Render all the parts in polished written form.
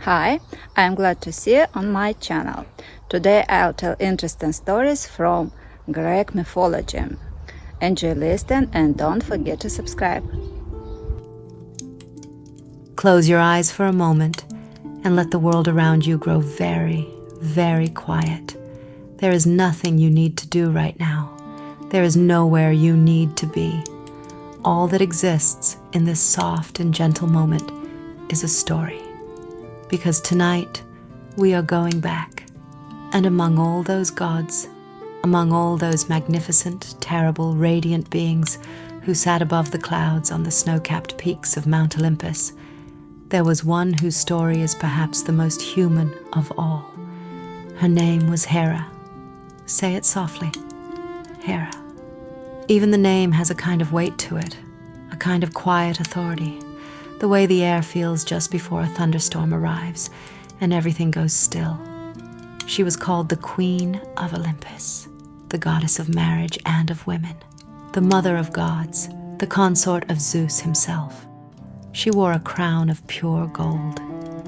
Hi, I'm glad to see you on my channel. Today I'll tell interesting stories from Greek mythology. Enjoy listening and don't forget to subscribe. Close your eyes for a moment and let the world around you grow very, very quiet. There is nothing you need to do right now. There is nowhere you need to be. All that exists in this soft and gentle moment is a story. Because tonight we are going back, and among all those gods, among all those magnificent, terrible, radiant beings who sat above the clouds on the snow-capped peaks of Mount Olympus, there was one whose story is perhaps the most human of all. Her name was Hera. Say it softly. Hera. Even the name has a kind of weight to it, a kind of quiet authority, the way the air feels just before a thunderstorm arrives and everything goes still. She was called the Queen of Olympus, the goddess of marriage and of women, the mother of gods, the consort of Zeus himself. She wore a crown of pure gold.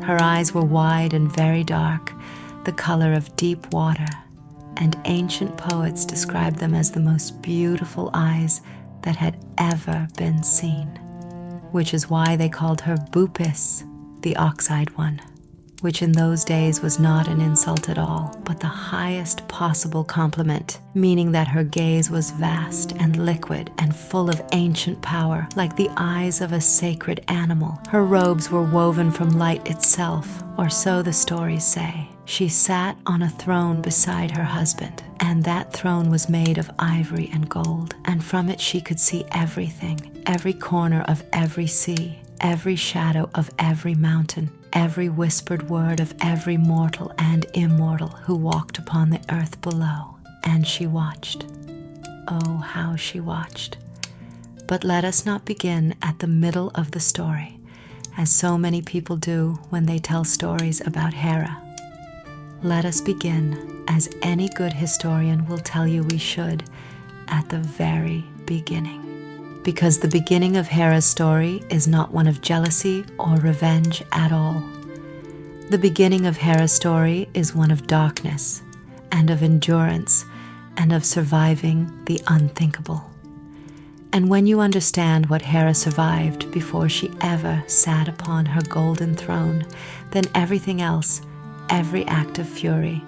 Her eyes were wide and very dark, the color of deep water, and ancient poets described them as the most beautiful eyes that had ever been seen, which is why they called her Bupis, the ox-eyed one, which in those days was not an insult at all, but the highest possible compliment, meaning that her gaze was vast and liquid and full of ancient power, like the eyes of a sacred animal. Her robes were woven from light itself, or so the stories say. She sat on a throne beside her husband, and that throne was made of ivory and gold, and from it she could see everything, every corner of every sea, every shadow of every mountain, every whispered word of every mortal and immortal who walked upon the earth below. And she watched. Oh, how she watched. But let us not begin at the middle of the story, as so many people do when they tell stories about Hera. Let us begin, as any good historian will tell you we should, at the very beginning. Because the beginning of Hera's story is not one of jealousy or revenge at all. The beginning of Hera's story is one of darkness, and of endurance, and of surviving the unthinkable. And when you understand what Hera survived before she ever sat upon her golden throne, then everything else, every act of fury,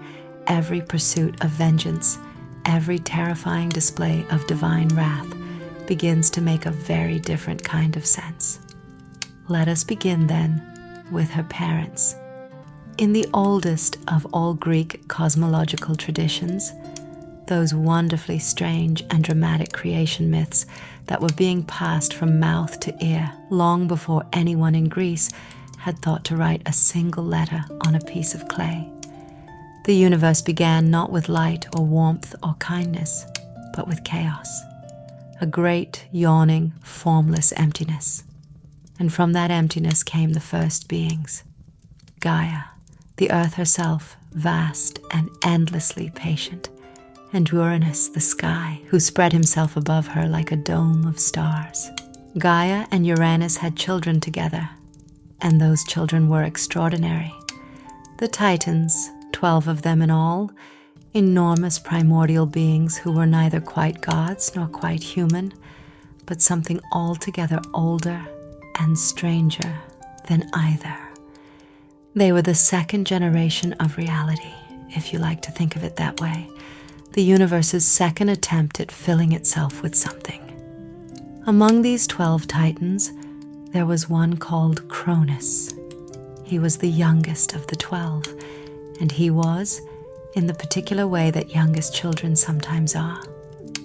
every pursuit of vengeance, every terrifying display of divine wrath begins to make a very different kind of sense. Let us begin then with her parents. In the oldest of all Greek cosmological traditions, those wonderfully strange and dramatic creation myths that were being passed from mouth to ear long before anyone in Greece had thought to write a single letter on a piece of clay. The universe began not with light or warmth or kindness, but with chaos, a great, yawning, formless emptiness. And from that emptiness came the first beings. Gaia, the earth herself, vast and endlessly patient, and Uranus, the sky, who spread himself above her like a dome of stars. Gaia and Uranus had children together, and those children were extraordinary. The Titans, 12 of them in all, enormous primordial beings who were neither quite gods nor quite human, but something altogether older and stranger than either. They were the second generation of reality, if you like to think of it that way, the universe's second attempt at filling itself with something. Among these 12 Titans, there was one called Cronus. He was the youngest of the 12, and he was, in the particular way that youngest children sometimes are,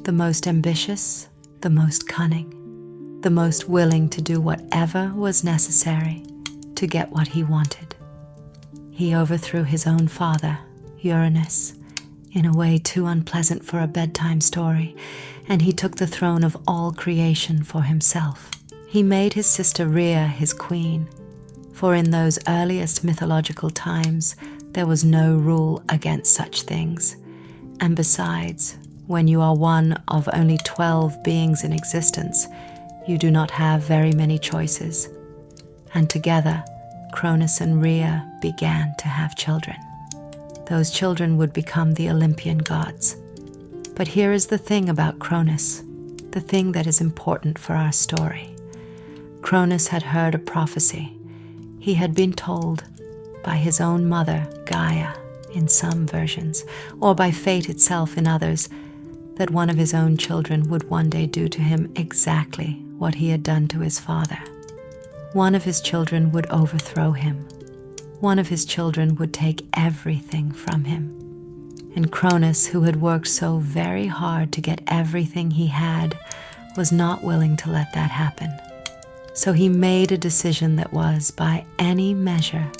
the most ambitious, the most cunning, the most willing to do whatever was necessary to get what he wanted. He overthrew his own father, Uranus, in a way too unpleasant for a bedtime story, and he took the throne of all creation for himself. He made his sister Rhea his queen, for in those earliest mythological times there was no rule against such things. And besides, when you are one of only 12 beings in existence, you do not have very many choices. And together, Cronus and Rhea began to have children. Those children would become the Olympian gods. But here is the thing about Cronus, the thing that is important for our story. Cronus had heard a prophecy. He had been told by his own mother, Gaia, in some versions, or by fate itself in others, that one of his own children would one day do to him exactly what he had done to his father. One of his children would overthrow him. One of his children would take everything from him. And Cronus, who had worked so very hard to get everything he had, was not willing to let that happen. So he made a decision that was, by any measure,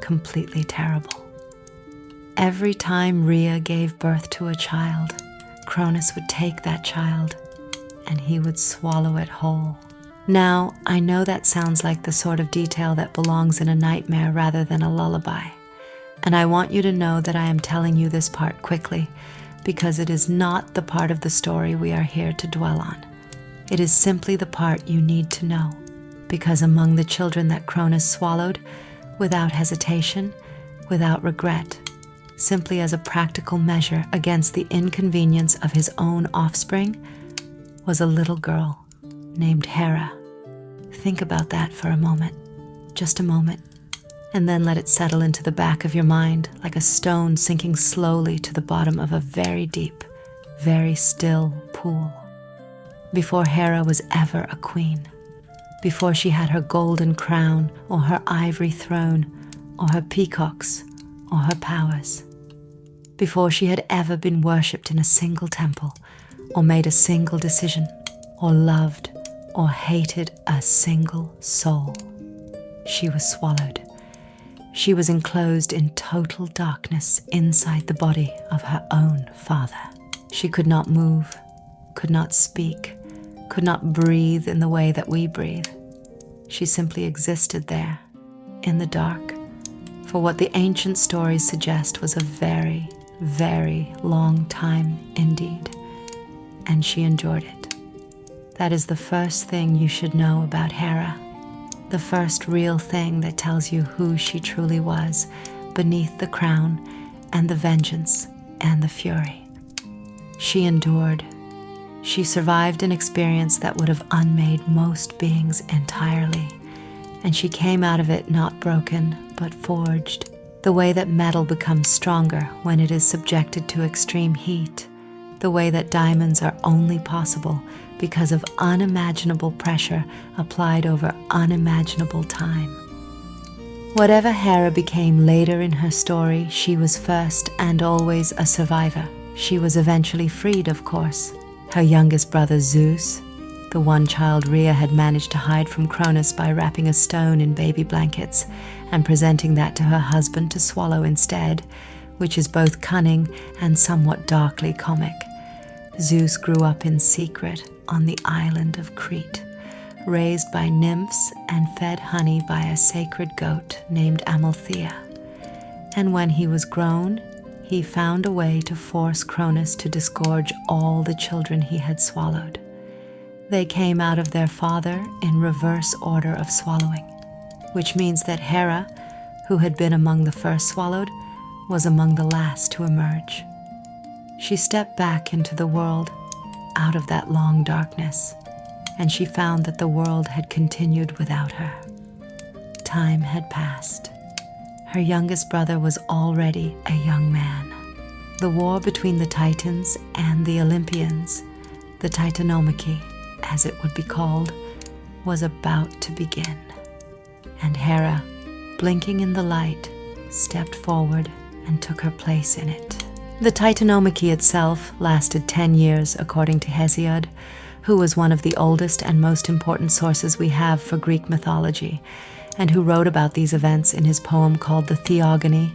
completely terrible. Every time Rhea gave birth to a child, Cronus would take that child and he would swallow it whole. Now, I know that sounds like the sort of detail that belongs in a nightmare rather than a lullaby. And I want you to know that I am telling you this part quickly, because it is not the part of the story we are here to dwell on. It is simply the part you need to know, because among the children that Cronus swallowed, without hesitation, without regret, simply as a practical measure against the inconvenience of his own offspring, was a little girl named Hera. Think about that for a moment, just a moment, and then let it settle into the back of your mind like a stone sinking slowly to the bottom of a very deep, very still pool. Before Hera was ever a queen, before she had her golden crown or her ivory throne or her peacocks or her powers, before she had ever been worshipped in a single temple or made a single decision or loved or hated a single soul, she was swallowed. She was enclosed in total darkness inside the body of her own father. She could not move, could not speak, could not breathe in the way that we breathe. She simply existed there, in the dark, for what the ancient stories suggest was a very, very long time indeed, and she endured it. That is the first thing you should know about Hera, the first real thing that tells you who she truly was beneath the crown and the vengeance and the fury. She endured. She survived an experience that would have unmade most beings entirely, and she came out of it not broken, but forged, the way that metal becomes stronger when it is subjected to extreme heat, the way that diamonds are only possible because of unimaginable pressure applied over unimaginable time. Whatever Hera became later in her story, she was first and always a survivor. She was eventually freed, of course. Her youngest brother Zeus, the one child Rhea had managed to hide from Cronus by wrapping a stone in baby blankets and presenting that to her husband to swallow instead, which is both cunning and somewhat darkly comic. Zeus grew up in secret on the island of Crete, raised by nymphs and fed honey by a sacred goat named Amalthea. And when he was grown, he found a way to force Cronus to disgorge all the children he had swallowed. They came out of their father in reverse order of swallowing, which means that Hera, who had been among the first swallowed, was among the last to emerge. She stepped back into the world, out of that long darkness, and she found that the world had continued without her. Time had passed. Her youngest brother was already a young man. The war between the Titans and the Olympians, the Titanomachy, as it would be called, was about to begin. And Hera, blinking in the light, stepped forward and took her place in it. The Titanomachy itself lasted 10 years, according to Hesiod, who was one of the oldest and most important sources we have for Greek mythology, and who wrote about these events in his poem called the Theogony,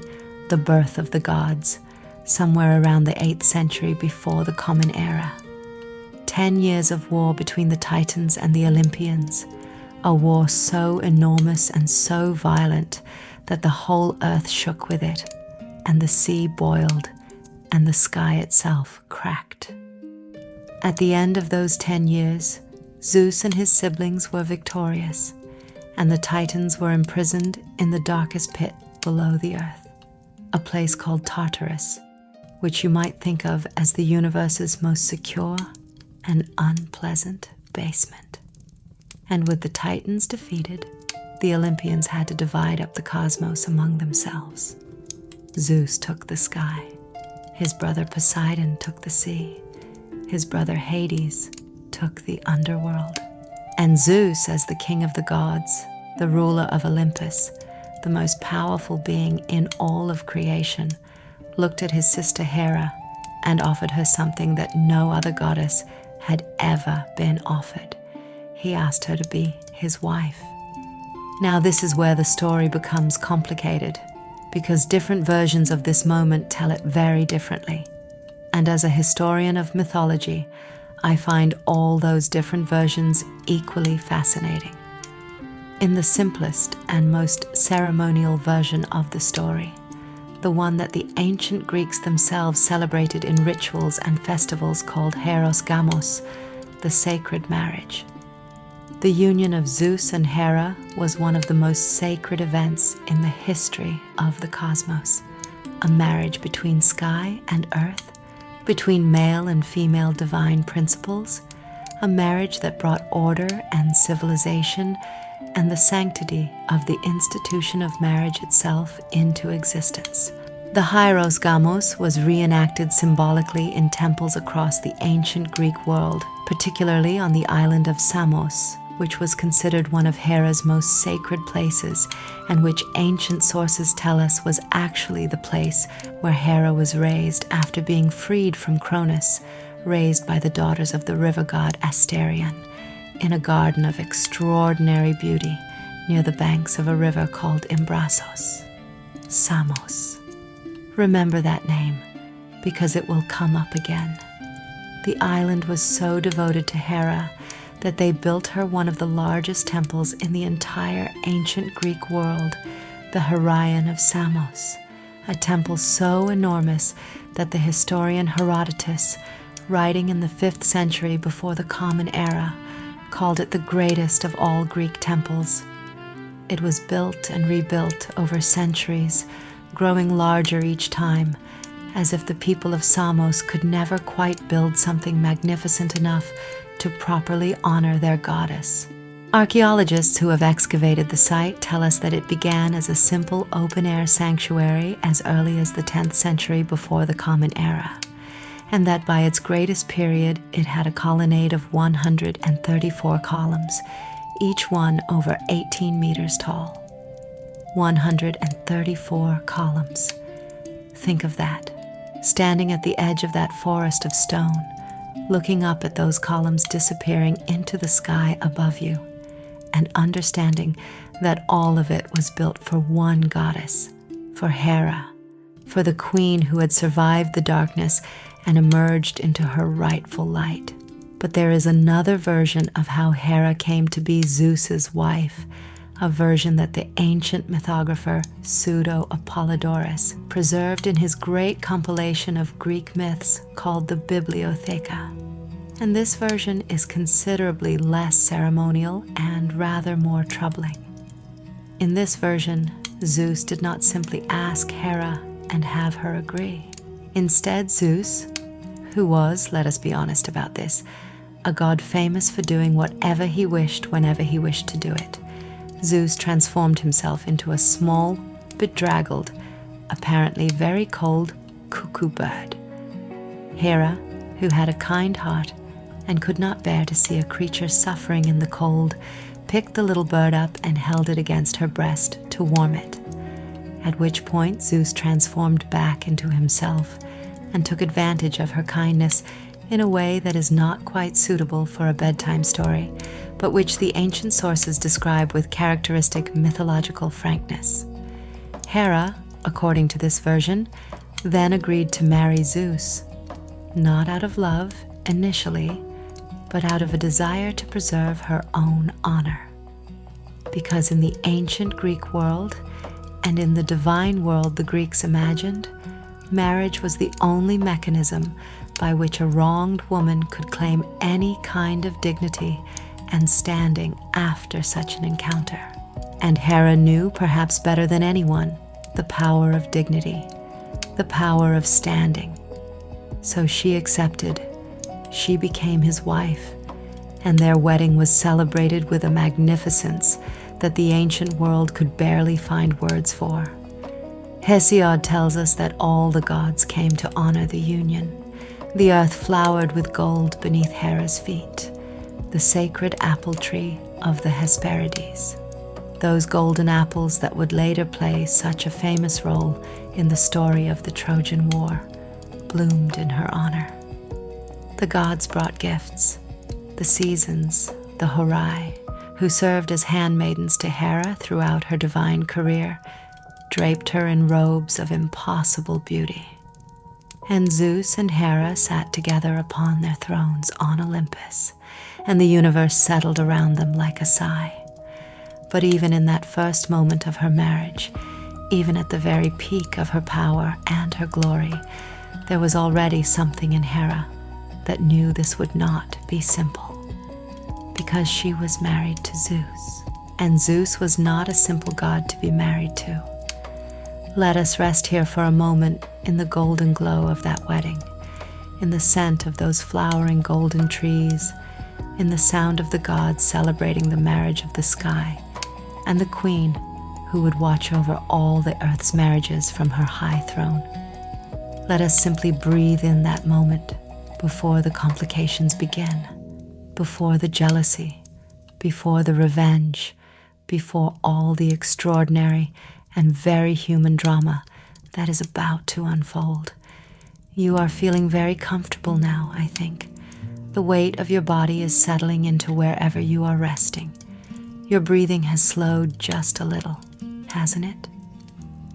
The Birth of the Gods, somewhere around the 8th century before the Common Era. 10 years of war between the Titans and the Olympians, a war so enormous and so violent that the whole earth shook with it, and the sea boiled, and the sky itself cracked. At the end of those 10 years, Zeus and his siblings were victorious, and the Titans were imprisoned in the darkest pit below the earth, a place called Tartarus, which you might think of as the universe's most secure and unpleasant basement. And with the Titans defeated, the Olympians had to divide up the cosmos among themselves. Zeus took the sky, his brother Poseidon took the sea, his brother Hades took the underworld. And Zeus, as the king of the gods, the ruler of Olympus, the most powerful being in all of creation, looked at his sister Hera and offered her something that no other goddess had ever been offered. He asked her to be his wife. Now this is where the story becomes complicated, because different versions of this moment tell it very differently. And as a historian of mythology, I find all those different versions equally fascinating. In the simplest and most ceremonial version of the story, the one that the ancient Greeks themselves celebrated in rituals and festivals called Heros Gamos, the sacred marriage. The union of Zeus and Hera was one of the most sacred events in the history of the cosmos, a marriage between sky and earth, between male and female divine principles, a marriage that brought order and civilization and the sanctity of the institution of marriage itself into existence. The Hieros Gamos was reenacted symbolically in temples across the ancient Greek world, particularly on the island of Samos, which was considered one of Hera's most sacred places, and which ancient sources tell us was actually the place where Hera was raised after being freed from Cronus, raised by the daughters of the river god Asterion, in a garden of extraordinary beauty near the banks of a river called Imbrasos. Samos. Remember that name, because it will come up again. The island was so devoted to Hera that they built her one of the largest temples in the entire ancient Greek world, the Heraion of Samos, a temple so enormous that the historian Herodotus, writing in the 5th century before the Common Era, called it the greatest of all Greek temples. It was built and rebuilt over centuries, growing larger each time, as if the people of Samos could never quite build something magnificent enough to properly honor their goddess. Archaeologists who have excavated the site tell us that it began as a simple open-air sanctuary as early as the 10th century before the Common Era, and that by its greatest period it had a colonnade of 134 columns, each one over 18 meters tall. 134 columns. Think of that, standing at the edge of that forest of stone, looking up at those columns disappearing into the sky above you, and understanding that all of it was built for one goddess, for Hera, for the queen who had survived the darkness and emerged into her rightful light. But there is another version of how Hera came to be Zeus's wife, a version that the ancient mythographer Pseudo-Apollodorus preserved in his great compilation of Greek myths called the Bibliotheca. And this version is considerably less ceremonial and rather more troubling. In this version, Zeus did not simply ask Hera and have her agree. Instead, Zeus, who was, let us be honest about this, a god famous for doing whatever he wished whenever he wished to do it, Zeus transformed himself into a small, bedraggled, apparently very cold cuckoo bird. Hera, who had a kind heart and could not bear to see a creature suffering in the cold, picked the little bird up and held it against her breast to warm it, at which point Zeus transformed back into himself and took advantage of her kindness in a way that is not quite suitable for a bedtime story, but which the ancient sources describe with characteristic mythological frankness. Hera, according to this version, then agreed to marry Zeus, not out of love initially, but out of a desire to preserve her own honor. Because in the ancient Greek world, and in the divine world the Greeks imagined, marriage was the only mechanism by which a wronged woman could claim any kind of dignity and standing after such an encounter. And Hera knew, perhaps better than anyone, the power of dignity, the power of standing. So she accepted. She became his wife, and their wedding was celebrated with a magnificence that the ancient world could barely find words for. Hesiod tells us that all the gods came to honor the union. The earth flowered with gold beneath Hera's feet, the sacred apple tree of the Hesperides. Those golden apples that would later play such a famous role in the story of the Trojan War bloomed in her honor. The gods brought gifts, the seasons, the Horai, who served as handmaidens to Hera throughout her divine career, draped her in robes of impossible beauty. And Zeus and Hera sat together upon their thrones on Olympus, and the universe settled around them like a sigh. But even in that first moment of her marriage, even at the very peak of her power and her glory, there was already something in Hera that knew this would not be simple. Because she was married to Zeus, and Zeus was not a simple god to be married to. Let us rest here for a moment in the golden glow of that wedding, in the scent of those flowering golden trees, in the sound of the gods celebrating the marriage of the sky, and the queen who would watch over all the earth's marriages from her high throne. Let us simply breathe in that moment before the complications begin, before the jealousy, before the revenge, before all the extraordinary and very human drama that is about to unfold. You are feeling very comfortable now, I think. The weight of your body is settling into wherever you are resting. Your breathing has slowed just a little, hasn't it?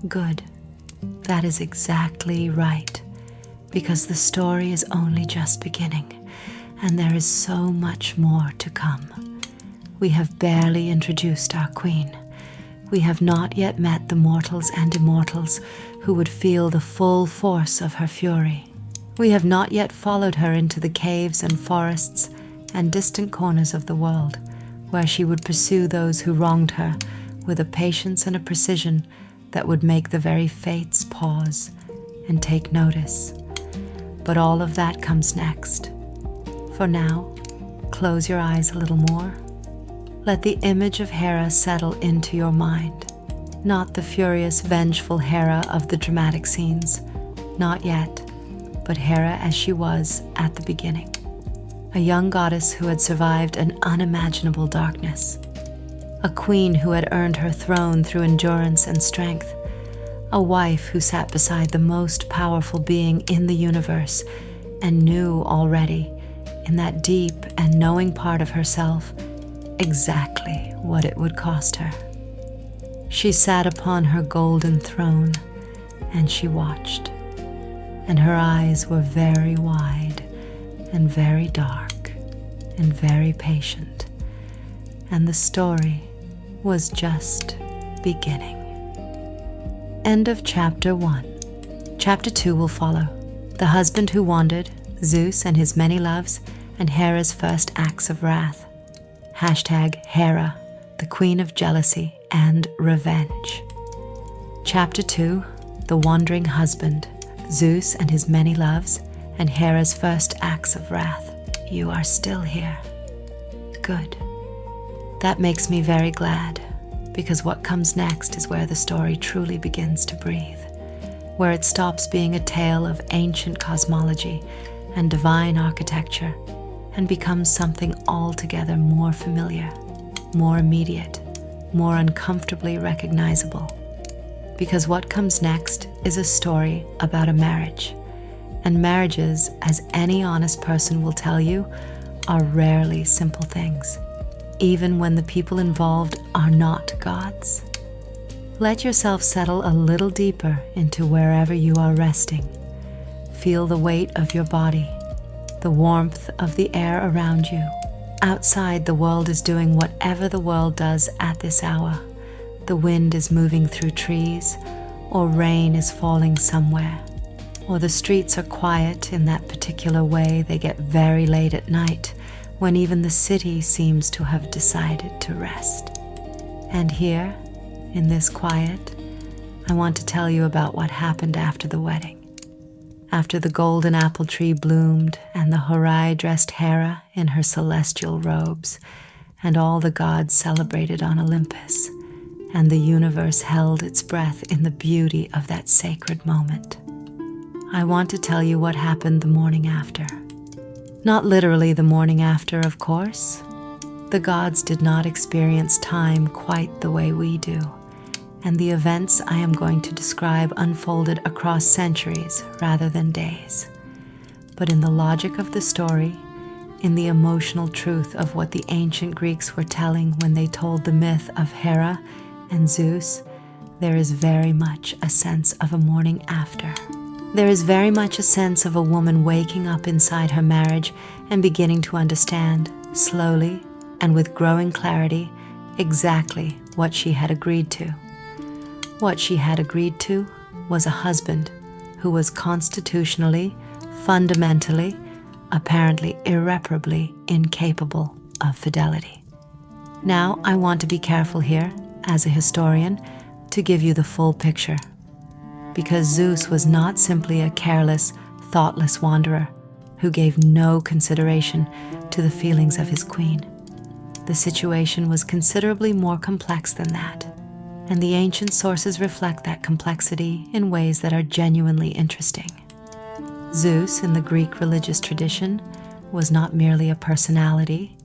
Good. That is exactly right, because the story is only just beginning, and there is so much more to come. We have barely introduced our queen. We have not yet met the mortals and immortals who would feel the full force of her fury. We have not yet followed her into the caves and forests and distant corners of the world, where she would pursue those who wronged her with a patience and a precision that would make the very fates pause and take notice. But all of that comes next. For now, close your eyes a little more. Let the image of Hera settle into your mind. Not the furious, vengeful Hera of the dramatic scenes. Not yet, but Hera as she was at the beginning. A young goddess who had survived an unimaginable darkness. A queen who had earned her throne through endurance and strength. A wife who sat beside the most powerful being in the universe and knew already, in that deep and knowing part of herself, exactly what it would cost her. She sat upon her golden throne and she watched, and her eyes were very wide and very dark and very patient, and the story was just beginning. End of chapter 1. Chapter 2 will follow. The husband who wandered, Zeus and his many loves, and Hera's first acts of wrath. #Hera, the queen of jealousy and revenge. Chapter 2, the wandering husband, Zeus and his many loves, and Hera's first acts of wrath. You are still here. Good. That makes me very glad, because what comes next is where the story truly begins to breathe, where it stops being a tale of ancient cosmology and divine architecture and becomes something altogether more familiar, more immediate, more uncomfortably recognizable. Because what comes next is a story about a marriage. And marriages, as any honest person will tell you, are rarely simple things, even when the people involved are not gods. Let yourself settle a little deeper into wherever you are resting. Feel the weight of your body, the warmth of the air around you. Outside, the world is doing whatever the world does at this hour. The wind is moving through trees, or rain is falling somewhere, or the streets are quiet in that particular way they get very late at night, when even the city seems to have decided to rest. And here, in this quiet, I want to tell you about what happened after the wedding. After the golden apple tree bloomed and the Horai dressed Hera in her celestial robes, and all the gods celebrated on Olympus, and the universe held its breath in the beauty of that sacred moment, I want to tell you what happened the morning after. Not literally the morning after, of course. The gods did not experience time quite the way we do, and the events I am going to describe unfolded across centuries rather than days. But in the logic of the story, in the emotional truth of what the ancient Greeks were telling when they told the myth of Hera and Zeus, there is very much a sense of a morning after. There is very much a sense of a woman waking up inside her marriage and beginning to understand, slowly and with growing clarity, exactly what she had agreed to. What she had agreed to was a husband who was constitutionally, fundamentally, apparently irreparably incapable of fidelity. Now, I want to be careful here, as a historian, to give you the full picture. Because Zeus was not simply a careless, thoughtless wanderer who gave no consideration to the feelings of his queen. The situation was considerably more complex than that, and the ancient sources reflect that complexity in ways that are genuinely interesting. Zeus, in the Greek religious tradition, was not merely a personality.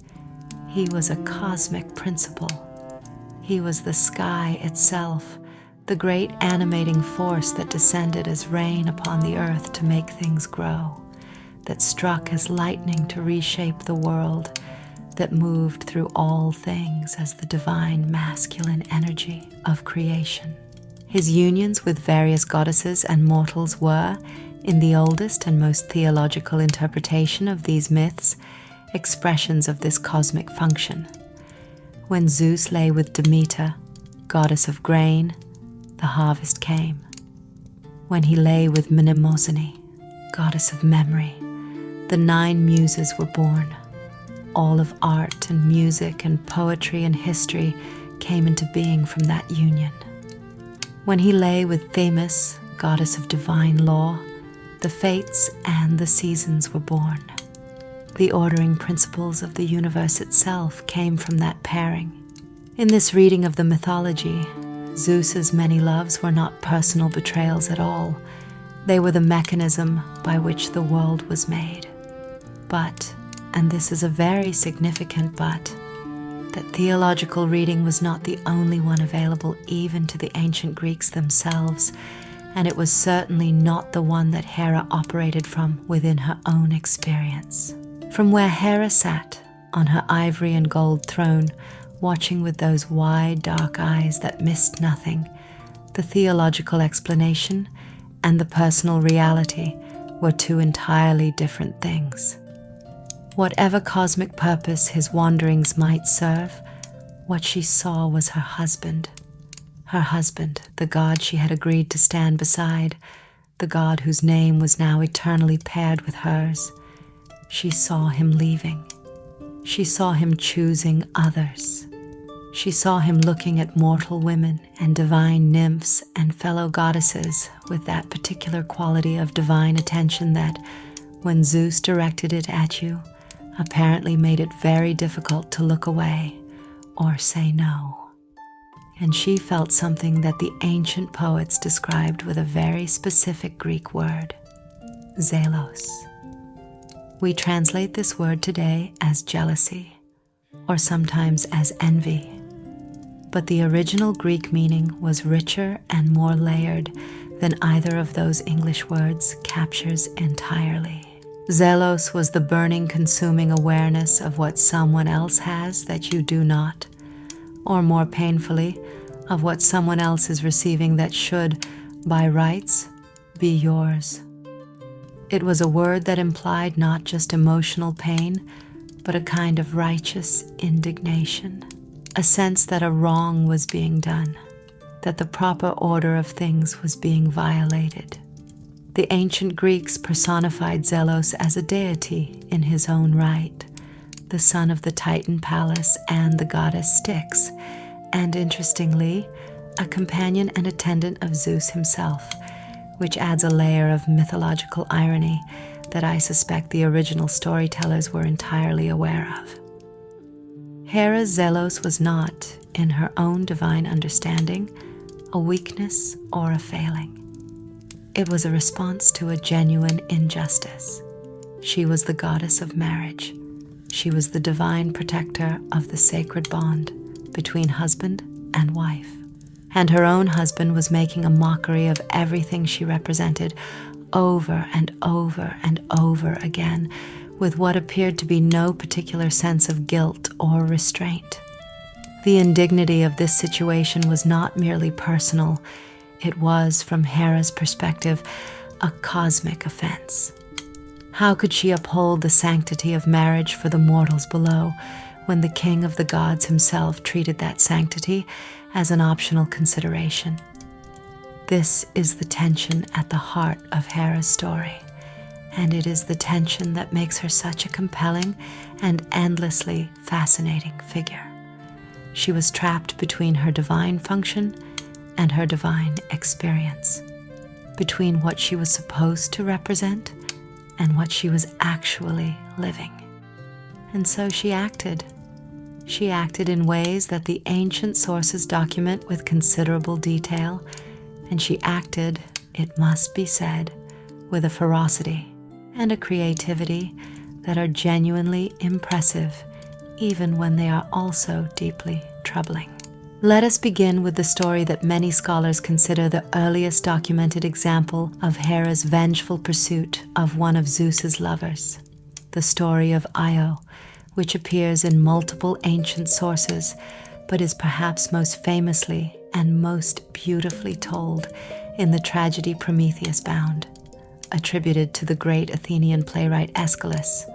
He was a cosmic principle. He was the sky itself, the great animating force that descended as rain upon the earth to make things grow, that struck as lightning to reshape the world, that moved through all things as the divine masculine energy of creation. His unions with various goddesses and mortals were, in the oldest and most theological interpretation of these myths, expressions of this cosmic function. When Zeus lay with Demeter, goddess of grain, the harvest came. When he lay with Mnemosyne, goddess of memory, the 9 muses were born. All of art and music and poetry and history came into being from that union. When he lay with Themis, goddess of divine law, the fates and the seasons were born. The ordering principles of the universe itself came from that pairing. In this reading of the mythology, Zeus's many loves were not personal betrayals at all. They were the mechanism by which the world was made. But, and this is a very significant but, that theological reading was not the only one available even to the ancient Greeks themselves, and it was certainly not the one that Hera operated from within her own experience. From where Hera sat on her ivory and gold throne, watching with those wide, dark eyes that missed nothing, the theological explanation and the personal reality were 2 entirely different things. Whatever cosmic purpose his wanderings might serve, what she saw was her husband, the god she had agreed to stand beside, the god whose name was now eternally paired with hers. She saw him leaving. She saw him choosing others. She saw him looking at mortal women and divine nymphs and fellow goddesses with that particular quality of divine attention that, when Zeus directed it at you, apparently made it very difficult to look away or say no. And she felt something that the ancient poets described with a very specific Greek word, zelos. We translate this word today as jealousy, or sometimes as envy. But the original Greek meaning was richer and more layered than either of those English words captures entirely. Zelos was the burning, consuming awareness of what someone else has that you do not, or more painfully, of what someone else is receiving that should, by rights, be yours. It was a word that implied not just emotional pain, but a kind of righteous indignation, a sense that a wrong was being done, that the proper order of things was being violated. The ancient Greeks personified Zelos as a deity in his own right, the son of the Titan Pallas and the goddess Styx, and interestingly, a companion and attendant of Zeus himself, which adds a layer of mythological irony that I suspect the original storytellers were entirely aware of. Hera's zelos was not, in her own divine understanding, a weakness or a failing. It was a response to a genuine injustice. She was the goddess of marriage. She was the divine protector of the sacred bond between husband and wife. And her own husband was making a mockery of everything she represented over and over and over again, with what appeared to be no particular sense of guilt or restraint. The indignity of this situation was not merely personal. It was, from Hera's perspective, a cosmic offense. How could she uphold the sanctity of marriage for the mortals below when the king of the gods himself treated that sanctity as an optional consideration? This is the tension at the heart of Hera's story, and it is the tension that makes her such a compelling and endlessly fascinating figure. She was trapped between her divine function and her divine experience, between what she was supposed to represent and what she was actually living. And so she acted. She acted in ways that the ancient sources document with considerable detail, and she acted, it must be said, with a ferocity and a creativity that are genuinely impressive, even when they are also deeply troubling. Let us begin with the story that many scholars consider the earliest documented example of Hera's vengeful pursuit of one of Zeus's lovers, the story of Io, which appears in multiple ancient sources, but is perhaps most famously and most beautifully told in the tragedy Prometheus Bound, attributed to the great Athenian playwright Aeschylus,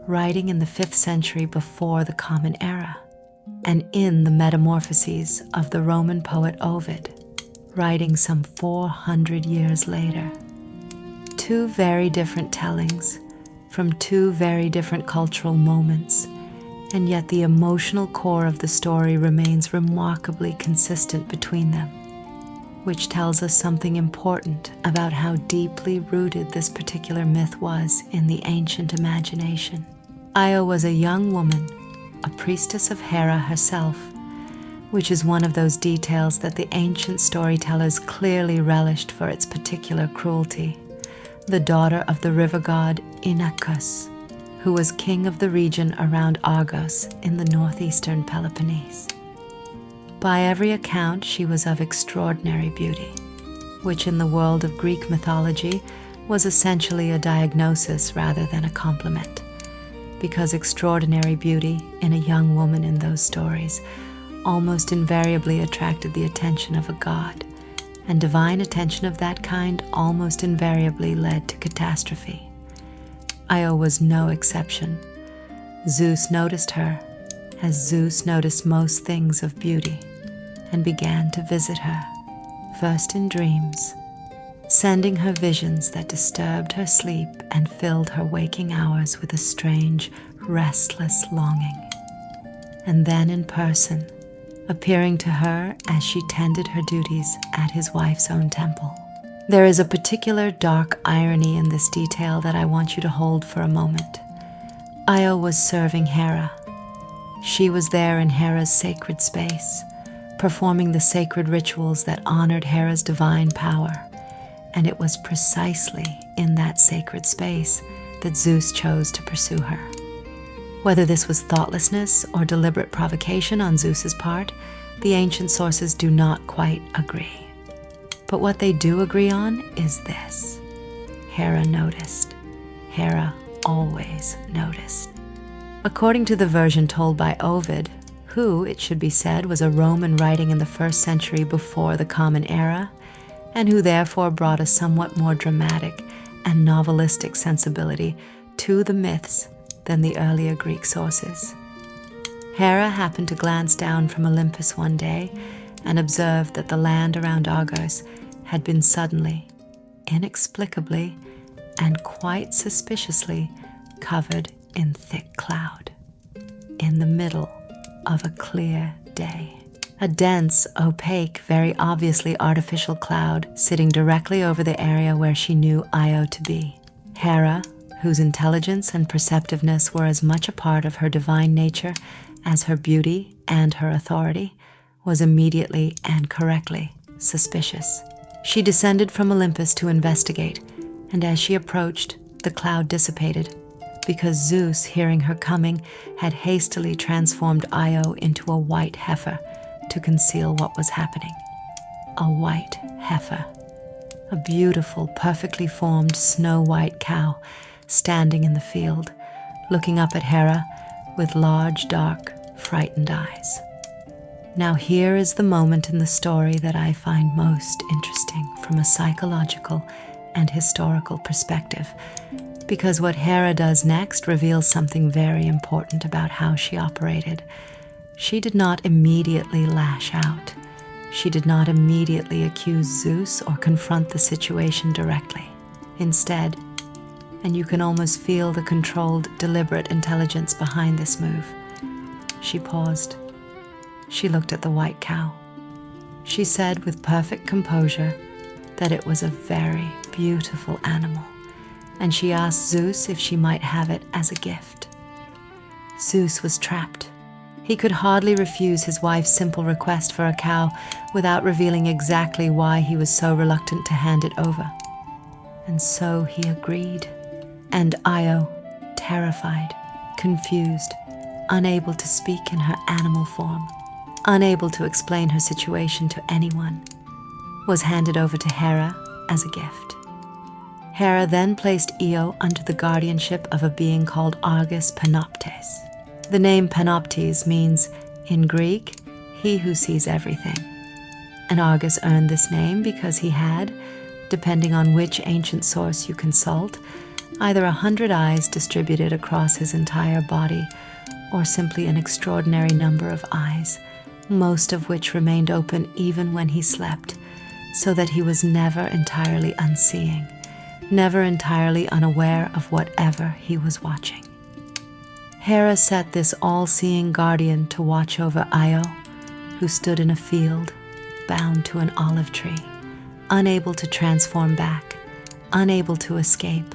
writing in the 5th century before the Common Era, and in the Metamorphoses of the Roman poet Ovid, writing some 400 years later. Two very different tellings from two very different cultural moments, and yet the emotional core of the story remains remarkably consistent between them, which tells us something important about how deeply rooted this particular myth was in the ancient imagination. Io was a young woman, a priestess of Hera herself, which is one of those details that the ancient storytellers clearly relished for its particular cruelty, the daughter of the river god Inachus, who was king of the region around Argos in the northeastern Peloponnese. By every account, she was of extraordinary beauty, which in the world of Greek mythology was essentially a diagnosis rather than a compliment, because extraordinary beauty in a young woman in those stories almost invariably attracted the attention of a god, and divine attention of that kind almost invariably led to catastrophe. Io was no exception. Zeus noticed her, as Zeus noticed most things of beauty, and began to visit her, first in dreams, sending her visions that disturbed her sleep and filled her waking hours with a strange, restless longing, and then in person, appearing to her as she tended her duties at his wife's own temple. There is a particular dark irony in this detail that I want you to hold for a moment. Io was serving Hera. She was there in Hera's sacred space, performing the sacred rituals that honored Hera's divine power, and it was precisely in that sacred space that Zeus chose to pursue her. Whether this was thoughtlessness or deliberate provocation on Zeus's part, the ancient sources do not quite agree. But what they do agree on is this: Hera noticed. Hera always noticed. According to the version told by Ovid, who, it should be said, was a Roman writing in the 1st century before the Common Era, and who therefore brought a somewhat more dramatic and novelistic sensibility to the myths than the earlier Greek sources. Hera happened to glance down from Olympus one day and observed that the land around Argos had been suddenly, inexplicably, and quite suspiciously covered in thick cloud, in the middle of a clear day. a dense, opaque, very obviously artificial cloud sitting directly over the area where she knew Io to be. Hera, whose intelligence and perceptiveness were as much a part of her divine nature as her beauty and her authority, was immediately and correctly suspicious. She descended from Olympus to investigate, and as she approached, the cloud dissipated, because Zeus, hearing her coming, had hastily transformed Io into a white heifer to conceal what was happening. A white heifer. A beautiful, perfectly formed snow-white cow standing in the field, looking up at Hera with large, dark, frightened eyes. Now here is the moment in the story that I find most interesting from a psychological and historical perspective, because what Hera does next reveals something very important about how she operated. She did not immediately lash out. She did not immediately accuse Zeus or confront the situation directly. Instead, and you can almost feel the controlled, deliberate intelligence behind this move, she paused. She looked at the white cow. She said with perfect composure that it was a very beautiful animal, and she asked Zeus if she might have it as a gift. Zeus was trapped. He could hardly refuse his wife's simple request for a cow without revealing exactly why he was so reluctant to hand it over. And so he agreed. And Io, terrified, confused, unable to speak in her animal form, unable to explain her situation to anyone, was handed over to Hera as a gift. Hera then placed Io under the guardianship of a being called Argus Panoptes. The name Panoptes means, in Greek, he who sees everything. And Argus earned this name because he had, depending on which ancient source you consult, either 100 eyes distributed across his entire body, or simply an extraordinary number of eyes, most of which remained open even when he slept, so that he was never entirely unseeing, never entirely unaware of whatever he was watching. Hera set this all-seeing guardian to watch over Io, who stood in a field, bound to an olive tree, unable to transform back, unable to escape,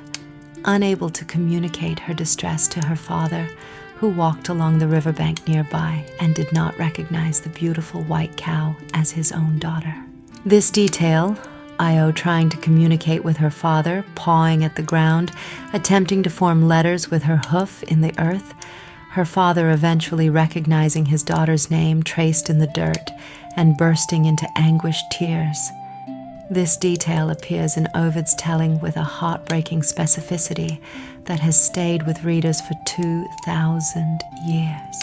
unable to communicate her distress to her father, who walked along the riverbank nearby and did not recognize the beautiful white cow as his own daughter. This detail, Io trying to communicate with her father, pawing at the ground, attempting to form letters with her hoof in the earth, her father eventually recognizing his daughter's name traced in the dirt and bursting into anguished tears. This detail appears in Ovid's telling with a heartbreaking specificity that has stayed with readers for 2,000 years.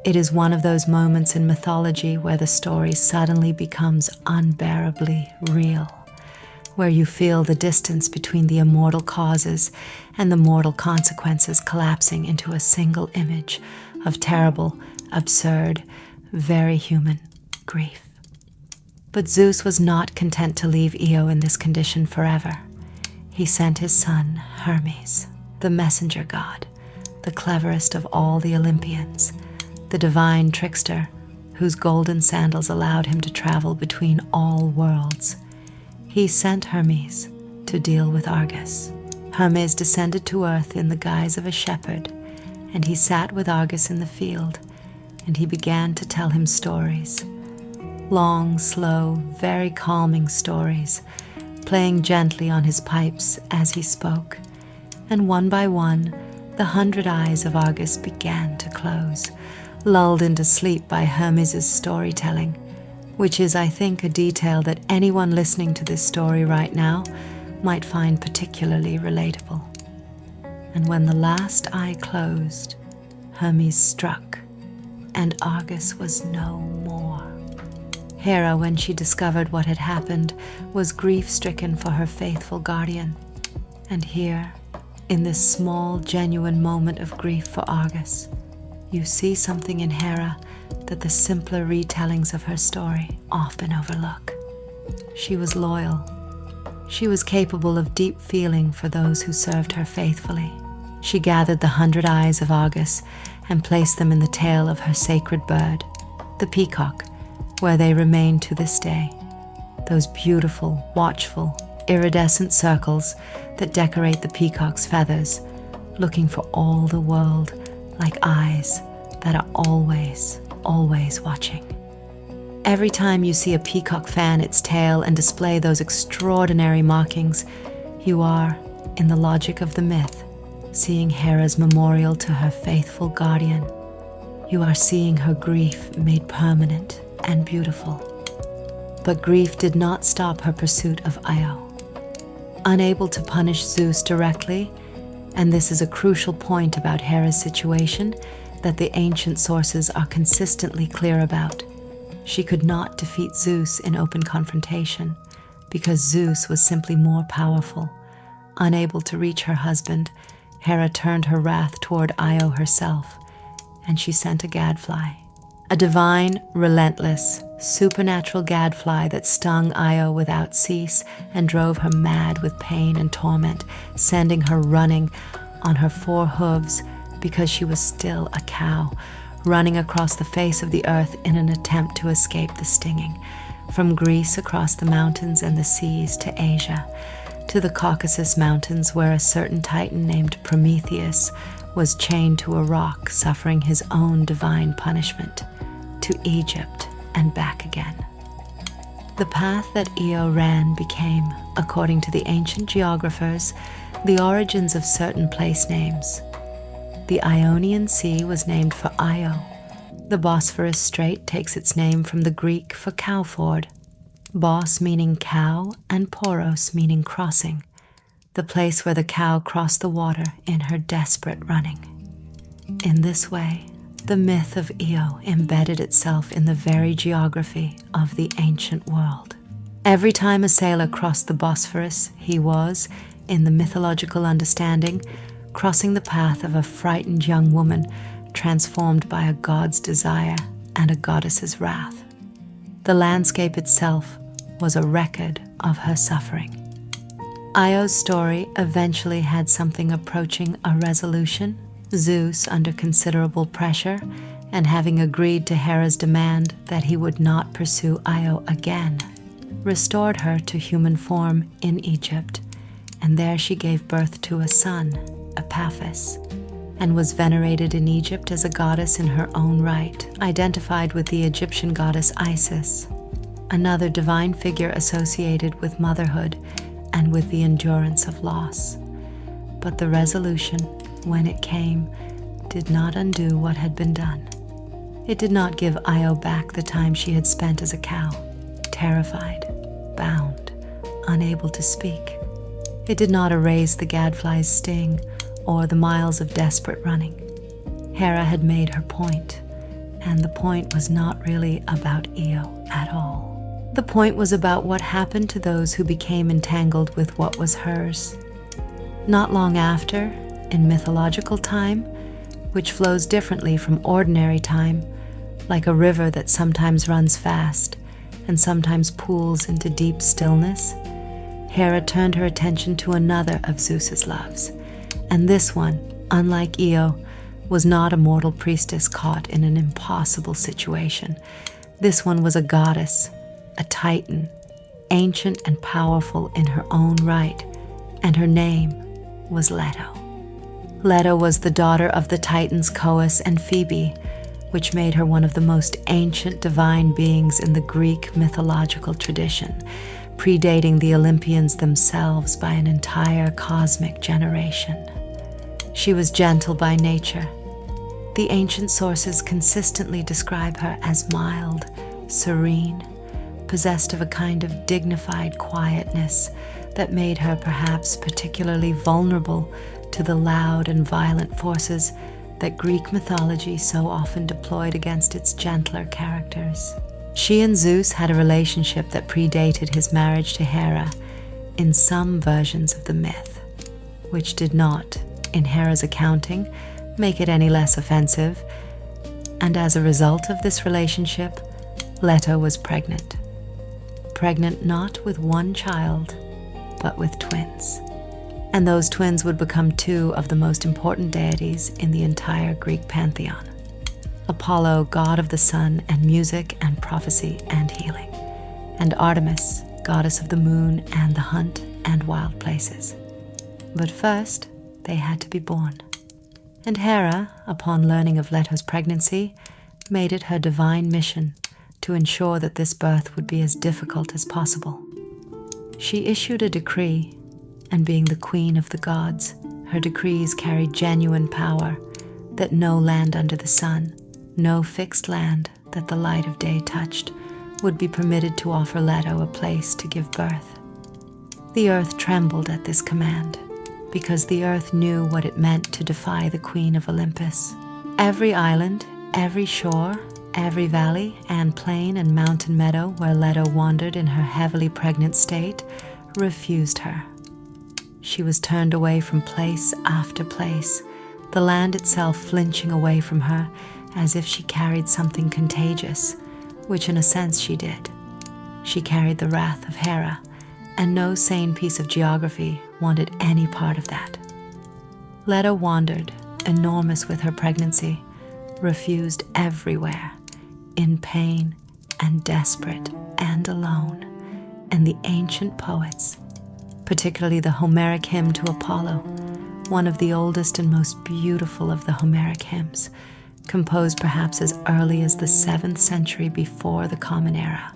It is one of those moments in mythology where the story suddenly becomes unbearably real, where you feel the distance between the immortal causes and the mortal consequences collapsing into a single image of terrible, absurd, very human grief. But Zeus was not content to leave Io in this condition forever. He sent his son, Hermes, the messenger god, the cleverest of all the Olympians, the divine trickster whose golden sandals allowed him to travel between all worlds. He sent Hermes to deal with Argus. Hermes descended to earth in the guise of a shepherd, and he sat with Argus in the field, and he began to tell him stories. Long, slow, very calming stories, playing gently on his pipes as he spoke, and one by one, the 100 eyes of Argus began to close, lulled into sleep by Hermes' storytelling, which is, I think, a detail that anyone listening to this story right now might find particularly relatable. And when the last eye closed, Hermes struck, and Argus was no more. Hera, when she discovered what had happened, was grief-stricken for her faithful guardian. And here, in this small, genuine moment of grief for Argus, you see something in Hera that the simpler retellings of her story often overlook. She was loyal. She was capable of deep feeling for those who served her faithfully. She gathered the 100 eyes of Argus and placed them in the tail of her sacred bird, the peacock, where they remain to this day. Those beautiful, watchful, iridescent circles that decorate the peacock's feathers, looking for all the world like eyes that are always, always watching. Every time you see a peacock fan its tail and display those extraordinary markings, you are, in the logic of the myth, seeing Hera's memorial to her faithful guardian. You are seeing her grief made permanent and beautiful. But grief did not stop her pursuit of Io. Unable to punish Zeus directly, and this is a crucial point about Hera's situation that the ancient sources are consistently clear about. She could not defeat Zeus in open confrontation because Zeus was simply more powerful. Unable to reach her husband, Hera turned her wrath toward Io herself, and she sent a gadfly. A divine, relentless, supernatural gadfly that stung Io without cease and drove her mad with pain and torment, sending her running on her 4 hooves because she was still a cow, running across the face of the earth in an attempt to escape the stinging, from Greece across the mountains and the seas to Asia, to the Caucasus Mountains where a certain titan named Prometheus was chained to a rock suffering his own divine punishment, to Egypt and back again. The path that Io ran became, according to the ancient geographers, the origins of certain place names. The Ionian Sea was named for Io. The Bosphorus Strait takes its name from the Greek for cow ford, Bos meaning cow and Poros meaning crossing, the place where the cow crossed the water in her desperate running. In this way, the myth of Io embedded itself in the very geography of the ancient world. Every time a sailor crossed the Bosphorus, he was, in the mythological understanding, crossing the path of a frightened young woman transformed by a god's desire and a goddess's wrath. The landscape itself was a record of her suffering. Io's story eventually had something approaching a resolution. Zeus, under considerable pressure, and having agreed to Hera's demand that he would not pursue Io again, restored her to human form in Egypt, and there she gave birth to a son, Epaphus, and was venerated in Egypt as a goddess in her own right, identified with the Egyptian goddess Isis, another divine figure associated with motherhood and with the endurance of loss. But the resolution, when it came, did not undo what had been done. It did not give Io back the time she had spent as a cow, terrified, bound, unable to speak. It did not erase the gadfly's sting or the miles of desperate running. Hera had made her point, and the point was not really about Io at all. The point was about what happened to those who became entangled with what was hers. Not long after, in mythological time, which flows differently from ordinary time, like a river that sometimes runs fast and sometimes pools into deep stillness, Hera turned her attention to another of Zeus's loves, and this one, unlike Io, was not a mortal priestess caught in an impossible situation. This one was a goddess, a titan, ancient and powerful in her own right, and her name was Leto. Leto was the daughter of the titans Coeus and Phoebe, which made her one of the most ancient divine beings in the Greek mythological tradition, predating the Olympians themselves by an entire cosmic generation. She was gentle by nature. The ancient sources consistently describe her as mild, serene, possessed of a kind of dignified quietness that made her perhaps particularly vulnerable to the loud and violent forces that Greek mythology so often deployed against its gentler characters. She and Zeus had a relationship that predated his marriage to Hera in some versions of the myth, which did not, in Hera's accounting, make it any less offensive, and as a result of this relationship, Leto was pregnant. Pregnant not with one child, but with twins. And those twins would become 2 of the most important deities in the entire Greek pantheon. Apollo, god of the sun and music and prophecy and healing, and Artemis, goddess of the moon and the hunt and wild places. But first, they had to be born. And Hera, upon learning of Leto's pregnancy, made it her divine mission to ensure that this birth would be as difficult as possible. She issued a decree, and being the queen of the gods, her decrees carried genuine power, that no land under the sun, no fixed land that the light of day touched, would be permitted to offer Leto a place to give birth. The earth trembled at this command, because the earth knew what it meant to defy the queen of Olympus. Every island, every shore, every valley and plain and mountain meadow where Leto wandered in her heavily pregnant state refused her. She was turned away from place after place, the land itself flinching away from her as if she carried something contagious, which in a sense she did. She carried the wrath of Hera, and no sane piece of geography wanted any part of that. Leto wandered, enormous with her pregnancy, refused everywhere, in pain and desperate and alone, and the ancient poets, particularly the Homeric hymn to Apollo, one of the oldest and most beautiful of the Homeric hymns, composed perhaps as early as the 7th century before the Common Era,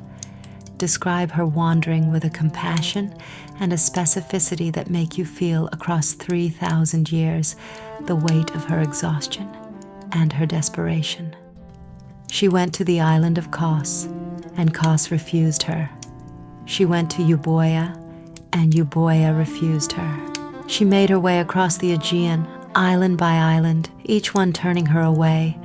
describe her wandering with a compassion and a specificity that make you feel across 3,000 years the weight of her exhaustion and her desperation. She went to the island of Kos, and Kos refused her. She went to Euboea, and Euboea refused her. She made her way across the Aegean, island by island, each one turning her away,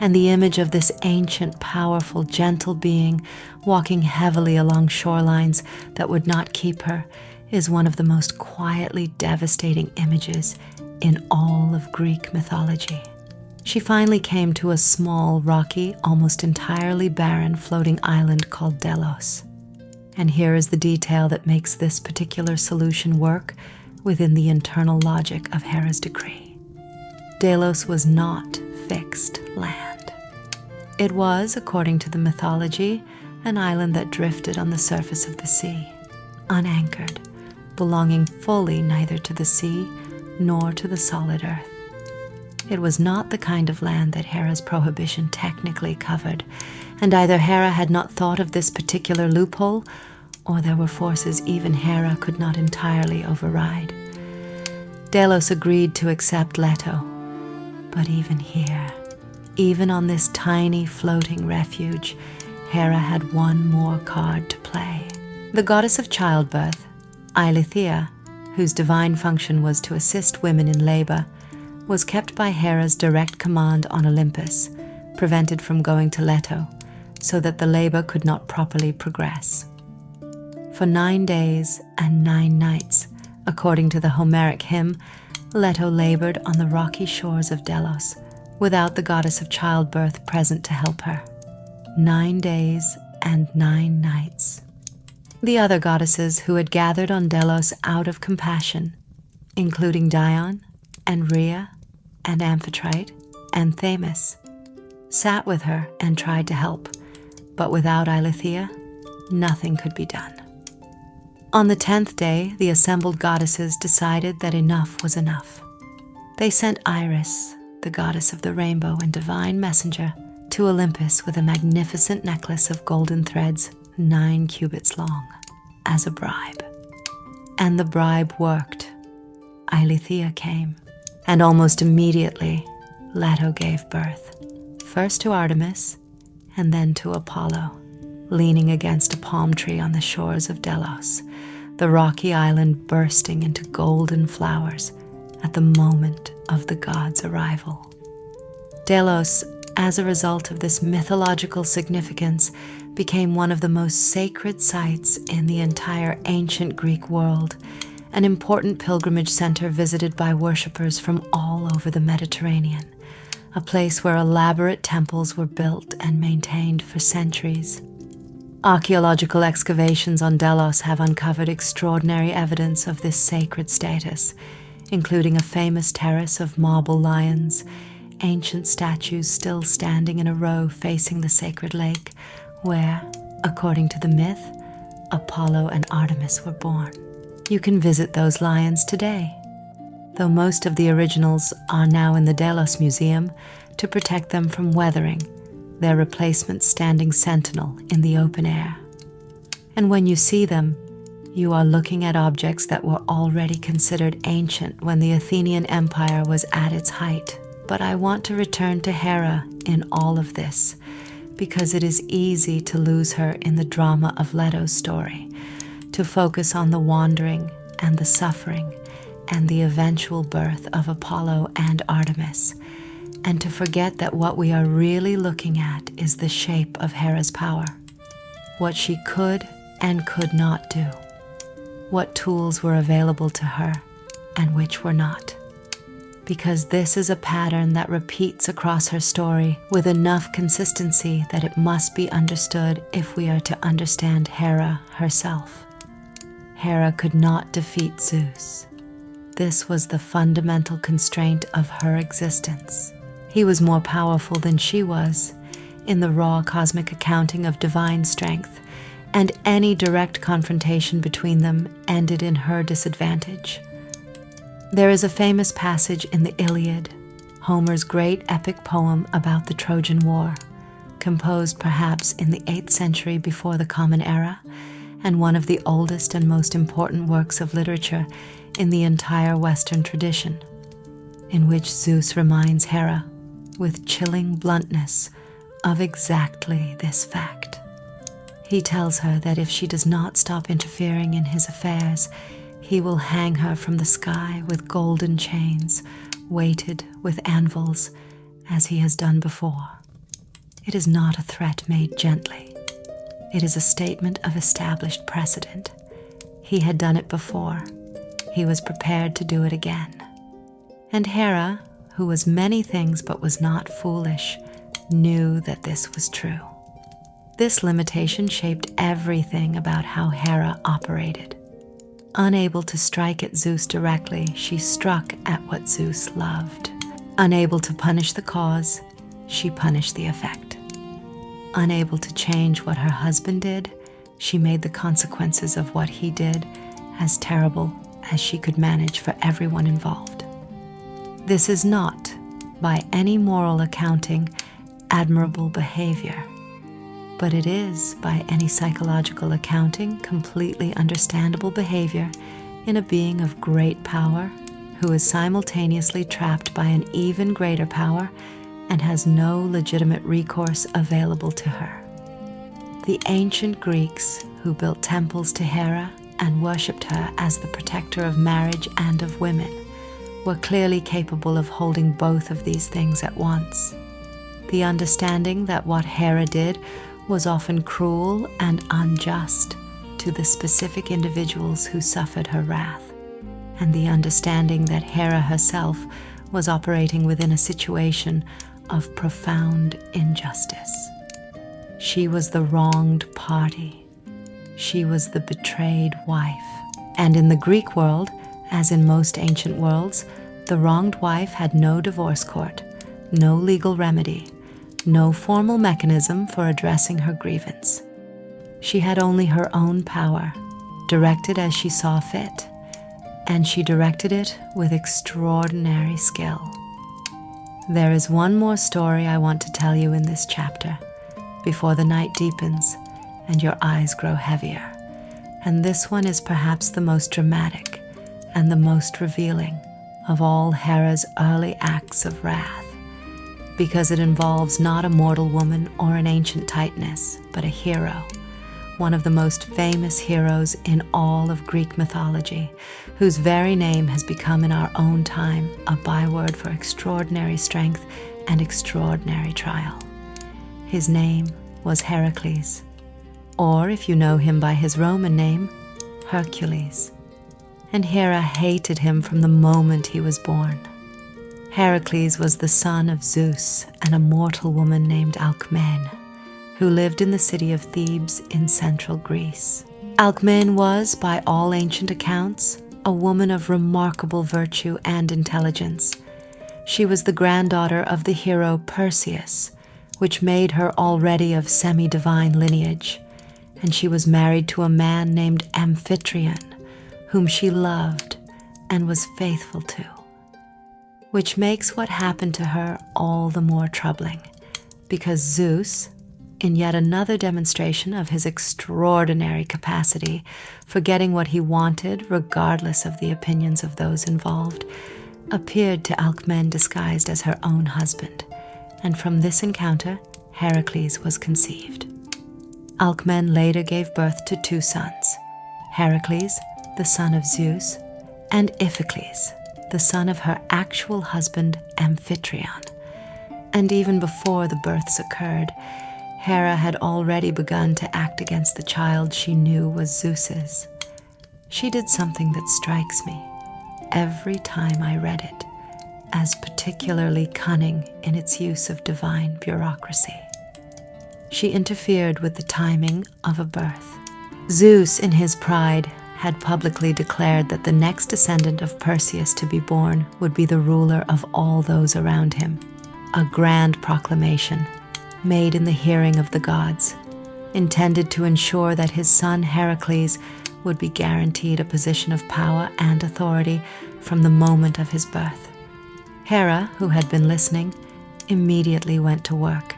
and the image of this ancient, powerful, gentle being walking heavily along shorelines that would not keep her is one of the most quietly devastating images in all of Greek mythology. She finally came to a small, rocky, almost entirely barren floating island called Delos. And here is the detail that makes this particular solution work within the internal logic of Hera's decree. Delos was not fixed land. It was, according to the mythology, an island that drifted on the surface of the sea, unanchored, belonging fully neither to the sea nor to the solid earth. It was not the kind of land that Hera's prohibition technically covered, and either Hera had not thought of this particular loophole, or there were forces even Hera could not entirely override. Delos agreed to accept Leto, but even here, even on this tiny floating refuge, Hera had one more card to play. The goddess of childbirth, Eileithyia, whose divine function was to assist women in labor, was kept by Hera's direct command on Olympus, prevented from going to Leto, so that the labor could not properly progress. For 9 days and 9 nights, according to the Homeric hymn, Leto labored on the rocky shores of Delos, without the goddess of childbirth present to help her. 9 days and 9 nights. The other goddesses who had gathered on Delos out of compassion, including Dion and Rhea and Amphitrite and Themis, sat with her and tried to help, but without Eileithyia, nothing could be done. On the 10th day, the assembled goddesses decided that enough was enough. They sent Iris, the goddess of the rainbow and divine messenger, to Olympus with a magnificent necklace of golden threads 9 cubits long, as a bribe. And the bribe worked. Eileithyia came, and almost immediately Leto gave birth, first to Artemis and then to Apollo, leaning against a palm tree on the shores of Delos, the rocky island bursting into golden flowers at the moment of the god's arrival. Delos, as a result of this mythological significance, became one of the most sacred sites in the entire ancient Greek world, an important pilgrimage center visited by worshippers from all over the Mediterranean, a place where elaborate temples were built and maintained for centuries. Archaeological excavations on Delos have uncovered extraordinary evidence of this sacred status, including a famous terrace of marble lions, ancient statues still standing in a row facing the sacred lake where, according to the myth, Apollo and Artemis were born. You can visit those lions today, though most of the originals are now in the Delos Museum to protect them from weathering, their replacements standing sentinel in the open air. And when you see them, you are looking at objects that were already considered ancient when the Athenian Empire was at its height. But I want to return to Hera in all of this, because it is easy to lose her in the drama of Leto's story, to focus on the wandering and the suffering and the eventual birth of Apollo and Artemis, and to forget that what we are really looking at is the shape of Hera's power, what she could and could not do, what tools were available to her and which were not. Because this is a pattern that repeats across her story with enough consistency that it must be understood if we are to understand Hera herself. Hera could not defeat Zeus. This was the fundamental constraint of her existence. He was more powerful than she was in the raw cosmic accounting of divine strength, and any direct confrontation between them ended in her disadvantage. There is a famous passage in the Iliad, Homer's great epic poem about the Trojan War, composed perhaps in the 8th century before the Common Era, and one of the oldest and most important works of literature in the entire Western tradition, in which Zeus reminds Hera, with chilling bluntness, of exactly this fact. He tells her that if she does not stop interfering in his affairs, he will hang her from the sky with golden chains, weighted with anvils, as he has done before. It is not a threat made gently. It is a statement of established precedent. He had done it before. He was prepared to do it again. And Hera, who was many things but was not foolish, knew that this was true. This limitation shaped everything about how Hera operated. Unable to strike at Zeus directly, she struck at what Zeus loved. Unable to punish the cause, she punished the effect. Unable to change what her husband did, she made the consequences of what he did as terrible as she could manage for everyone involved. This is not, by any moral accounting, admirable behavior, but it is, by any psychological accounting, completely understandable behavior in a being of great power who is simultaneously trapped by an even greater power and has no legitimate recourse available to her. The ancient Greeks, who built temples to Hera and worshipped her as the protector of marriage and of women, were clearly capable of holding both of these things at once. The understanding that what Hera did was often cruel and unjust to the specific individuals who suffered her wrath, and the understanding that Hera herself was operating within a situation of profound injustice. She was the wronged party. She was the betrayed wife. And in the Greek world, as in most ancient worlds, the wronged wife had no divorce court, no legal remedy, no formal mechanism for addressing her grievance. She had only her own power, directed as she saw fit, and she directed it with extraordinary skill. There is one more story I want to tell you in this chapter, before the night deepens and your eyes grow heavier, and this one is perhaps the most dramatic and the most revealing of all Hera's early acts of wrath, because it involves not a mortal woman or an ancient Titaness, but a hero, one of the most famous heroes in all of Greek mythology, whose very name has become in our own time a byword for extraordinary strength and extraordinary trial. His name was Heracles, or if you know him by his Roman name, Hercules. And Hera hated him from the moment he was born. Heracles was the son of Zeus and a mortal woman named Alcmene, who lived in the city of Thebes in central Greece. Alcmene was, by all ancient accounts, a woman of remarkable virtue and intelligence. She was the granddaughter of the hero Perseus, which made her already of semi-divine lineage, and she was married to a man named Amphitryon, whom she loved and was faithful to. Which makes what happened to her all the more troubling, because Zeus, in yet another demonstration of his extraordinary capacity for getting what he wanted regardless of the opinions of those involved, appeared to Alcmene disguised as her own husband, and from this encounter Heracles was conceived. Alcmene later gave birth to 2 sons, Heracles, the son of Zeus, and Iphicles, the son of her actual husband Amphitryon. And even before the births occurred, Hera had already begun to act against the child she knew was Zeus's. She did something that strikes me, every time I read it, as particularly cunning in its use of divine bureaucracy. She interfered with the timing of a birth. Zeus, in his pride, had publicly declared that the next descendant of Perseus to be born would be the ruler of all those around him, a grand proclamation made in the hearing of the gods, intended to ensure that his son Heracles would be guaranteed a position of power and authority from the moment of his birth. Hera, who had been listening, immediately went to work.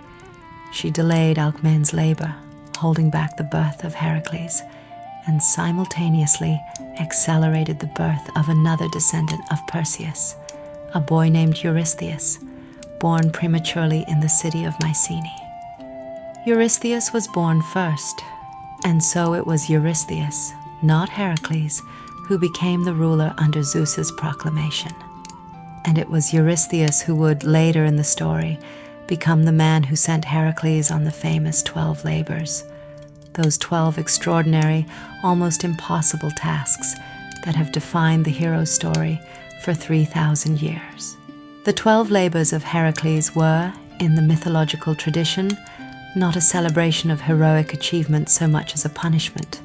She delayed Alcmene's labor, holding back the birth of Heracles, and simultaneously accelerated the birth of another descendant of Perseus, a boy named Eurystheus, born prematurely in the city of Mycenae. Eurystheus was born first, and so it was Eurystheus, not Heracles, who became the ruler under Zeus's proclamation. And it was Eurystheus who would, later in the story, become the man who sent Heracles on the famous 12 labors, those 12 extraordinary, almost impossible tasks that have defined the hero's story for 3,000 years. The 12 labors of Heracles were, in the mythological tradition, not a celebration of heroic achievement so much as a punishment,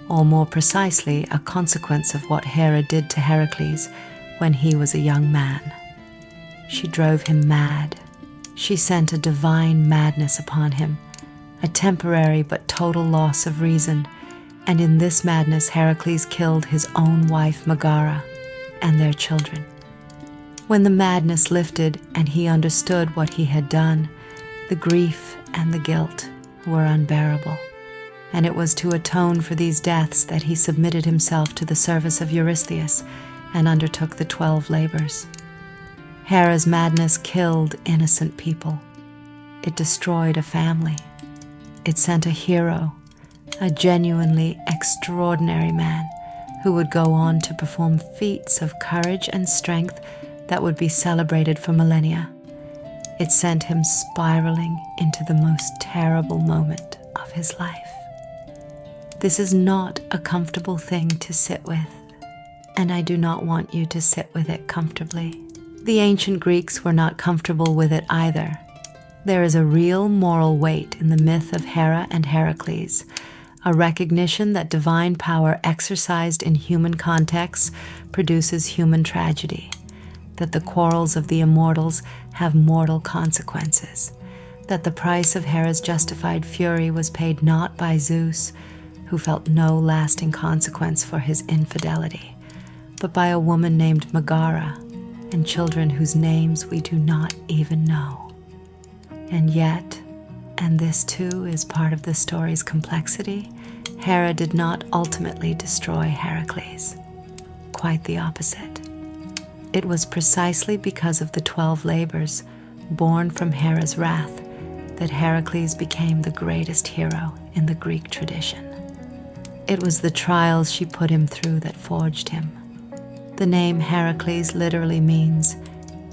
or more precisely, a consequence of what Hera did to Heracles when he was a young man. She drove him mad. She sent a divine madness upon him, a temporary but total loss of reason, and in this madness Heracles killed his own wife Megara and their children. When the madness lifted and he understood what he had done, the grief and the guilt were unbearable, and it was to atone for these deaths that he submitted himself to the service of Eurystheus and undertook the 12 labors. Hera's madness killed innocent people. It destroyed a family. It sent a hero, a genuinely extraordinary man who would go on to perform feats of courage and strength that would be celebrated for millennia. It sent him spiraling into the most terrible moment of his life. This is not a comfortable thing to sit with, and I do not want you to sit with it comfortably. The ancient Greeks were not comfortable with it either. There is a real moral weight in the myth of Hera and Heracles, a recognition that divine power exercised in human contexts produces human tragedy, that the quarrels of the immortals have mortal consequences, that the price of Hera's justified fury was paid not by Zeus, who felt no lasting consequence for his infidelity, but by a woman named Megara and children whose names we do not even know. And yet, and this too is part of the story's complexity, Hera did not ultimately destroy Heracles. Quite the opposite. It was precisely because of the 12 labors, born from Hera's wrath, that Heracles became the greatest hero in the Greek tradition. It was the trials she put him through that forged him. The name Heracles literally means,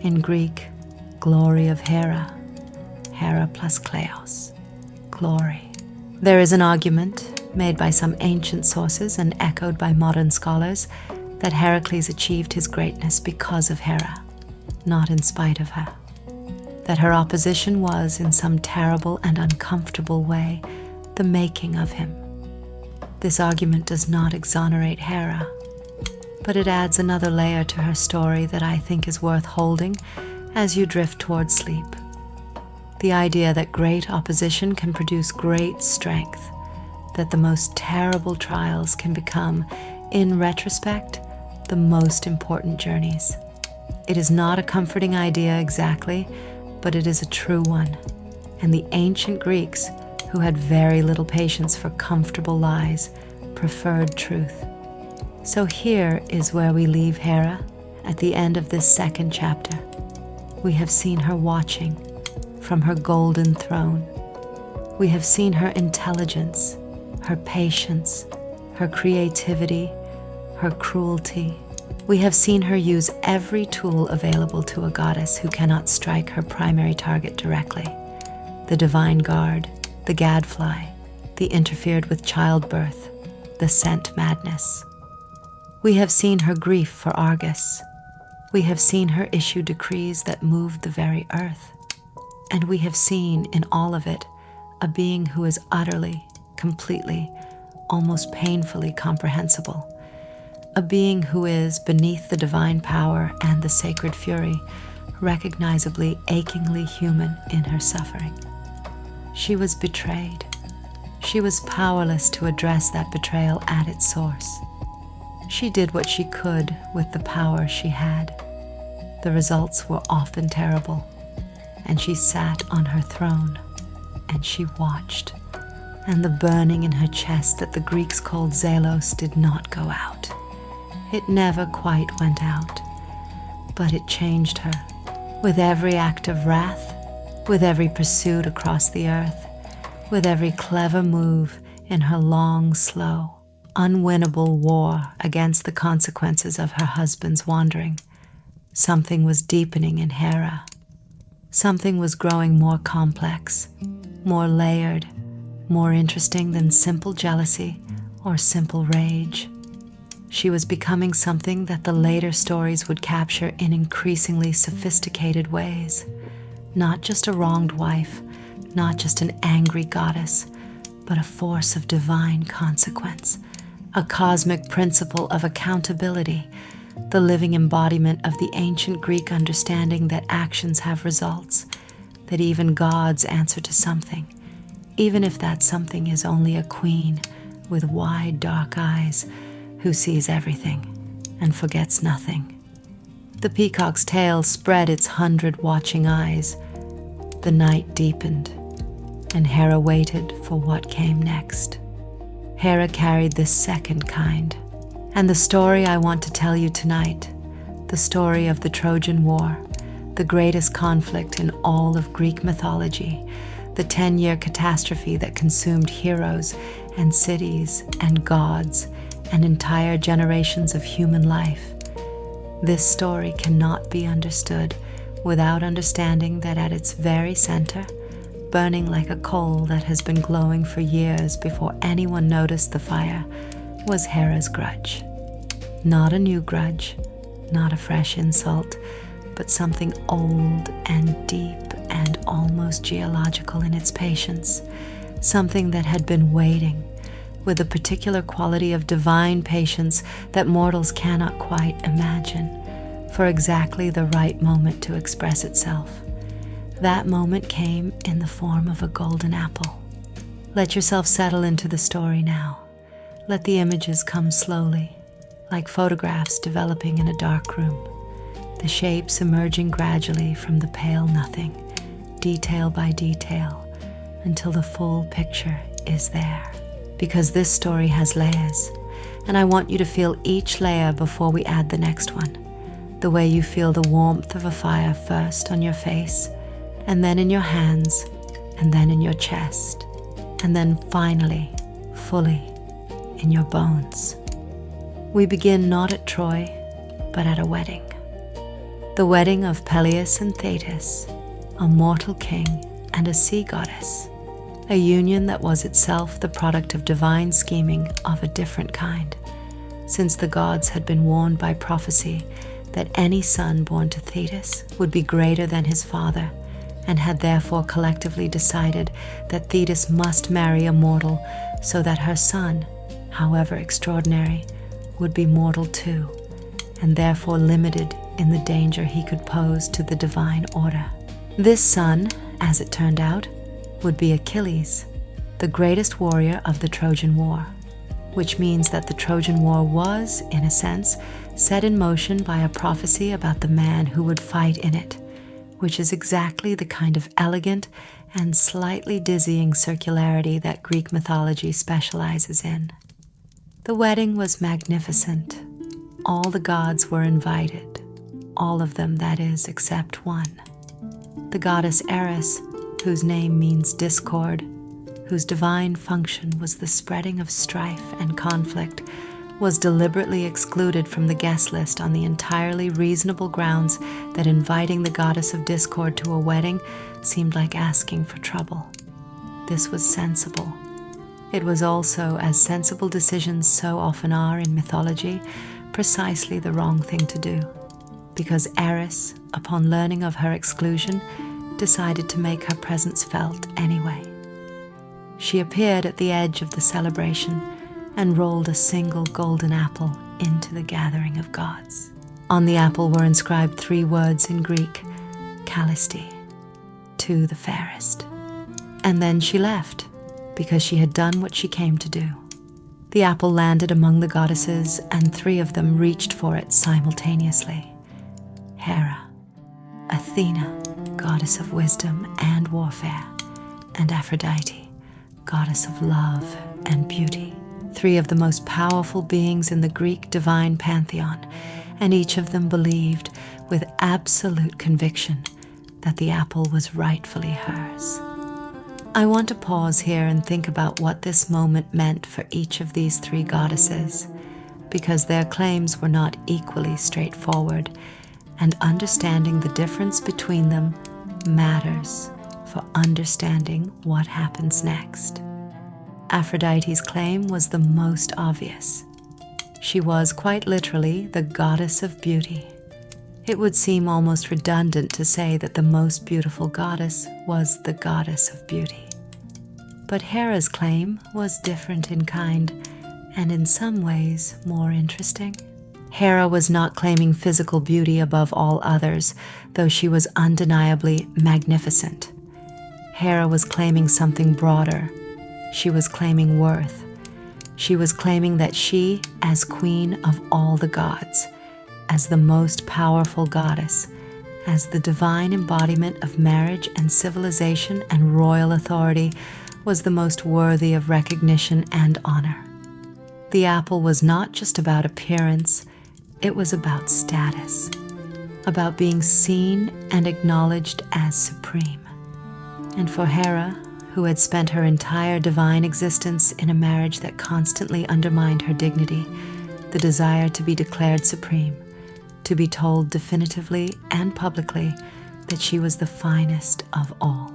in Greek, glory of Hera. Hera plus kleos, glory. There is an argument, made by some ancient sources and echoed by modern scholars, that Heracles achieved his greatness because of Hera, not in spite of her. That her opposition was, in some terrible and uncomfortable way, the making of him. This argument does not exonerate Hera, but it adds another layer to her story that I think is worth holding as you drift toward sleep. The idea that great opposition can produce great strength, that the most terrible trials can become, in retrospect, the most important journeys. It is not a comforting idea exactly, but it is a true one. And the ancient Greeks, who had very little patience for comfortable lies, preferred truth. So here is where we leave Hera at the end of this second chapter. We have seen her watching from her golden throne. We have seen her intelligence, her patience, her creativity, her cruelty. We have seen her use every tool available to a goddess who cannot strike her primary target directly. The divine guard, the gadfly, the interfered with childbirth, the scent madness. We have seen her grief for Argus. We have seen her issue decrees that moved the very earth. And we have seen in all of it a being who is utterly, completely, almost painfully comprehensible. A being who is, beneath the divine power and the sacred fury, recognizably, achingly human in her suffering. She was betrayed. She was powerless to address that betrayal at its source. She did what she could with the power she had. The results were often terrible, and she sat on her throne, and she watched, and the burning in her chest that the Greeks called Zelos did not go out. It never quite went out, but it changed her. With every act of wrath, with every pursuit across the earth, with every clever move in her long, slow, unwinnable war against the consequences of her husband's wandering, something was deepening in Hera. Something was growing more complex, more layered, more interesting than simple jealousy or simple rage. She was becoming something that the later stories would capture in increasingly sophisticated ways. Not just a wronged wife, not just an angry goddess, but a force of divine consequence, a cosmic principle of accountability, the living embodiment of the ancient Greek understanding that actions have results, that even gods answer to something, even if that something is only a queen with wide dark eyes who sees everything and forgets nothing. The peacock's tail spread its 100 watching eyes. The night deepened, and Hera waited for what came next. Hera carried this second kind, and the story I want to tell you tonight, the story of the Trojan War, the greatest conflict in all of Greek mythology, the 10-year catastrophe that consumed heroes and cities and gods and entire generations of human life. This story cannot be understood without understanding that at its very center, burning like a coal that has been glowing for years before anyone noticed the fire, was Hera's grudge. Not a new grudge, not a fresh insult, but something old and deep and almost geological in its patience, something that had been waiting, with a particular quality of divine patience that mortals cannot quite imagine, for exactly the right moment to express itself. That moment came in the form of a golden apple. Let yourself settle into the story now. Let the images come slowly, like photographs developing in a dark room, the shapes emerging gradually from the pale nothing, detail by detail, until the full picture is there. Because this story has layers, and I want you to feel each layer before we add the next one. The way you feel the warmth of a fire first on your face, and then in your hands, and then in your chest, and then finally, fully, in your bones. We begin not at Troy, but at a wedding. The wedding of Peleus and Thetis, a mortal king and a sea goddess, a union that was itself the product of divine scheming of a different kind, since the gods had been warned by prophecy that any son born to Thetis would be greater than his father, and had therefore collectively decided that Thetis must marry a mortal so that her son, however extraordinary, would be mortal too, and therefore limited in the danger he could pose to the divine order. This son, as it turned out, would be Achilles, the greatest warrior of the Trojan War, which means that the Trojan War was, in a sense, set in motion by a prophecy about the man who would fight in it, which is exactly the kind of elegant and slightly dizzying circularity that Greek mythology specializes in. The wedding was magnificent. All the gods were invited, all of them, that is, except one. The goddess Eris, whose name means discord, whose divine function was the spreading of strife and conflict, was deliberately excluded from the guest list on the entirely reasonable grounds that inviting the goddess of discord to a wedding seemed like asking for trouble. This was sensible. It was also, as sensible decisions so often are in mythology, precisely the wrong thing to do, because Eris, upon learning of her exclusion, decided to make her presence felt anyway. She appeared at the edge of the celebration and rolled a single golden apple into the gathering of gods. On the apple were inscribed 3 words in Greek, Callisto, to the fairest. And then she left, because she had done what she came to do. The apple landed among the goddesses, and 3 of them reached for it simultaneously. Hera, Athena, goddess of wisdom and warfare, and Aphrodite, goddess of love and beauty. 3 of the most powerful beings in the Greek divine pantheon, and each of them believed with absolute conviction that the apple was rightfully hers. I want to pause here and think about what this moment meant for each of these 3 goddesses, because their claims were not equally straightforward, and understanding the difference between them matters for understanding what happens next. Aphrodite's claim was the most obvious. She was quite literally the goddess of beauty. It would seem almost redundant to say that the most beautiful goddess was the goddess of beauty. But Hera's claim was different in kind, and in some ways more interesting. Hera was not claiming physical beauty above all others, though she was undeniably magnificent. Hera was claiming something broader. She was claiming worth. She was claiming that she, as queen of all the gods, as the most powerful goddess, as the divine embodiment of marriage and civilization and royal authority, was the most worthy of recognition and honor. The apple was not just about appearance, it was about status, about being seen and acknowledged as supreme. And for Hera, who had spent her entire divine existence in a marriage that constantly undermined her dignity, the desire to be declared supreme, to be told definitively and publicly that she was the finest of all.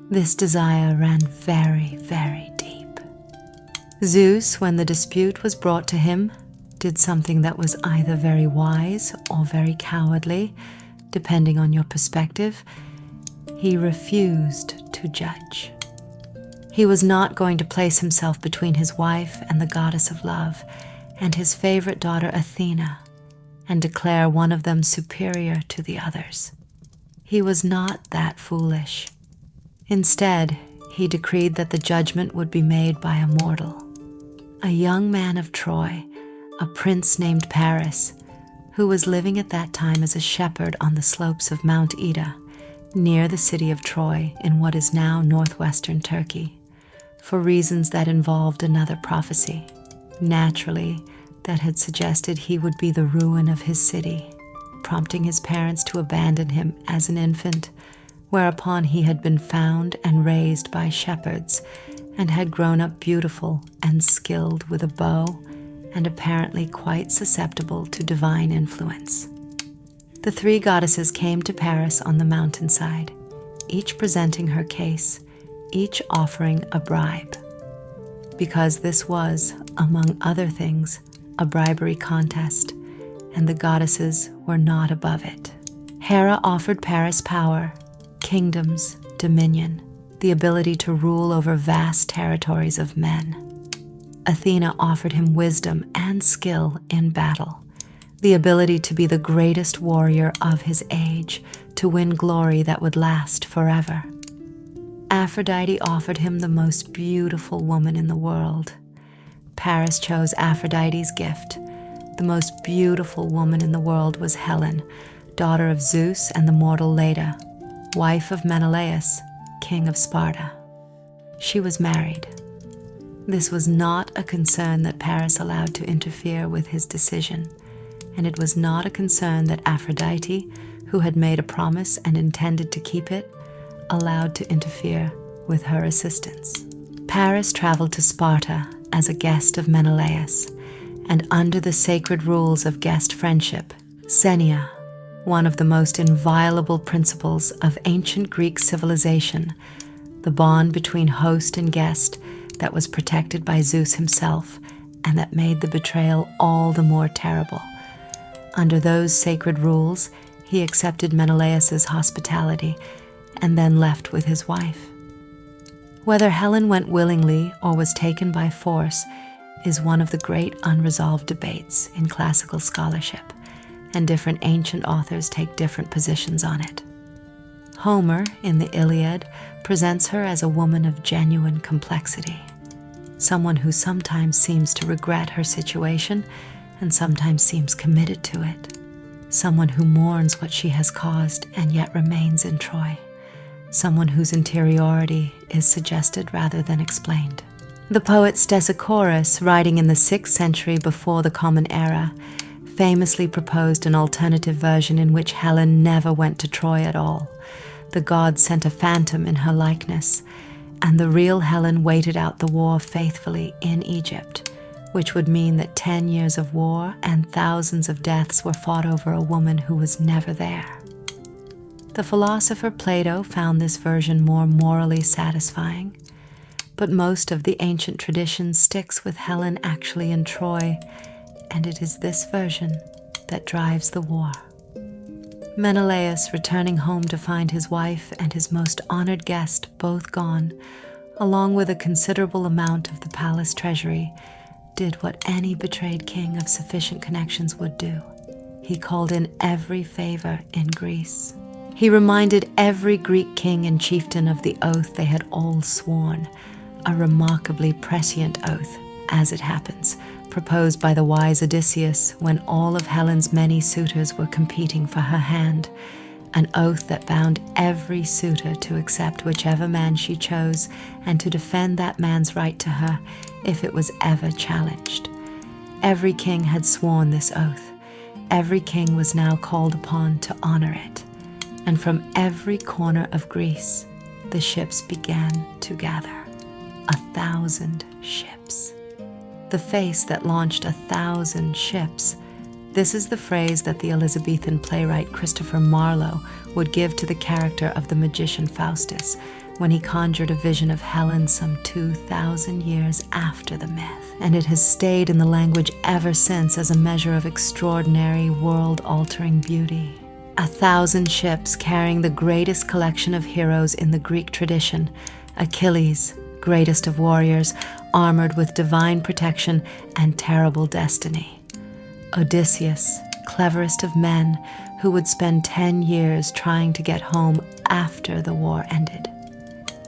This desire ran very, very deep. Zeus, when the dispute was brought to him, did something that was either very wise or very cowardly, depending on your perspective. He refused to judge. He was not going to place himself between his wife and the goddess of love and his favorite daughter Athena and declare one of them superior to the others. He was not that foolish. Instead, he decreed that the judgment would be made by a mortal, a young man of Troy, a prince named Paris, who was living at that time as a shepherd on the slopes of Mount Ida, near the city of Troy in what is now northwestern Turkey, for reasons that involved another prophecy, naturally, that had suggested he would be the ruin of his city, prompting his parents to abandon him as an infant, whereupon he had been found and raised by shepherds and had grown up beautiful and skilled with a bow and apparently quite susceptible to divine influence. The 3 goddesses came to Paris on the mountainside, each presenting her case, each offering a bribe, because this was, among other things, a bribery contest, and the goddesses were not above it. Hera offered Paris power, kingdoms, dominion, the ability to rule over vast territories of men. Athena offered him wisdom and skill in battle, the ability to be the greatest warrior of his age, to win glory that would last forever. Aphrodite offered him the most beautiful woman in the world. Paris chose Aphrodite's gift. The most beautiful woman in the world was Helen, daughter of Zeus and the mortal Leda, wife of Menelaus, king of Sparta. She was married. This was not a concern that Paris allowed to interfere with his decision, and it was not a concern that Aphrodite, who had made a promise and intended to keep it, allowed to interfere with her assistance. Paris traveled to Sparta as a guest of Menelaus, and under the sacred rules of guest friendship, xenia, one of the most inviolable principles of ancient Greek civilization, the bond between host and guest that was protected by Zeus himself and that made the betrayal all the more terrible. Under those sacred rules, he accepted Menelaus's hospitality and then left with his wife. Whether Helen went willingly or was taken by force is one of the great unresolved debates in classical scholarship, and different ancient authors take different positions on it. Homer, in the Iliad, presents her as a woman of genuine complexity, someone who sometimes seems to regret her situation and sometimes seems committed to it, someone who mourns what she has caused and yet remains in Troy, someone whose interiority is suggested rather than explained. The poet Stesichorus, writing in the 6th century before the Common Era, famously proposed an alternative version in which Helen never went to Troy at all. The gods sent a phantom in her likeness, and the real Helen waited out the war faithfully in Egypt, which would mean that 10 years of war and thousands of deaths were fought over a woman who was never there. The philosopher Plato found this version more morally satisfying, but most of the ancient tradition sticks with Helen actually in Troy, and it is this version that drives the war. Menelaus, returning home to find his wife and his most honored guest both gone, along with a considerable amount of the palace treasury, did what any betrayed king of sufficient connections would do. He called in every favor in Greece. He reminded every Greek king and chieftain of the oath they had all sworn, a remarkably prescient oath, as it happens, proposed by the wise Odysseus when all of Helen's many suitors were competing for her hand, an oath that bound every suitor to accept whichever man she chose and to defend that man's right to her if it was ever challenged. Every king had sworn this oath. Every king was now called upon to honor it. And from every corner of Greece, the ships began to gather. 1,000 ships. The face that launched 1,000 ships. This is the phrase that the Elizabethan playwright Christopher Marlowe would give to the character of the magician Faustus when he conjured a vision of Helen some 2,000 years after the myth. And it has stayed in the language ever since as a measure of extraordinary, world-altering beauty. 1,000 ships carrying the greatest collection of heroes in the Greek tradition, Achilles, greatest of warriors, armored with divine protection and terrible destiny. Odysseus, cleverest of men, who would spend 10 years trying to get home after the war ended.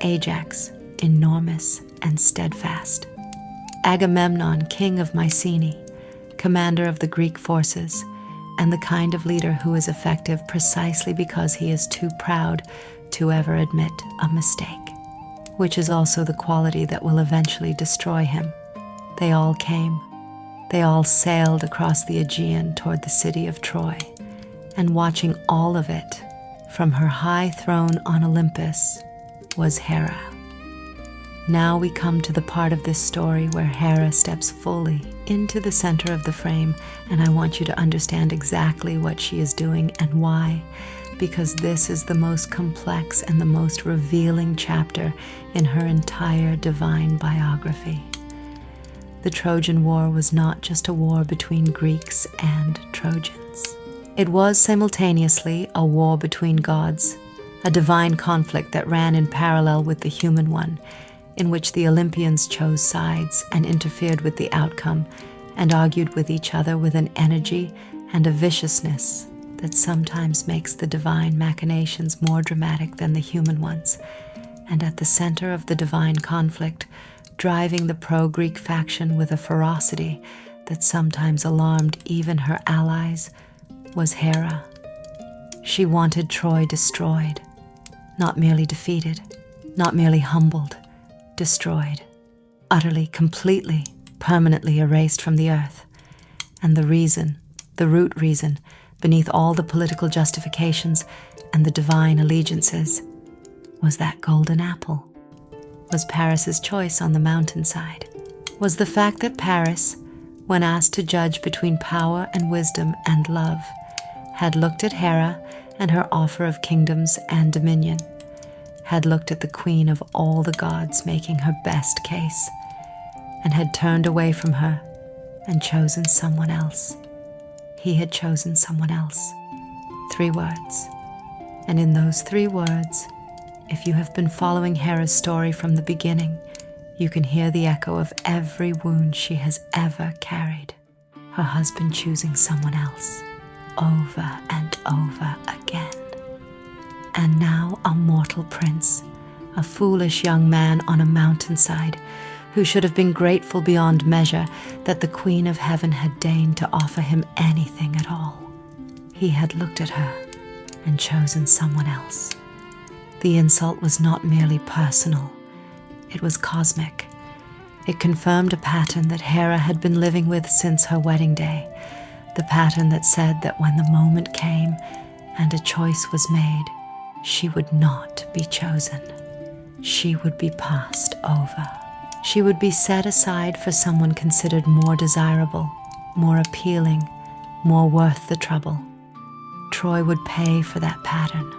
Ajax, enormous and steadfast. Agamemnon, king of Mycenae, commander of the Greek forces, and the kind of leader who is effective precisely because he is too proud to ever admit a mistake, which is also the quality that will eventually destroy him. They all came. They all sailed across the Aegean toward the city of Troy, and watching all of it from her high throne on Olympus was Hera. Now we come to the part of this story where Hera steps fully into the center of the frame, and I want you to understand exactly what she is doing and why, because this is the most complex and the most revealing chapter in her entire divine biography. The Trojan War was not just a war between Greeks and Trojans. It was simultaneously a war between gods, a divine conflict that ran in parallel with the human one, in which the Olympians chose sides and interfered with the outcome and argued with each other with an energy and a viciousness that sometimes makes the divine machinations more dramatic than the human ones. And at the center of the divine conflict, driving the pro-Greek faction with a ferocity that sometimes alarmed even her allies, was Hera. She wanted Troy destroyed, not merely defeated, not merely humbled, destroyed, utterly, completely, permanently erased from the earth. And the reason, the root reason, beneath all the political justifications and the divine allegiances, was that golden apple, was Paris's choice on the mountainside, was the fact that Paris, when asked to judge between power and wisdom and love, had looked at Hera and her offer of kingdoms and dominion, had looked at the queen of all the gods making her best case, and had turned away from her and chosen someone else. He had chosen someone else. 3 words. And in those 3 words, if you have been following Hera's story from the beginning, you can hear the echo of every wound she has ever carried. Her husband choosing someone else, over and over again. And now a mortal prince, a foolish young man on a mountainside, who should have been grateful beyond measure that the Queen of Heaven had deigned to offer him anything at all. He had looked at her and chosen someone else. The insult was not merely personal, it was cosmic. It confirmed a pattern that Hera had been living with since her wedding day, the pattern that said that when the moment came and a choice was made, she would not be chosen. She would be passed over. She would be set aside for someone considered more desirable, more appealing, more worth the trouble. Troy would pay for that pattern.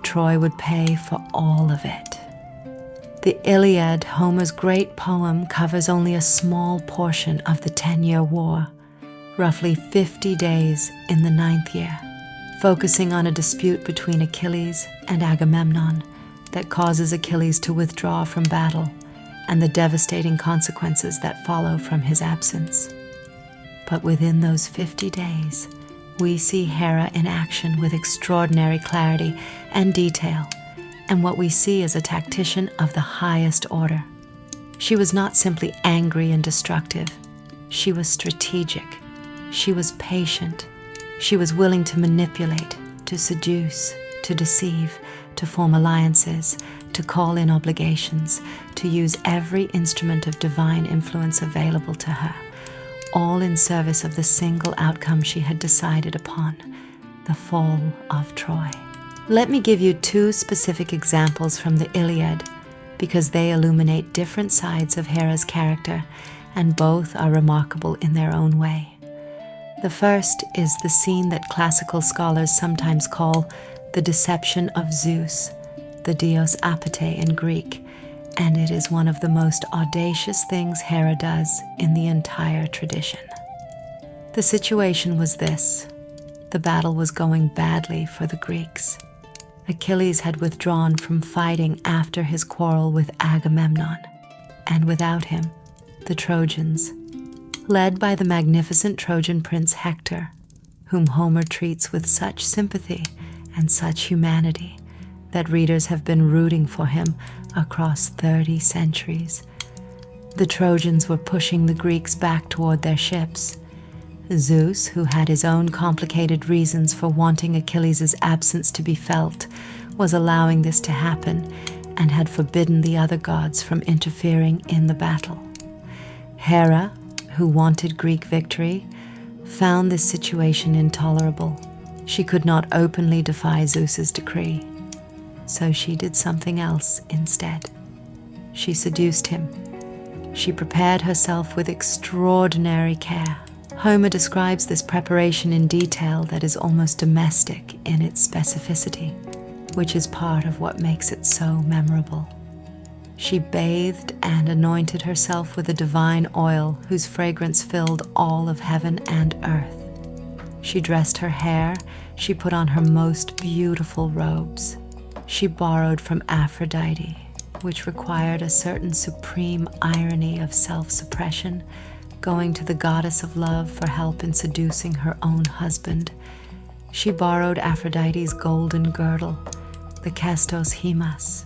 Troy would pay for all of it. The Iliad, Homer's great poem, covers only a small portion of the 10-year war, roughly 50 days in the 9th year, focusing on a dispute between Achilles and Agamemnon that causes Achilles to withdraw from battle and the devastating consequences that follow from his absence. But within those 50 days, we see Hera in action with extraordinary clarity and detail, and what we see is a tactician of the highest order. She was not simply angry and destructive. She was strategic. She was patient. She was willing to manipulate, to seduce, to deceive, to form alliances, to call in obligations, to use every instrument of divine influence available to her, all in service of the single outcome she had decided upon, the fall of Troy. Let me give you 2 specific examples from the Iliad, because they illuminate different sides of Hera's character, and both are remarkable in their own way. The first is the scene that classical scholars sometimes call the deception of Zeus, the Dios Apate in Greek, and it is one of the most audacious things Hera does in the entire tradition. The situation was this. The battle was going badly for the Greeks. Achilles had withdrawn from fighting after his quarrel with Agamemnon, and without him, the Trojans, led by the magnificent Trojan prince Hector, whom Homer treats with such sympathy and such humanity that readers have been rooting for him across 30 centuries. The Trojans were pushing the Greeks back toward their ships. Zeus, who had his own complicated reasons for wanting Achilles' absence to be felt, was allowing this to happen and had forbidden the other gods from interfering in the battle. Hera, who wanted Greek victory, found this situation intolerable. She could not openly defy Zeus's decree, so she did something else instead. She seduced him. She prepared herself with extraordinary care. Homer describes this preparation in detail that is almost domestic in its specificity, which is part of what makes it so memorable. She bathed and anointed herself with a divine oil whose fragrance filled all of heaven and earth. She dressed her hair, she put on her most beautiful robes. She borrowed from Aphrodite, which required a certain supreme irony of self-suppression, going to the goddess of love for help in seducing her own husband, she borrowed Aphrodite's golden girdle, the kestos hemas,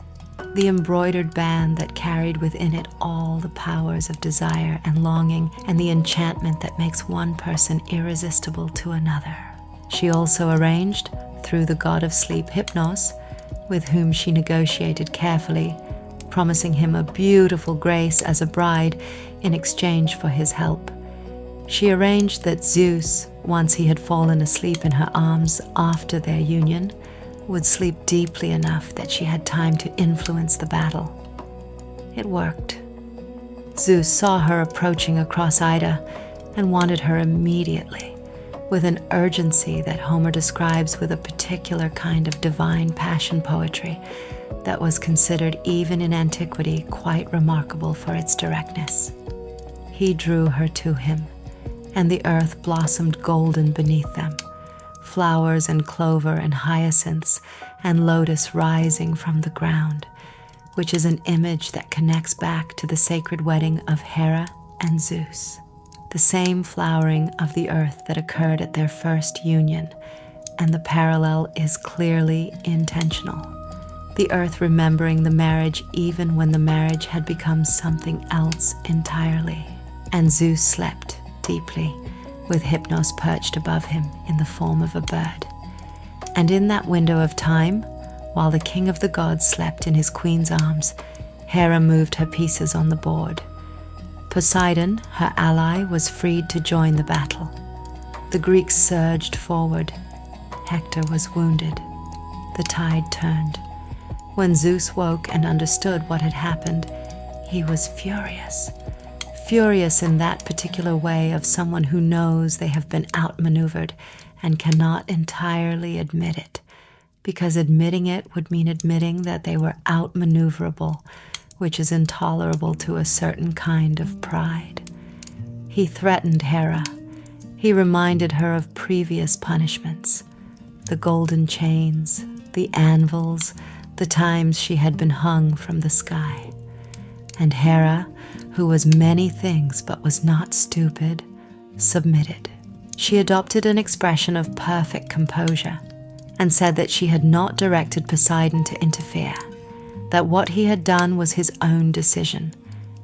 the embroidered band that carried within it all the powers of desire and longing and the enchantment that makes one person irresistible to another. She also arranged, through the god of sleep Hypnos, with whom she negotiated carefully, promising him a beautiful grace as a bride in exchange for his help. She arranged that Zeus, once he had fallen asleep in her arms after their union, would sleep deeply enough that she had time to influence the battle. It worked. Zeus saw her approaching across Ida and wanted her immediately, with an urgency that Homer describes with a particular kind of divine passion poetry that was considered even in antiquity quite remarkable for its directness. He drew her to him, and the earth blossomed golden beneath them, flowers and clover and hyacinths and lotus rising from the ground, which is an image that connects back to the sacred wedding of Hera and Zeus, the same flowering of the earth that occurred at their first union, and the parallel is clearly intentional. The earth remembering the marriage even when the marriage had become something else entirely. And Zeus slept deeply, with Hypnos perched above him in the form of a bird. And in that window of time, while the king of the gods slept in his queen's arms, Hera moved her pieces on the board. Poseidon, her ally, was freed to join the battle. The Greeks surged forward. Hector was wounded. The tide turned. When Zeus woke and understood what had happened, he was furious. Furious in that particular way of someone who knows they have been outmaneuvered and cannot entirely admit it, because admitting it would mean admitting that they were outmaneuverable, which is intolerable to a certain kind of pride. He threatened Hera. He reminded her of previous punishments, the golden chains, the anvils, the times she had been hung from the sky. And Hera, who was many things but was not stupid, submitted. She adopted an expression of perfect composure and said that she had not directed Poseidon to interfere, that what he had done was his own decision,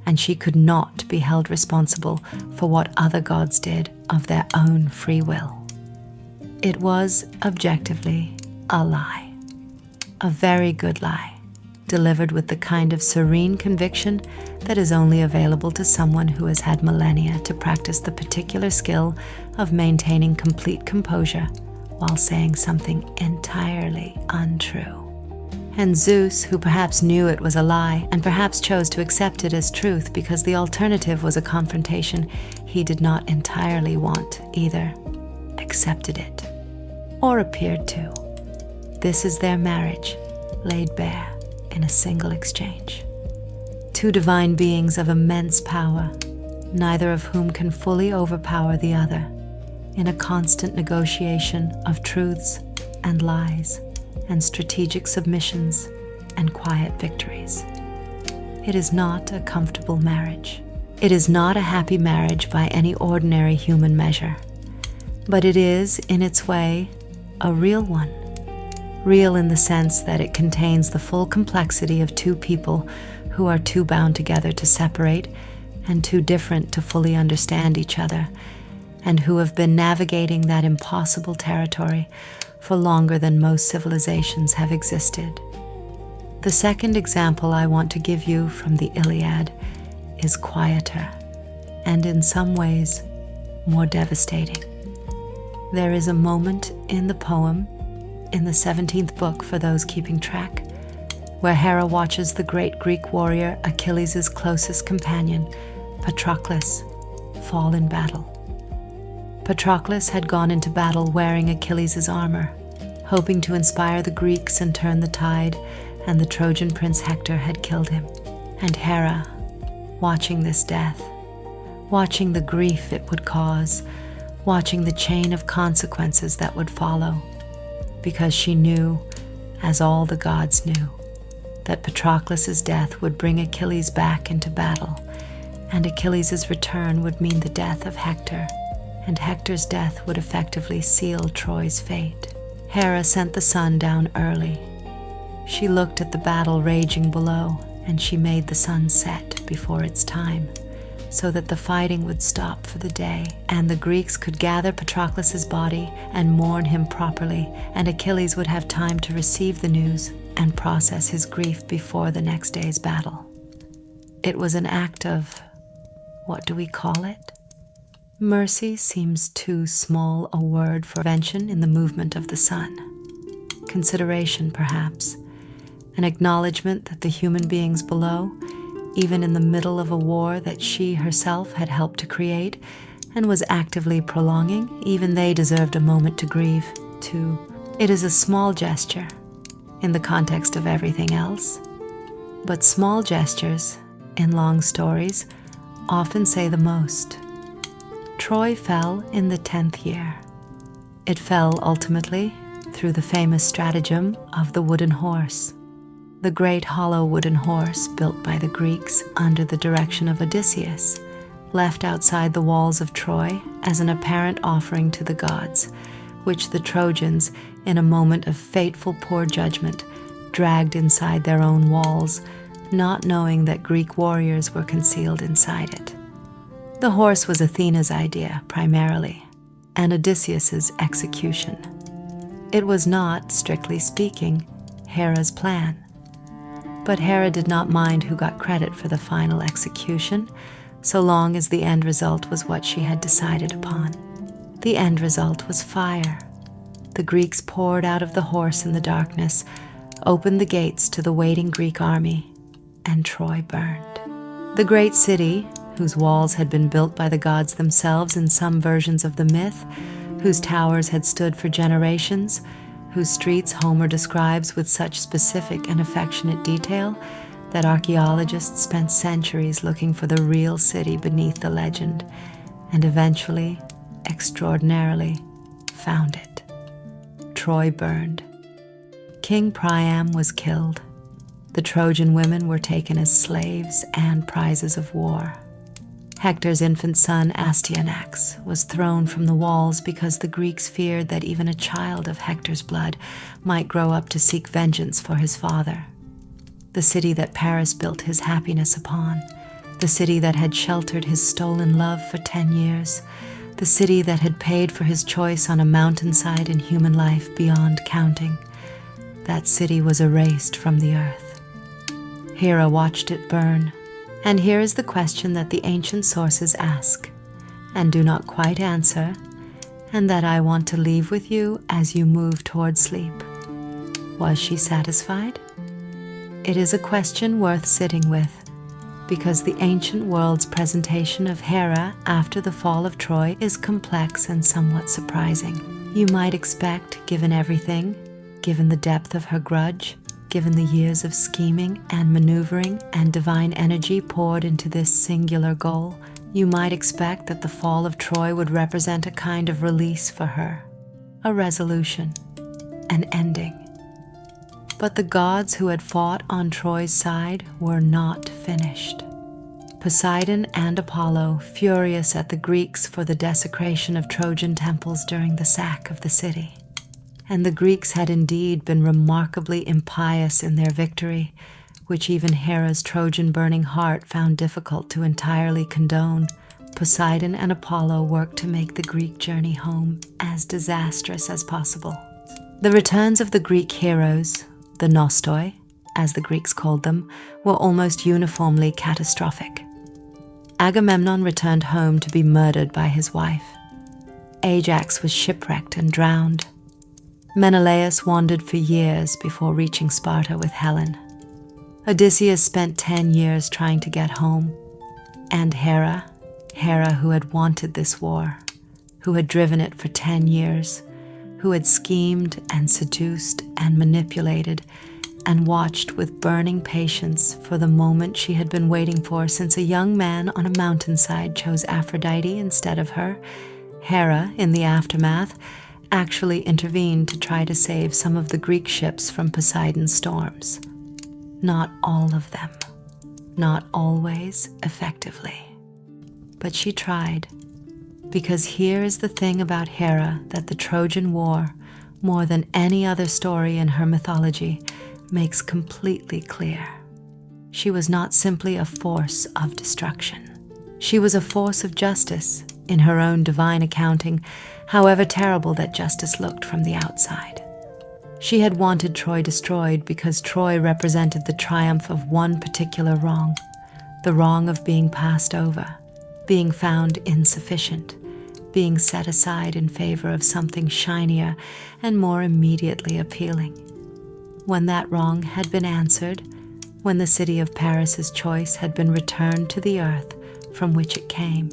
and she could not be held responsible for what other gods did of their own free will. It was, objectively, a lie. A very good lie, delivered with the kind of serene conviction that is only available to someone who has had millennia to practice the particular skill of maintaining complete composure while saying something entirely untrue. And Zeus, who perhaps knew it was a lie and perhaps chose to accept it as truth because the alternative was a confrontation he did not entirely want either, accepted it, or appeared to. This is their marriage, laid bare in a single exchange. Two divine beings of immense power, neither of whom can fully overpower the other, in a constant negotiation of truths and lies and strategic submissions and quiet victories. It is not a comfortable marriage. It is not a happy marriage by any ordinary human measure, but it is, in its way, a real one. Real in the sense that it contains the full complexity of two people who are too bound together to separate and too different to fully understand each other, and who have been navigating that impossible territory for longer than most civilizations have existed. The second example I want to give you from the Iliad is quieter, and in some ways more devastating. There is a moment in the poem, in the 17th book for those keeping track, where Hera watches the great Greek warrior Achilles' closest companion, Patroclus, fall in battle. Patroclus had gone into battle wearing Achilles' armor, hoping to inspire the Greeks and turn the tide, and the Trojan prince Hector had killed him. And Hera, watching this death, watching the grief it would cause, watching the chain of consequences that would follow, because she knew, as all the gods knew, that Patroclus' death would bring Achilles back into battle, and Achilles' return would mean the death of Hector, and Hector's death would effectively seal Troy's fate. Hera sent the sun down early. She looked at the battle raging below, and she made the sun set before its time, so that the fighting would stop for the day, and the Greeks could gather Patroclus' body and mourn him properly, and Achilles would have time to receive the news and process his grief before the next day's battle. It was an act of, what do we call it? Mercy seems too small a word for intervention in the movement of the sun. Consideration, perhaps. An acknowledgement that the human beings below, even in the middle of a war that she herself had helped to create and was actively prolonging, even they deserved a moment to grieve, too. It is a small gesture in the context of everything else, but small gestures in long stories often say the most. Troy fell in the 10th year. It fell ultimately through the famous stratagem of the wooden horse, the great hollow wooden horse built by the Greeks under the direction of Odysseus, left outside the walls of Troy as an apparent offering to the gods, which the Trojans, in a moment of fateful poor judgment, dragged inside their own walls, not knowing that Greek warriors were concealed inside it. The horse was Athena's idea, primarily, and Odysseus's execution. It was not, strictly speaking, Hera's plan. But Hera did not mind who got credit for the final execution, so long as the end result was what she had decided upon. The end result was fire. The Greeks poured out of the horse in the darkness, opened the gates to the waiting Greek army, and Troy burned. The great city, whose walls had been built by the gods themselves in some versions of the myth, whose towers had stood for generations, whose streets Homer describes with such specific and affectionate detail that archaeologists spent centuries looking for the real city beneath the legend, and eventually, extraordinarily, found it. Troy burned. King Priam was killed. The Trojan women were taken as slaves and prizes of war. Hector's infant son Astyanax was thrown from the walls because the Greeks feared that even a child of Hector's blood might grow up to seek vengeance for his father. The city that Paris built his happiness upon, the city that had sheltered his stolen love for 10 years, the city that had paid for his choice on a mountainside in human life beyond counting, that city was erased from the earth. Hera watched it burn. And here is the question that the ancient sources ask, and do not quite answer, and that I want to leave with you as you move toward sleep. Was she satisfied? It is a question worth sitting with, because the ancient world's presentation of Hera after the fall of Troy is complex and somewhat surprising. You might expect, given everything, given the depth of her grudge, given the years of scheming and maneuvering and divine energy poured into this singular goal, you might expect that the fall of Troy would represent a kind of release for her, a resolution, an ending. But the gods who had fought on Troy's side were not finished. Poseidon and Apollo, furious at the Greeks for the desecration of Trojan temples during the sack of the city. And the Greeks had indeed been remarkably impious in their victory, which even Hera's Trojan burning heart found difficult to entirely condone. Poseidon and Apollo worked to make the Greek journey home as disastrous as possible. The returns of the Greek heroes, the nostoi, as the Greeks called them, were almost uniformly catastrophic. Agamemnon returned home to be murdered by his wife. Ajax was shipwrecked and drowned. Menelaus wandered for years before reaching Sparta with Helen. Odysseus spent 10 years trying to get home. And Hera who had wanted this war, who had driven it for 10 years, who had schemed and seduced and manipulated and watched with burning patience for the moment she had been waiting for since a young man on a mountainside chose Aphrodite instead of her, Hera, in the aftermath, actually intervened to try to save some of the Greek ships from Poseidon's storms. Not all of them. Not always effectively. but she tried. Because here is the thing about Hera that the Trojan War, more than any other story in her mythology, makes completely clear. She was not simply a force of destruction. She was a force of justice in her own divine accounting, however terrible that justice looked from the outside. She had wanted Troy destroyed because Troy represented the triumph of one particular wrong, the wrong of being passed over, being found insufficient, being set aside in favor of something shinier and more immediately appealing. When that wrong had been answered, when the city of Paris's choice had been returned to the earth from which it came,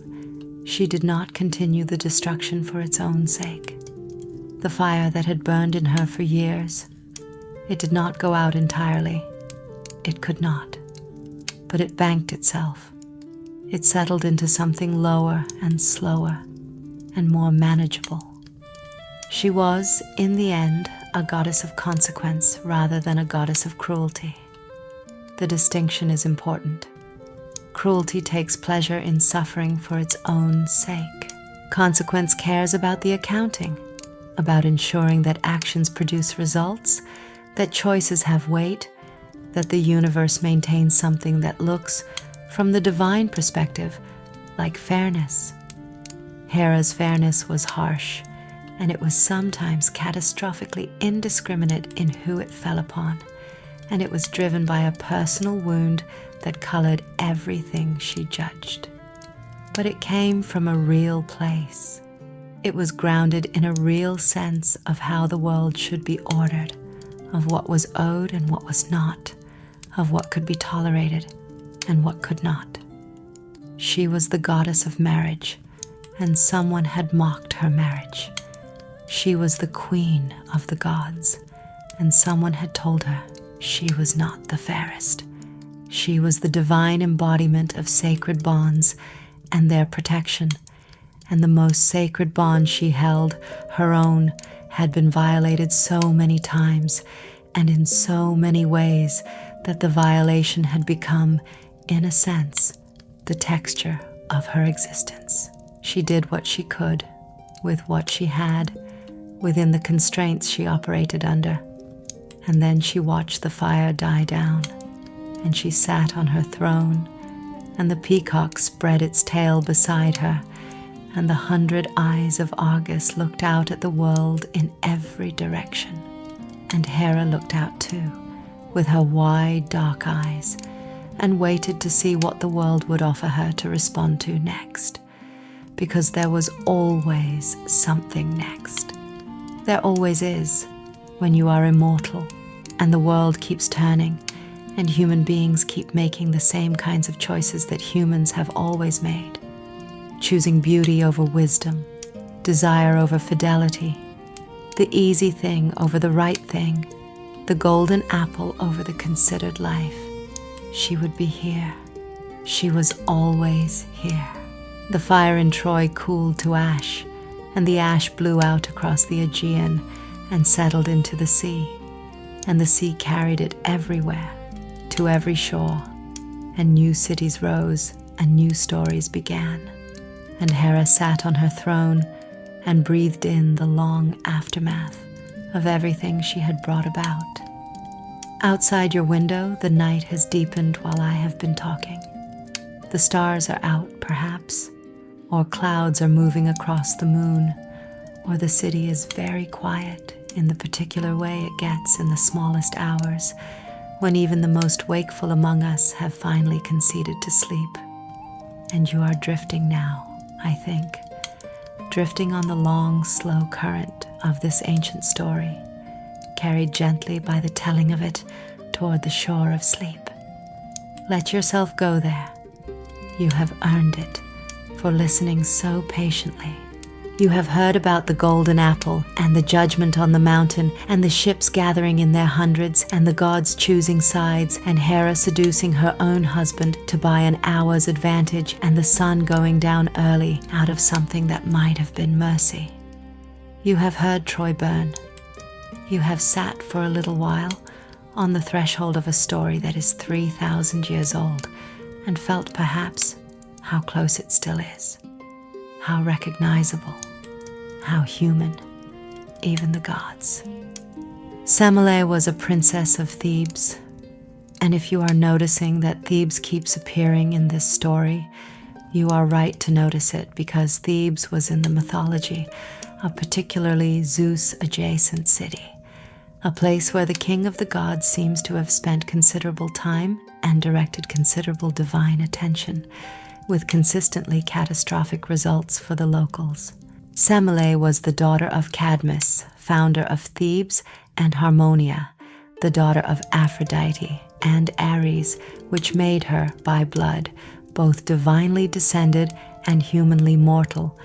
she did not continue the destruction for its own sake. The fire that had burned in her for years, it did not go out entirely. It could not. But it banked itself. It settled into something lower and slower and more manageable. She was, in the end, a goddess of consequence rather than a goddess of cruelty. The distinction is important. Cruelty takes pleasure in suffering for its own sake. Consequence cares about the accounting, about ensuring that actions produce results, that choices have weight, that the universe maintains something that looks, from the divine perspective, like fairness. Hera's fairness was harsh, and it was sometimes catastrophically indiscriminate in who it fell upon, and it was driven by a personal wound that colored everything she judged. But it came from a real place. It was grounded in a real sense of how the world should be ordered, of what was owed and what was not, of what could be tolerated and what could not. She was the goddess of marriage, and someone had mocked her marriage. She was the queen of the gods, and someone had told her she was not the fairest. She was the divine embodiment of sacred bonds and their protection, and the most sacred bond she held, her own, had been violated so many times and in so many ways that the violation had become, in a sense, the texture of her existence. She did what she could, with what she had, within the constraints she operated under, and then she watched the fire die down, and she sat on her throne, and the peacock spread its tail beside her, and the 100 eyes of Argus looked out at the world in every direction. And Hera looked out too, with her wide, dark eyes, and waited to see what the world would offer her to respond to next, because there was always something next. There always is, when you are immortal, and the world keeps turning, and human beings keep making the same kinds of choices that humans have always made, choosing beauty over wisdom, desire over fidelity, the easy thing over the right thing, the golden apple over the considered life. She would be here. She was always here. The fire in Troy cooled to ash, and the ash blew out across the Aegean and settled into the sea, and the sea carried it everywhere, to every shore, and new cities rose and new stories began. And Hera sat on her throne and breathed in the long aftermath of everything she had brought about. Outside your window, the night has deepened while I have been talking. The stars are out, perhaps, or clouds are moving across the moon, or the city is very quiet in the particular way it gets in the smallest hours, when even the most wakeful among us have finally conceded to sleep. And you are drifting now, I think, drifting on the long, slow current of this ancient story, carried gently by the telling of it toward the shore of sleep. Let yourself go there. You have earned it for listening so patiently. You have heard about the golden apple and the judgment on the mountain and the ships gathering in their hundreds and the gods choosing sides and Hera seducing her own husband to buy an hour's advantage and the sun going down early out of something that might have been mercy. You have heard Troy burn. You have sat for a little while on the threshold of a story that is 3,000 years old and felt perhaps how close it still is, how recognizable, how human, even the gods. Semele was a princess of Thebes, and if you are noticing that Thebes keeps appearing in this story, you are right to notice it because Thebes was in the mythology, a particularly Zeus-adjacent city, a place where the king of the gods seems to have spent considerable time and directed considerable divine attention, with consistently catastrophic results for the locals. Semele was the daughter of Cadmus, founder of Thebes, and Harmonia, the daughter of Aphrodite and Ares, which made her, by blood, both divinely descended and humanly mortal,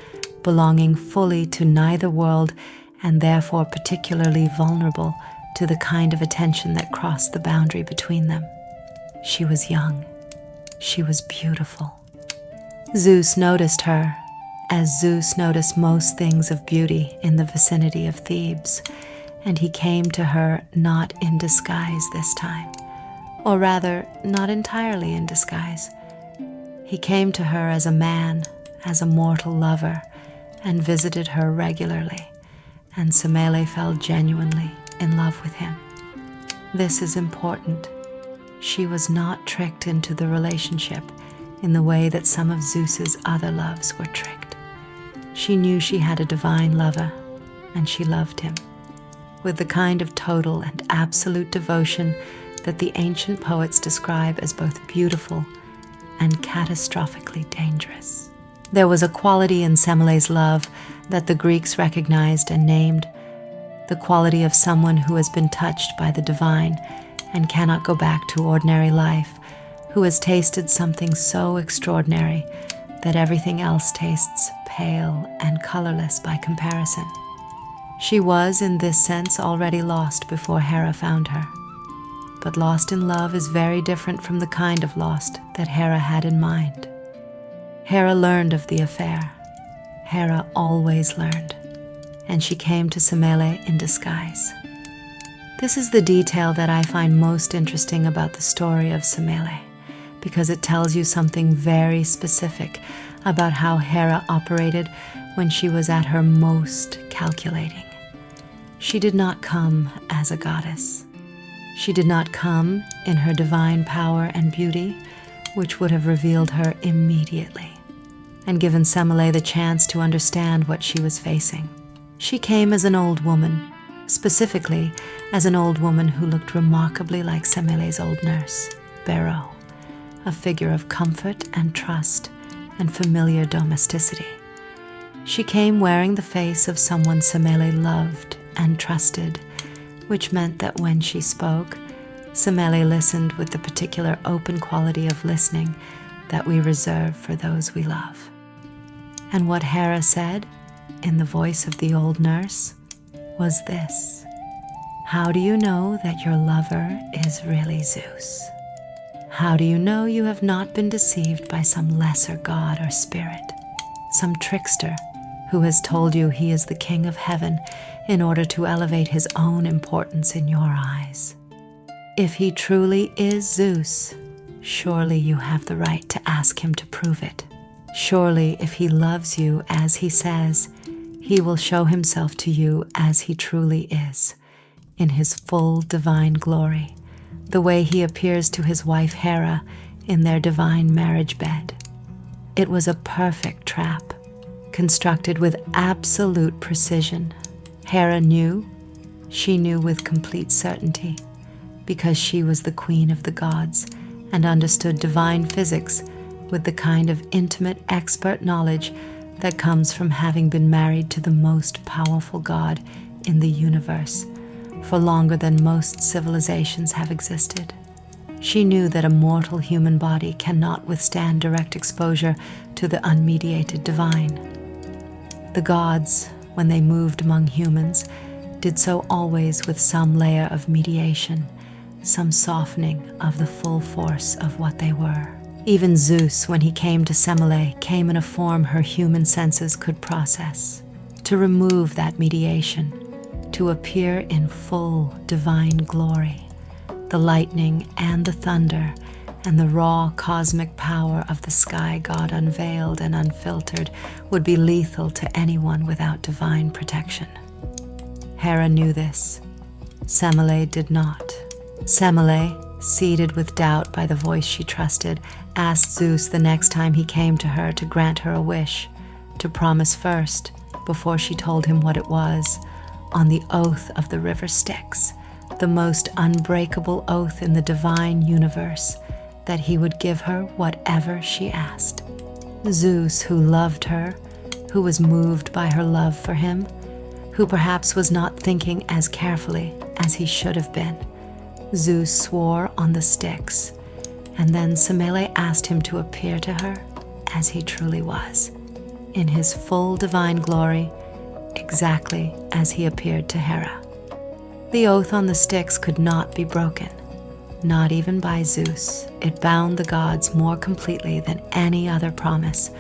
belonging fully to neither world and therefore particularly vulnerable to the kind of attention that crossed the boundary between them. She was young. She was beautiful. Zeus noticed her, as Zeus noticed most things of beauty in the vicinity of Thebes, and he came to her not in disguise this time, or rather, not entirely in disguise. He came to her as a man, as a mortal lover, and visited her regularly, and Semele fell genuinely in love with him. This is important. She was not tricked into the relationship in the way that some of Zeus's other loves were tricked. She knew she had a divine lover, and she loved him, with the kind of total and absolute devotion that the ancient poets describe as both beautiful and catastrophically dangerous. There was a quality in Semele's love that the Greeks recognized and named, the quality of someone who has been touched by the divine and cannot go back to ordinary life, who has tasted something so extraordinary that everything else tastes pale and colorless by comparison. She was, in this sense, already lost before Hera found her. But lost in love is very different from the kind of lost that Hera had in mind. Hera learned of the affair. Hera always learned, and she came to Semele in disguise. This is the detail that I find most interesting about the story of Semele, because it tells you something very specific about how Hera operated when she was at her most calculating. She did not come as a goddess. She did not come in her divine power and beauty, which would have revealed her immediately and given Semele the chance to understand what she was facing. She came as an old woman, specifically as an old woman who looked remarkably like Semele's old nurse, Beroe, a figure of comfort and trust and familiar domesticity. She came wearing the face of someone Semele loved and trusted, which meant that when she spoke, Semele listened with the particular open quality of listening that we reserve for those we love. And what Hera said, in the voice of the old nurse, was this: "How do you know that your lover is really Zeus? How do you know you have not been deceived by some lesser god or spirit, some trickster who has told you he is the king of heaven in order to elevate his own importance in your eyes? If he truly is Zeus, surely you have the right to ask him to prove it. Surely if he loves you as he says, he will show himself to you as he truly is, in his full divine glory, the way he appears to his wife Hera in their divine marriage bed." It was a perfect trap, constructed with absolute precision. Hera knew, she knew with complete certainty, because she was the queen of the gods and understood divine physics with the kind of intimate expert knowledge that comes from having been married to the most powerful god in the universe for longer than most civilizations have existed. She knew that a mortal human body cannot withstand direct exposure to the unmediated divine. The gods, when they moved among humans, did so always with some layer of mediation, some softening of the full force of what they were. Even Zeus, when he came to Semele, came in a form her human senses could process. To remove that mediation, to appear in full divine glory, the lightning and the thunder and the raw cosmic power of the sky god unveiled and unfiltered would be lethal to anyone without divine protection. Hera knew this. Semele did not. Semele, seated with doubt by the voice she trusted, asked Zeus the next time he came to her to grant her a wish, to promise first, before she told him what it was, on the oath of the river Styx, the most unbreakable oath in the divine universe, that he would give her whatever she asked. Zeus, who loved her, who was moved by her love for him, who perhaps was not thinking as carefully as he should have been, Zeus swore on the Styx, and then Semele asked him to appear to her as he truly was, in his full divine glory, exactly as he appeared to Hera. The oath on the Styx could not be broken, not even by Zeus. It bound the gods more completely than any other promise,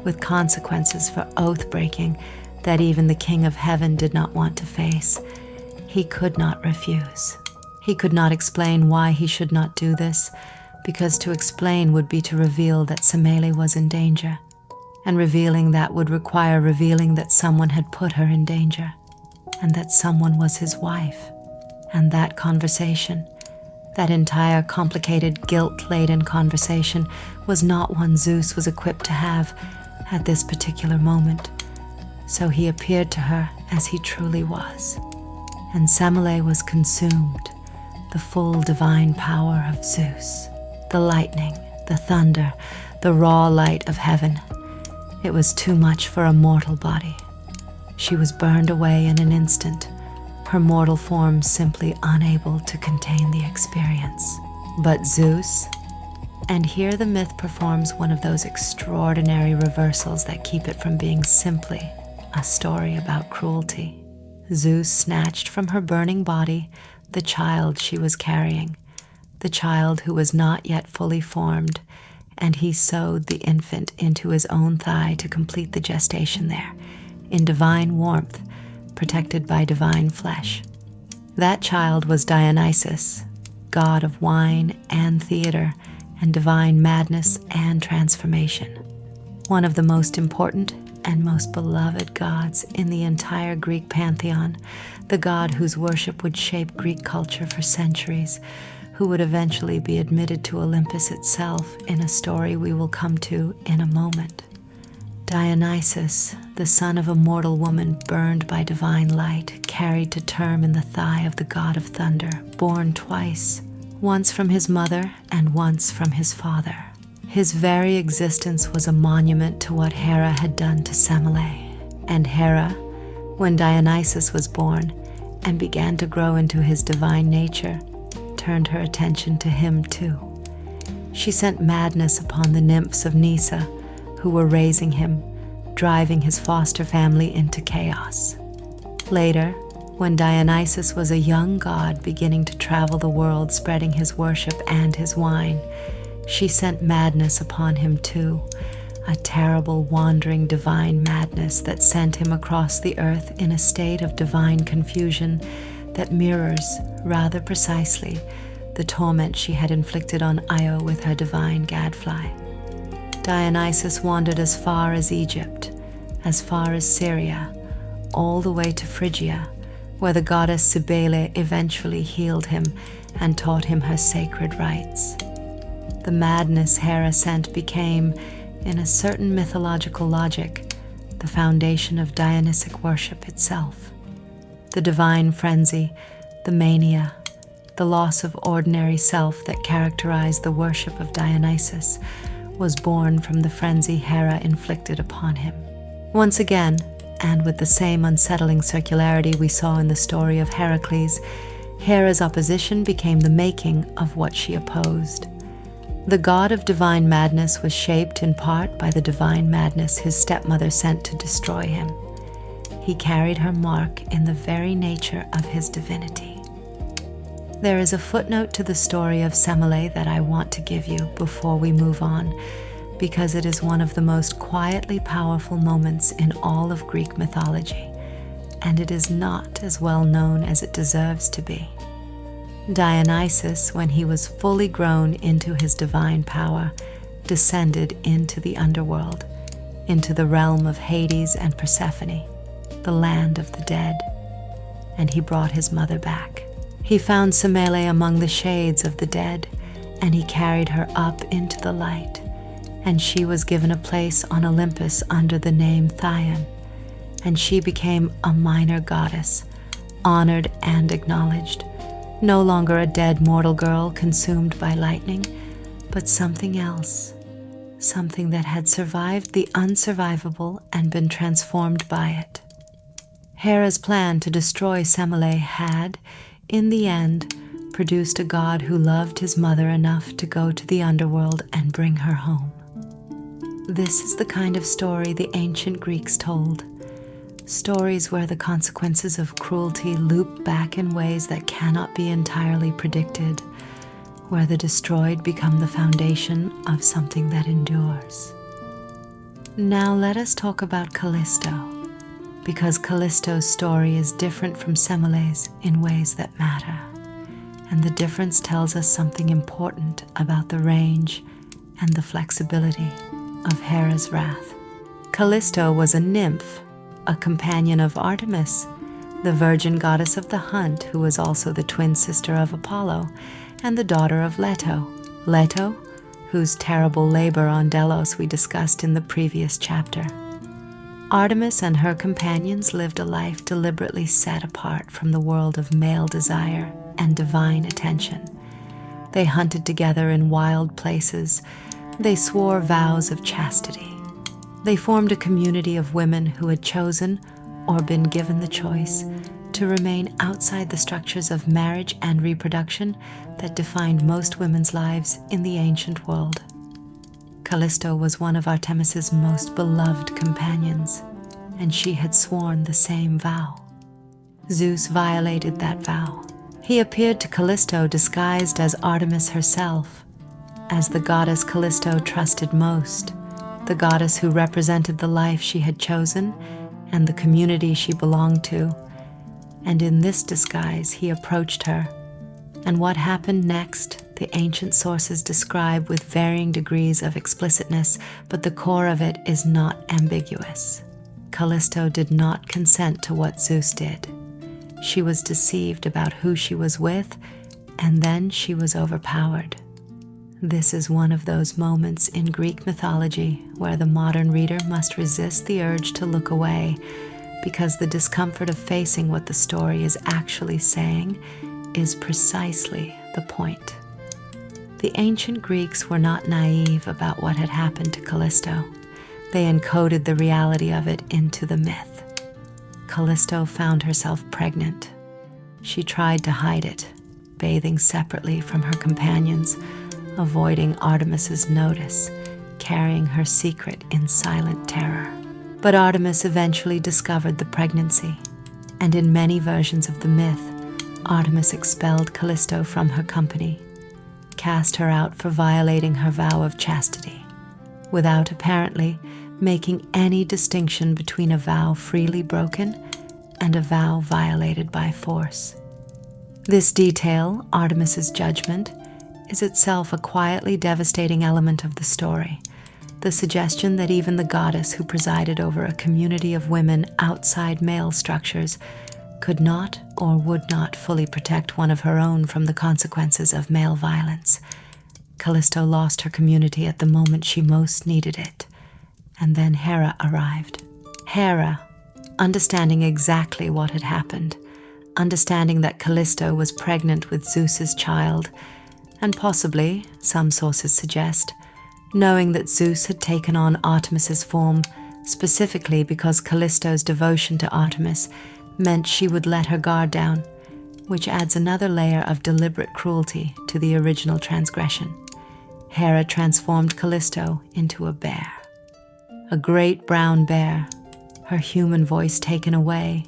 with consequences for oath-breaking that even the King of Heaven did not want to face. He could not refuse. He could not explain why he should not do this, because to explain would be to reveal that Semele was in danger, and revealing that would require revealing that someone had put her in danger, and that someone was his wife. And that conversation, that entire complicated, guilt-laden conversation, was not one Zeus was equipped to have at this particular moment. So he appeared to her as he truly was, and Semele was consumed, the full divine power of Zeus, the lightning, the thunder, the raw light of heaven. It was too much for a mortal body. She was burned away in an instant, her mortal form simply unable to contain the experience. But Zeus, and here the myth performs one of those extraordinary reversals that keep it from being simply a story about cruelty. Zeus snatched from her burning body the child she was carrying, the child who was not yet fully formed, and he sewed the infant into his own thigh to complete the gestation there, in divine warmth, protected by divine flesh. That child was Dionysus, god of wine and theater, and divine madness and transformation. One of the most important and most beloved gods in the entire Greek pantheon, the god whose worship would shape Greek culture for centuries, who would eventually be admitted to Olympus itself in a story we will come to in a moment. Dionysus, the son of a mortal woman burned by divine light, carried to term in the thigh of the god of thunder, born twice, once from his mother and once from his father. His very existence was a monument to what Hera had done to Semele. And Hera, when Dionysus was born and began to grow into his divine nature, turned her attention to him too. She sent madness upon the nymphs of Nysa, who were raising him, driving his foster family into chaos. Later, when Dionysus was a young god beginning to travel the world spreading his worship and his wine, she sent madness upon him too, a terrible wandering divine madness that sent him across the earth in a state of divine confusion that mirrors, rather precisely, the torment she had inflicted on Io with her divine gadfly. Dionysus wandered as far as Egypt, as far as Syria, all the way to Phrygia, where the goddess Semele eventually healed him and taught him her sacred rites. The madness Hera sent became, in a certain mythological logic, the foundation of Dionysic worship itself. The divine frenzy, the mania, the loss of ordinary self that characterized the worship of Dionysus was born from the frenzy Hera inflicted upon him. Once again, and with the same unsettling circularity we saw in the story of Heracles, Hera's opposition became the making of what she opposed. The god of divine madness was shaped in part by the divine madness his stepmother sent to destroy him. He carried her mark in the very nature of his divinity. There is a footnote to the story of Semele that I want to give you before we move on, because it is one of the most quietly powerful moments in all of Greek mythology, and it is not as well known as it deserves to be. Dionysus, when he was fully grown into his divine power, descended into the underworld, into the realm of Hades and Persephone, the land of the dead, and he brought his mother back. He found Semele among the shades of the dead, and he carried her up into the light, and she was given a place on Olympus under the name Thyone, and she became a minor goddess, honored and acknowledged, no longer a dead mortal girl consumed by lightning, but something else, something that had survived the unsurvivable and been transformed by it. Hera's plan to destroy Semele had, in the end, produced a god who loved his mother enough to go to the underworld and bring her home. This is the kind of story the ancient Greeks told. Stories where the consequences of cruelty loop back in ways that cannot be entirely predicted, where the destroyed become the foundation of something that endures. Now let us talk about Callisto, because Callisto's story is different from Semele's in ways that matter, and the difference tells us something important about the range and the flexibility of Hera's wrath. Callisto was a nymph, a companion of Artemis, the virgin goddess of the hunt, who was also the twin sister of Apollo and the daughter of Leto. Leto, whose terrible labor on Delos we discussed in the previous chapter. Artemis and her companions lived a life deliberately set apart from the world of male desire and divine attention. They hunted together in wild places. They swore vows of chastity. They formed a community of women who had chosen, or been given the choice, to remain outside the structures of marriage and reproduction that defined most women's lives in the ancient world. Callisto was one of Artemis's most beloved companions, and she had sworn the same vow. Zeus violated that vow. He appeared to Callisto disguised as Artemis herself, as the goddess Callisto trusted most, the goddess who represented the life she had chosen and the community she belonged to. And in this disguise he approached her. And what happened next, the ancient sources describe with varying degrees of explicitness, but the core of it is not ambiguous. Callisto did not consent to what Zeus did. She was deceived about who she was with, and then she was overpowered. This is one of those moments in Greek mythology where the modern reader must resist the urge to look away, because the discomfort of facing what the story is actually saying is precisely the point. The ancient Greeks were not naive about what had happened to Callisto. They encoded the reality of it into the myth. Callisto found herself pregnant. She tried to hide it, bathing separately from her companions, avoiding Artemis's notice, carrying her secret in silent terror. But Artemis eventually discovered the pregnancy, and in many versions of the myth, Artemis expelled Callisto from her company, cast her out for violating her vow of chastity, without apparently making any distinction between a vow freely broken and a vow violated by force. This detail, Artemis's judgment, is itself a quietly devastating element of the story, the suggestion that even the goddess who presided over a community of women outside male structures could not or would not fully protect one of her own from the consequences of male violence. Callisto lost her community at the moment she most needed it, and then Hera arrived. Hera, understanding exactly what had happened, understanding that Callisto was pregnant with Zeus's child, and possibly, some sources suggest, knowing that Zeus had taken on Artemis's form specifically because Callisto's devotion to Artemis meant she would let her guard down, which adds another layer of deliberate cruelty to the original transgression. Hera transformed Callisto into a bear. A great brown bear, her human voice taken away,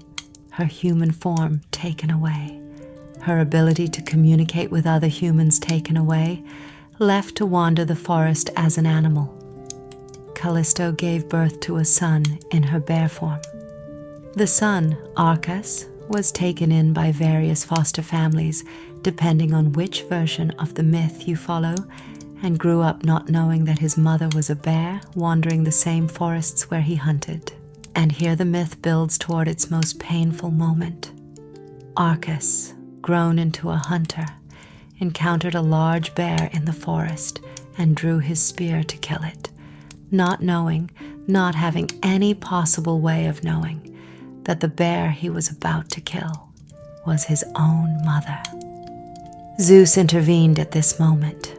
her human form taken away, her ability to communicate with other humans taken away, left to wander the forest as an animal. Callisto gave birth to a son in her bear form. The son, Arcas, was taken in by various foster families depending on which version of the myth you follow, and grew up not knowing that his mother was a bear wandering the same forests where he hunted. And here the myth builds toward its most painful moment. Arcas, grown into a hunter, encountered a large bear in the forest and drew his spear to kill it, not knowing, not having any possible way of knowing, that the bear he was about to kill was his own mother. Zeus intervened at this moment,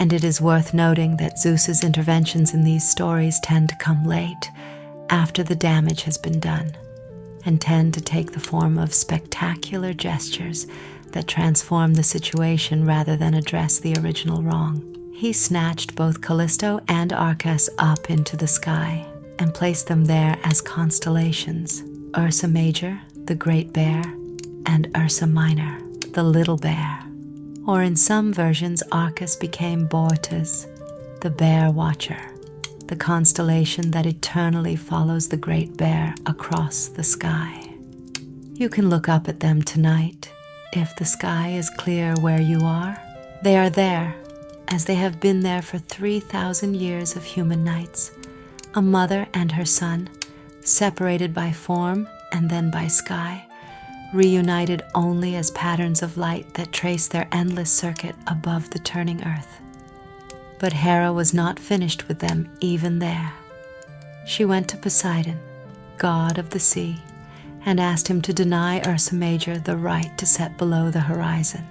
and it is worth noting that Zeus's interventions in these stories tend to come late, after the damage has been done, and tend to take the form of spectacular gestures that transform the situation rather than address the original wrong. He snatched both Callisto and Arcas up into the sky and placed them there as constellations: Ursa Major, the Great Bear, and Ursa Minor, the Little Bear. Or in some versions, Arcas became Boreas, the Bear Watcher, the constellation that eternally follows the Great Bear across the sky. You can look up at them tonight. If the sky is clear where you are, they are there, as they have been there for 3,000 years of human nights. A mother and her son, separated by form and then by sky, reunited only as patterns of light that trace their endless circuit above the turning earth. But Hera was not finished with them even there. She went to Poseidon, god of the sea, and asked him to deny Ursa Major the right to set below the horizon,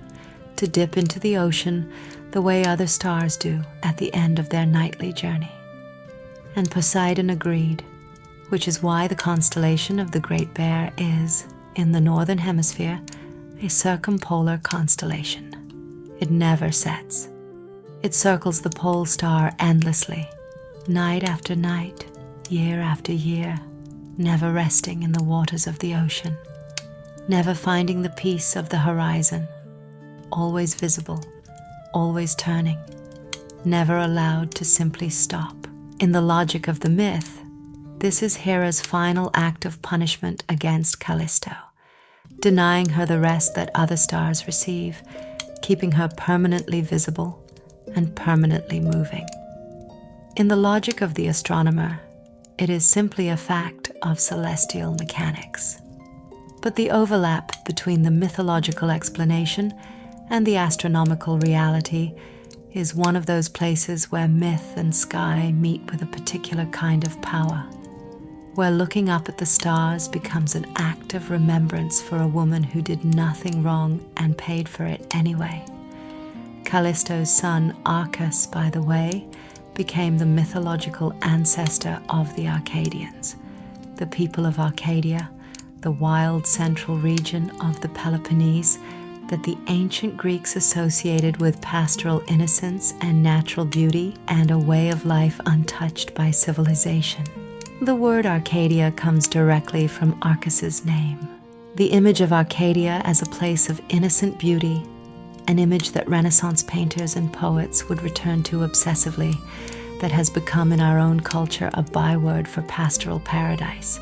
to dip into the ocean the way other stars do at the end of their nightly journey. And Poseidon agreed, which is why the constellation of the Great Bear is, in the northern hemisphere, a circumpolar constellation. It never sets. It circles the pole star endlessly, night after night, year after year, never resting in the waters of the ocean, never finding the peace of the horizon, always visible, always turning, never allowed to simply stop. In the logic of the myth, this is Hera's final act of punishment against Callisto, denying her the rest that other stars receive, keeping her permanently visible and permanently moving. In the logic of the astronomer, it is simply a fact of celestial mechanics. But the overlap between the mythological explanation and the astronomical reality is one of those places where myth and sky meet with a particular kind of power, where looking up at the stars becomes an act of remembrance for a woman who did nothing wrong and paid for it anyway. Callisto's son Arcas, by the way, became the mythological ancestor of the Arcadians, the people of Arcadia, the wild central region of the Peloponnese that the ancient Greeks associated with pastoral innocence and natural beauty and a way of life untouched by civilization. The word Arcadia comes directly from Arcas's name. The image of Arcadia as a place of innocent beauty, an image that Renaissance painters and poets would return to obsessively, that has become in our own culture a byword for pastoral paradise,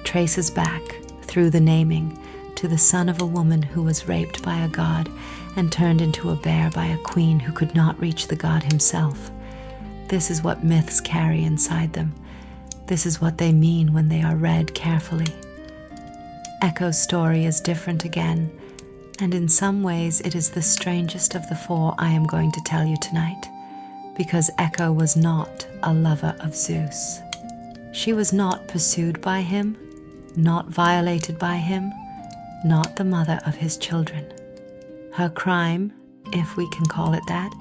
traces back, through the naming, to the son of a woman who was raped by a god and turned into a bear by a queen who could not reach the god himself. This is what myths carry inside them. This is what they mean when they are read carefully. Echo's story is different again, and in some ways it is the strangest of the four I am going to tell you tonight, because Echo was not a lover of Zeus. She was not pursued by him, not violated by him, not the mother of his children. Her crime, if we can call it that,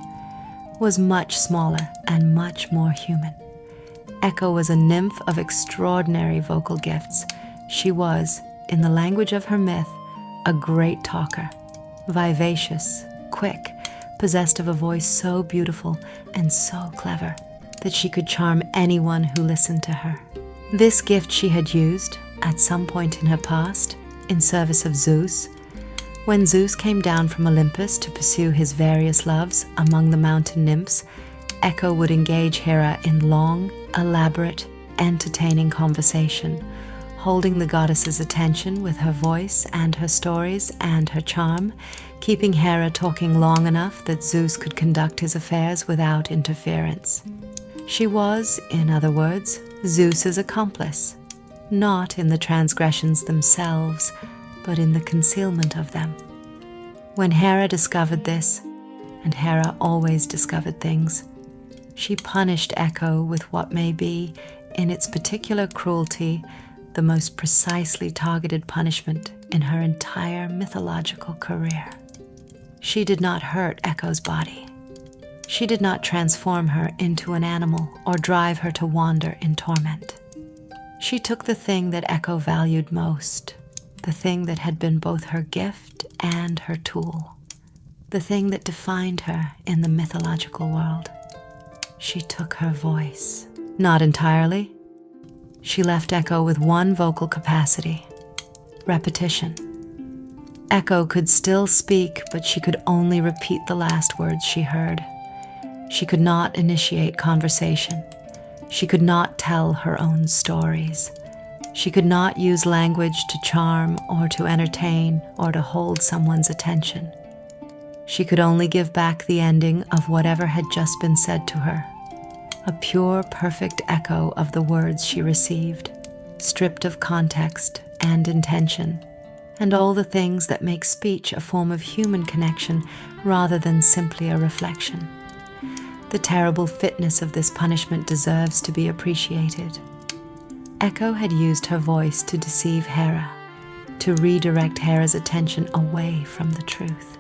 was much smaller and much more human. Echo was a nymph of extraordinary vocal gifts. She was, in the language of her myth, a great talker, vivacious, quick, possessed of a voice so beautiful and so clever that she could charm anyone who listened to her. This gift she had used, at some point in her past, in service of Zeus. When Zeus came down from Olympus to pursue his various loves among the mountain nymphs, Echo would engage Hera in long, elaborate, entertaining conversation, holding the goddess's attention with her voice and her stories and her charm, keeping Hera talking long enough that Zeus could conduct his affairs without interference. She was, in other words, Zeus's accomplice, not in the transgressions themselves, but in the concealment of them. When Hera discovered this, and Hera always discovered things, she punished Echo with what may be, in its particular cruelty, the most precisely targeted punishment in her entire mythological career. She did not hurt Echo's body. She did not transform her into an animal or drive her to wander in torment. She took the thing that Echo valued most, the thing that had been both her gift and her tool, the thing that defined her in the mythological world. She took her voice. Not entirely. She left Echo with one vocal capacity: repetition. Echo could still speak, but she could only repeat the last words she heard. She could not initiate conversation. She could not tell her own stories. She could not use language to charm or to entertain or to hold someone's attention. She could only give back the ending of whatever had just been said to her, a pure, perfect echo of the words she received, stripped of context and intention, and all the things that make speech a form of human connection rather than simply a reflection. The terrible fitness of this punishment deserves to be appreciated. Echo had used her voice to deceive Hera, to redirect Hera's attention away from the truth.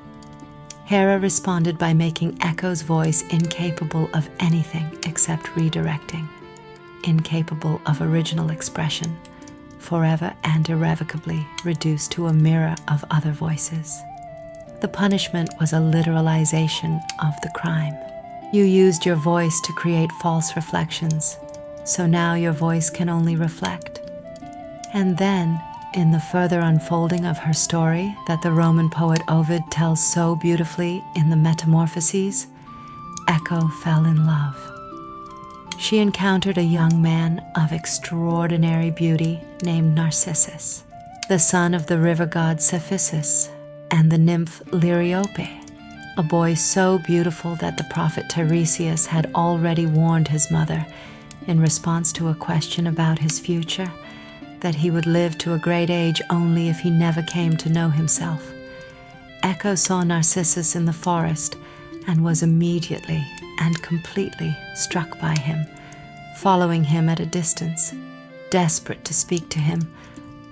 Hera responded by making Echo's voice incapable of anything except redirecting, incapable of original expression, forever and irrevocably reduced to a mirror of other voices. The punishment was a literalization of the crime. You used your voice to create false reflections, so now your voice can only reflect. And then, in the further unfolding of her story that the Roman poet Ovid tells so beautifully in the Metamorphoses, Echo fell in love. She encountered a young man of extraordinary beauty named Narcissus, the son of the river god Cephissus and the nymph Liriope, a boy so beautiful that the prophet Tiresias had already warned his mother, in response to a question about his future, that he would live to a great age only if he never came to know himself. Echo saw Narcissus in the forest and was immediately and completely struck by him, following him at a distance, desperate to speak to him,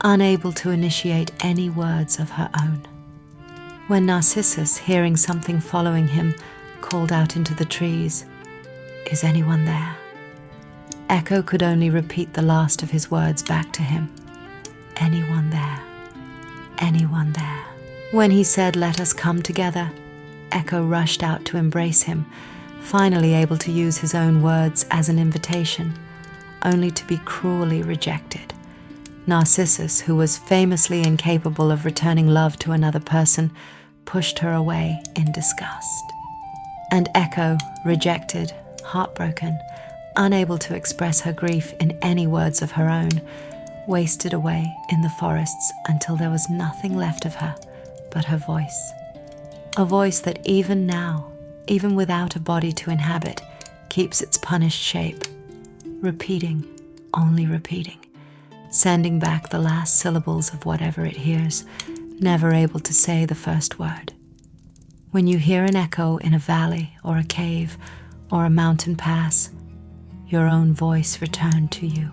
unable to initiate any words of her own. When Narcissus, hearing something following him, called out into the trees, "Is anyone there?" Echo could only repeat the last of his words back to him. "Anyone there? Anyone there?" When he said, "Let us come together," Echo rushed out to embrace him, finally able to use his own words as an invitation, only to be cruelly rejected. Narcissus, who was famously incapable of returning love to another person, pushed her away in disgust. And Echo, rejected, heartbroken, unable to express her grief in any words of her own, wasted away in the forests until there was nothing left of her but her voice. A voice that even now, even without a body to inhabit, keeps its punished shape, repeating, only repeating, sending back the last syllables of whatever it hears, never able to say the first word. When you hear an echo in a valley or a cave or a mountain pass, your own voice returned to you,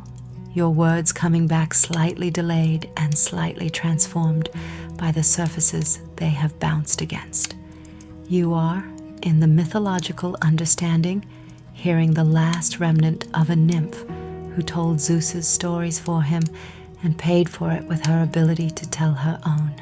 your words coming back slightly delayed and slightly transformed by the surfaces they have bounced against. You are, in the mythological understanding, hearing the last remnant of a nymph who told Zeus's stories for him and paid for it with her ability to tell her own.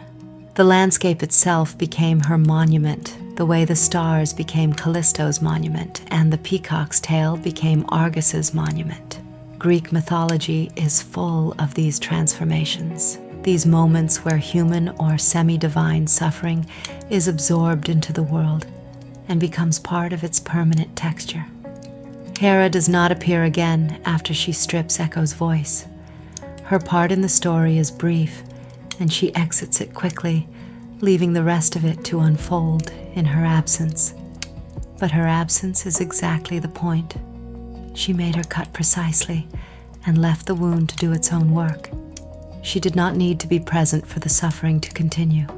The landscape itself became her monument, the way the stars became Callisto's monument and the peacock's tail became Argus's monument. Greek mythology is full of these transformations, these moments where human or semi-divine suffering is absorbed into the world and becomes part of its permanent texture. Hera does not appear again after she strips Echo's voice. Her part in the story is brief, and she exits it quickly, leaving the rest of it to unfold in her absence. But her absence is exactly the point. She made her cut precisely and left the wound to do its own work. She did not need to be present for the suffering to continue.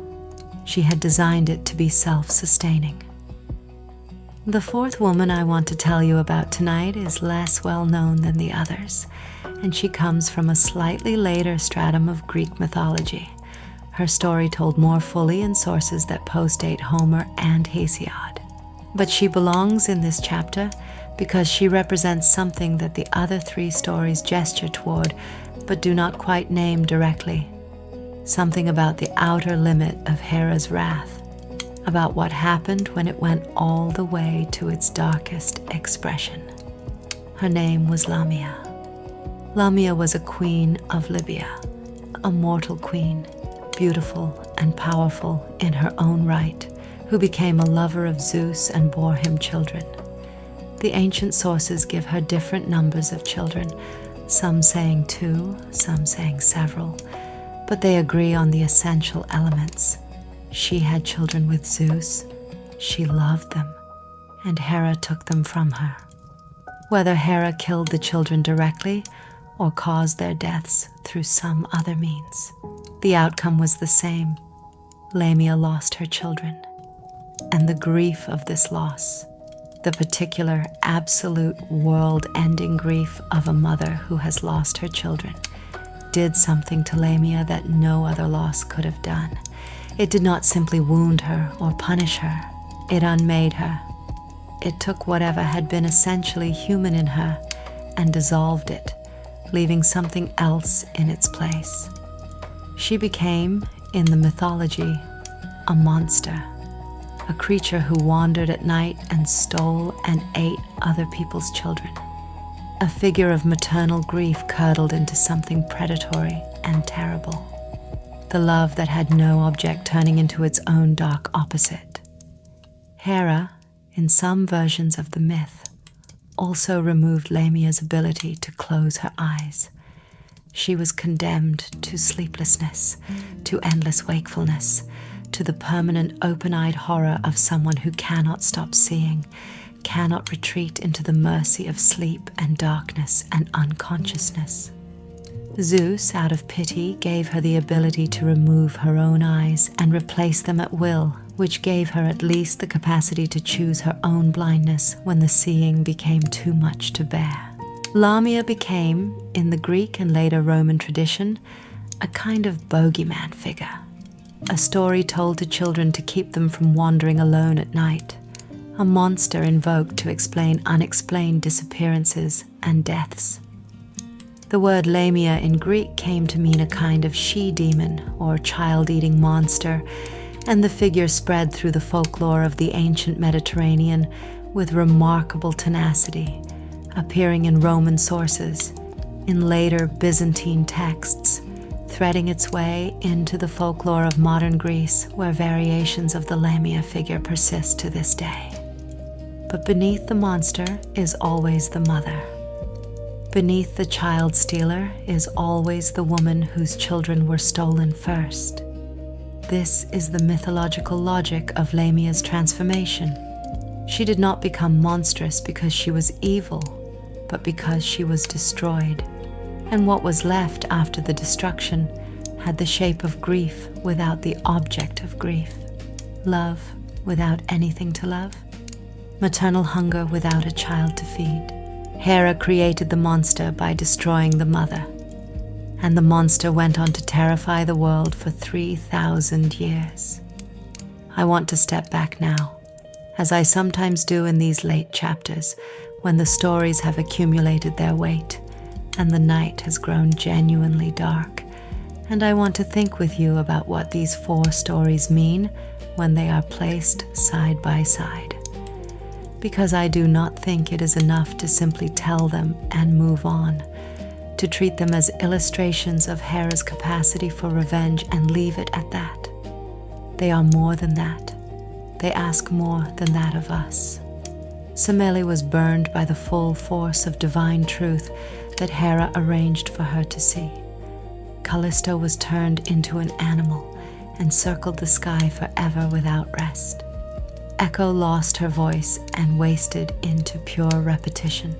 She had designed it to be self-sustaining. The fourth woman I want to tell you about tonight is less well known than the others, and she comes from a slightly later stratum of Greek mythology. Her story told more fully in sources that postdate Homer and Hesiod. But she belongs in this chapter because she represents something that the other three stories gesture toward, but do not quite name directly. Something about the outer limit of Hera's wrath, about what happened when it went all the way to its darkest expression. Her name was Lamia. Lamia was a queen of Libya, a mortal queen, beautiful and powerful in her own right, who became a lover of Zeus and bore him children. The ancient sources give her different numbers of children, some saying 2, some saying several, but they agree on the essential elements. She had children with Zeus, she loved them, and Hera took them from her. Whether Hera killed the children directly or caused their deaths through some other means, the outcome was the same. Lamia lost her children, and the grief of this loss, the particular, absolute, world-ending grief of a mother who has lost her children, did something to Lamia that no other loss could have done. It did not simply wound her or punish her. It unmade her. It took whatever had been essentially human in her and dissolved it, leaving something else in its place. She became, in the mythology, a monster. A creature who wandered at night and stole and ate other people's children. A figure of maternal grief curdled into something predatory and terrible. The love that had no object turning into its own dark opposite. Hera, in some versions of the myth, also removed Lamia's ability to close her eyes. She was condemned to sleeplessness, to endless wakefulness, to the permanent open-eyed horror of someone who cannot stop seeing, cannot retreat into the mercy of sleep and darkness and unconsciousness. Zeus, out of pity, gave her the ability to remove her own eyes and replace them at will, which gave her at least the capacity to choose her own blindness when the seeing became too much to bear. Lamia became, in the Greek and later Roman tradition, a kind of bogeyman figure. A story told to children to keep them from wandering alone at night. A monster invoked to explain unexplained disappearances and deaths. The word Lamia in Greek came to mean a kind of she-demon or child-eating monster, and the figure spread through the folklore of the ancient Mediterranean with remarkable tenacity, appearing in Roman sources, in later Byzantine texts, threading its way into the folklore of modern Greece, where variations of the Lamia figure persist to this day. But beneath the monster is always the mother. Beneath the child stealer is always the woman whose children were stolen first. This is the mythological logic of Lamia's transformation. She did not become monstrous because she was evil, but because she was destroyed. And what was left after the destruction had the shape of grief without the object of grief, love without anything to love, maternal hunger without a child to feed. Hera created the monster by destroying the mother, and the monster went on to terrify the world for 3,000 years. I want to step back now, as I sometimes do in these late chapters, when the stories have accumulated their weight, and the night has grown genuinely dark, and I want to think with you about what these 4 stories mean when they are placed side by side. Because I do not think it is enough to simply tell them and move on, to treat them as illustrations of Hera's capacity for revenge and leave it at that. They are more than that. They ask more than that of us. Semele was burned by the full force of divine truth that Hera arranged for her to see. Callisto was turned into an animal and circled the sky forever without rest. Echo lost her voice and wasted into pure repetition.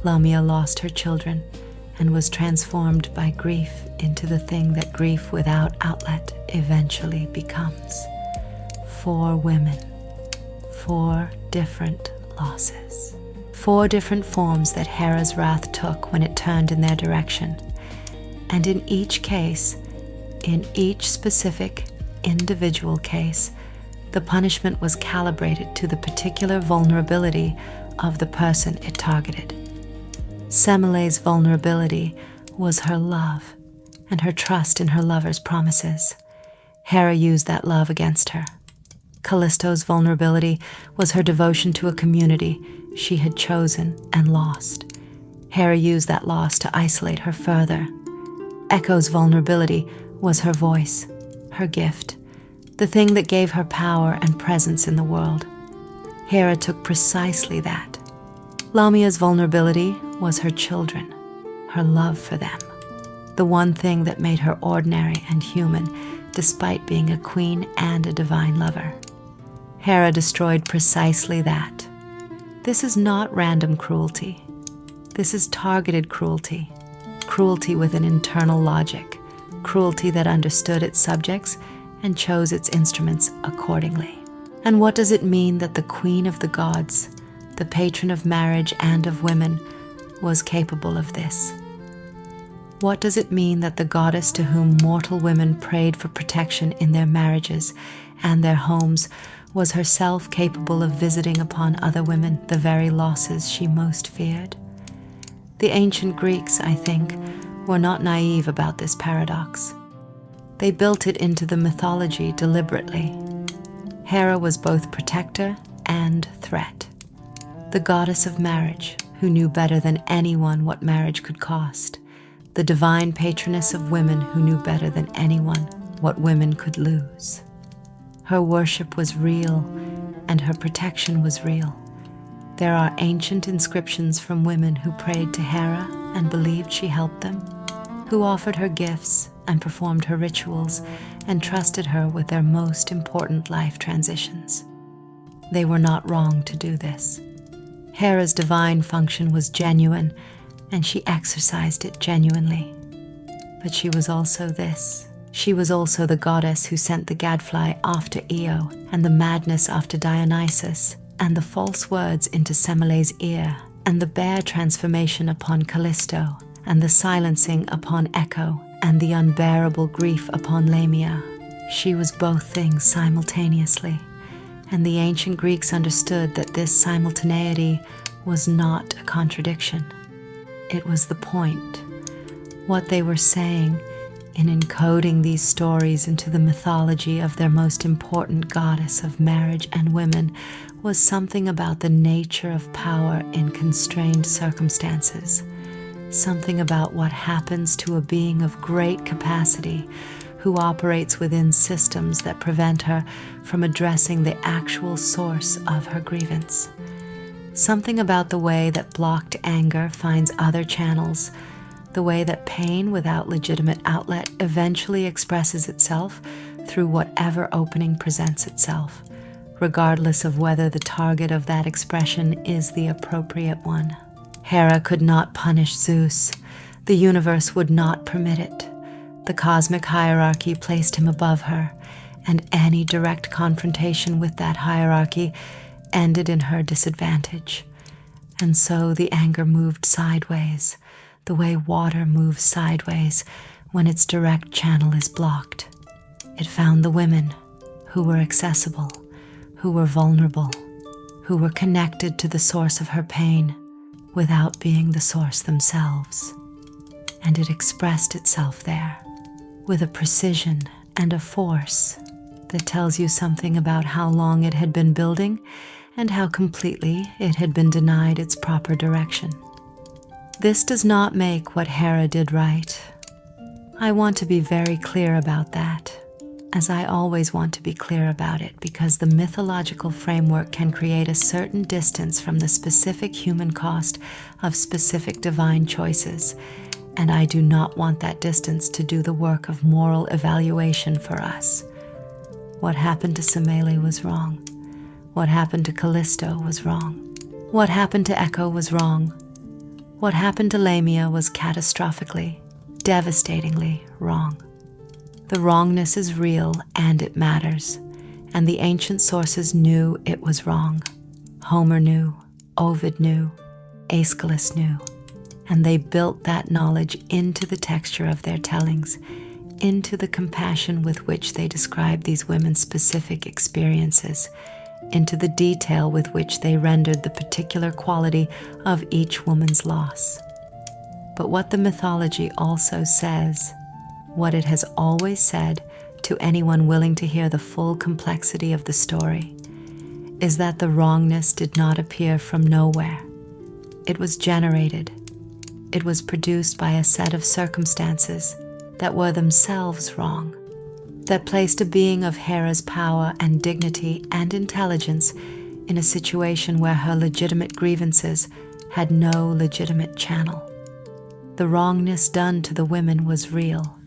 Lamia lost her children and was transformed by grief into the thing that grief without outlet eventually becomes. 4 women, 4 different losses. 4 different forms that Hera's wrath took when it turned in their direction. And in each case, in each specific individual case, the punishment was calibrated to the particular vulnerability of the person it targeted. Semele's vulnerability was her love and her trust in her lover's promises. Hera used that love against her. Callisto's vulnerability was her devotion to a community she had chosen and lost. Hera used that loss to isolate her further. Echo's vulnerability was her voice, her gift, the thing that gave her power and presence in the world. Hera took precisely that. Lamia's vulnerability was her children, her love for them, the one thing that made her ordinary and human, despite being a queen and a divine lover. Hera destroyed precisely that. This is not random cruelty. This is targeted cruelty, cruelty with an internal logic, cruelty that understood its subjects and chose its instruments accordingly. And what does it mean that the queen of the gods, the patron of marriage and of women, was capable of this? What does it mean that the goddess to whom mortal women prayed for protection in their marriages and their homes was herself capable of visiting upon other women the very losses she most feared? The ancient Greeks, I think, were not naive about this paradox. They built it into the mythology deliberately. Hera was both protector and threat. The goddess of marriage, who knew better than anyone what marriage could cost. The divine patroness of women, who knew better than anyone what women could lose. Her worship was real, and her protection was real. There are ancient inscriptions from women who prayed to Hera and believed she helped them, who offered her gifts and performed her rituals and trusted her with their most important life transitions. They were not wrong to do this. Hera's divine function was genuine, and she exercised it genuinely. But she was also this. She was also the goddess who sent the gadfly after Io, and the madness after Dionysus, and the false words into Semele's ear, and the bear transformation upon Callisto, and the silencing upon Echo, and the unbearable grief upon Lamia. She was both things simultaneously, and the ancient Greeks understood that this simultaneity was not a contradiction. It was the point. What they were saying in encoding these stories into the mythology of their most important goddess of marriage and women was something about the nature of power in constrained circumstances, something about what happens to a being of great capacity who operates within systems that prevent her from addressing the actual source of her grievance. Something about the way that blocked anger finds other channels, the way that pain without legitimate outlet eventually expresses itself through whatever opening presents itself, regardless of whether the target of that expression is the appropriate one. Hera could not punish Zeus. The universe would not permit it. The cosmic hierarchy placed him above her, and any direct confrontation with that hierarchy ended in her disadvantage. And so the anger moved sideways, the way water moves sideways when its direct channel is blocked. It found the women who were accessible, who were vulnerable, who were connected to the source of her pain without being the source themselves. And it expressed itself there with a precision and a force that tells you something about how long it had been building and how completely it had been denied its proper direction. This does not make what Hera did right. I want to be very clear about that, as I always want to be clear about it, because the mythological framework can create a certain distance from the specific human cost of specific divine choices, and I do not want that distance to do the work of moral evaluation for us. What happened to Semele was wrong. What happened to Callisto was wrong. What happened to Echo was wrong. What happened to Lamia was catastrophically, devastatingly wrong. The wrongness is real and it matters, and the ancient sources knew it was wrong. Homer knew, Ovid knew, Aeschylus knew, and they built that knowledge into the texture of their tellings, into the compassion with which they described these women's specific experiences, into the detail with which they rendered the particular quality of each woman's loss. But what the mythology also says, what it has always said to anyone willing to hear the full complexity of the story, is that the wrongness did not appear from nowhere. It was generated. It was produced by a set of circumstances that were themselves wrong, that placed a being of Hera's power and dignity and intelligence in a situation where her legitimate grievances had no legitimate channel. The wrongness done to the women was real.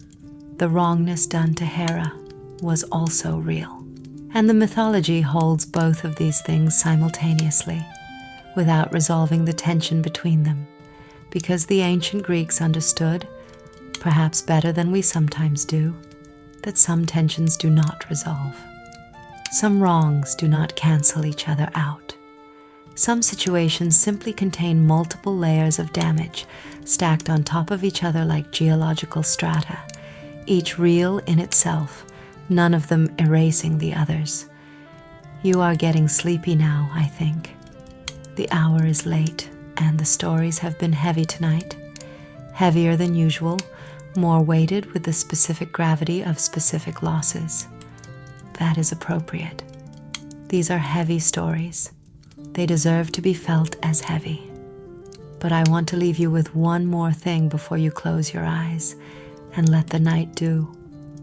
The wrongness done to Hera was also real. And the mythology holds both of these things simultaneously, without resolving the tension between them, because the ancient Greeks understood, perhaps better than we sometimes do, that some tensions do not resolve. Some wrongs do not cancel each other out. Some situations simply contain multiple layers of damage, stacked on top of each other like geological strata, each real in itself, none of them erasing the others. You are getting sleepy now, I think. The hour is late, and the stories have been heavy tonight. Heavier than usual, more weighted with the specific gravity of specific losses. That is appropriate. These are heavy stories. They deserve to be felt as heavy. But I want to leave you with one more thing before you close your eyes and let the night do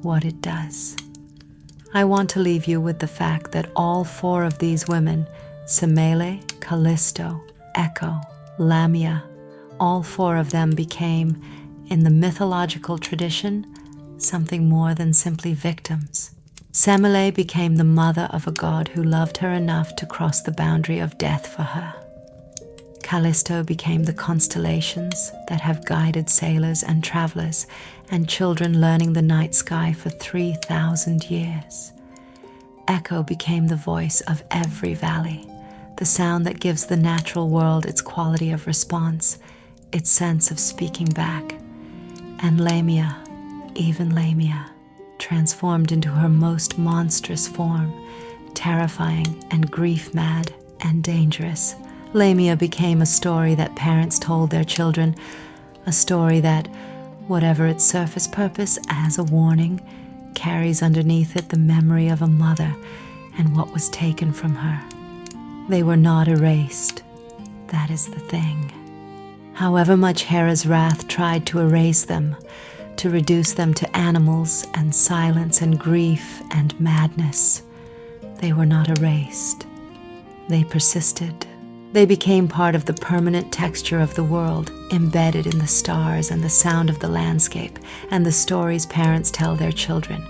what it does. I want to leave you with the fact that all four of these women, Semele, Callisto, Echo, Lamia, all four of them became, in the mythological tradition, something more than simply victims. Semele became the mother of a god who loved her enough to cross the boundary of death for her. Callisto became the constellations that have guided sailors and travelers and children learning the night sky for 3,000 years. Echo became the voice of every valley, the sound that gives the natural world its quality of response, its sense of speaking back. And Lamia, even Lamia, transformed into her most monstrous form, terrifying and grief-mad and dangerous. Lamia became a story that parents told their children, a story that, whatever its surface purpose as a warning, carries underneath it the memory of a mother and what was taken from her. They were not erased. That is the thing. However much Hera's wrath tried to erase them, to reduce them to animals and silence and grief and madness, they were not erased. They persisted. They became part of the permanent texture of the world, embedded in the stars and the sound of the landscape and the stories parents tell their children.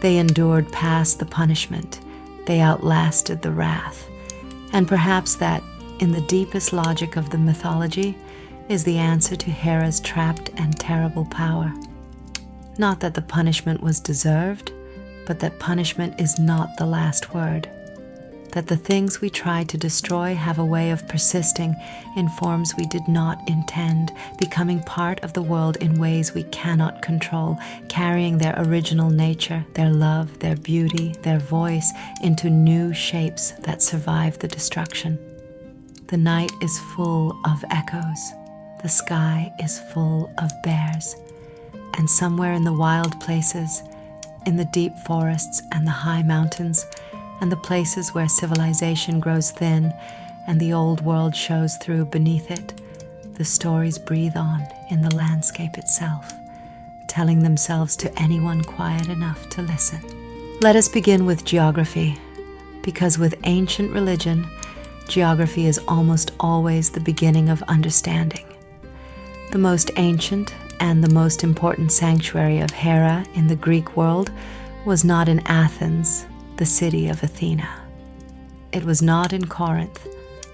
They endured past the punishment. They outlasted the wrath. And perhaps that, in the deepest logic of the mythology, is the answer to Hera's trapped and terrible power. Not that the punishment was deserved, but that punishment is not the last word. That the things we try to destroy have a way of persisting in forms we did not intend, becoming part of the world in ways we cannot control, carrying their original nature, their love, their beauty, their voice into new shapes that survive the destruction. The night is full of echoes. The sky is full of bears. And somewhere in the wild places, in the deep forests and the high mountains, and the places where civilization grows thin and the old world shows through beneath it, the stories breathe on in the landscape itself, telling themselves to anyone quiet enough to listen. Let us begin with geography, because with ancient religion, geography is almost always the beginning of understanding. The most ancient and the most important sanctuary of Hera in the Greek world was not in Athens, the city of Athena. It was not in Corinth,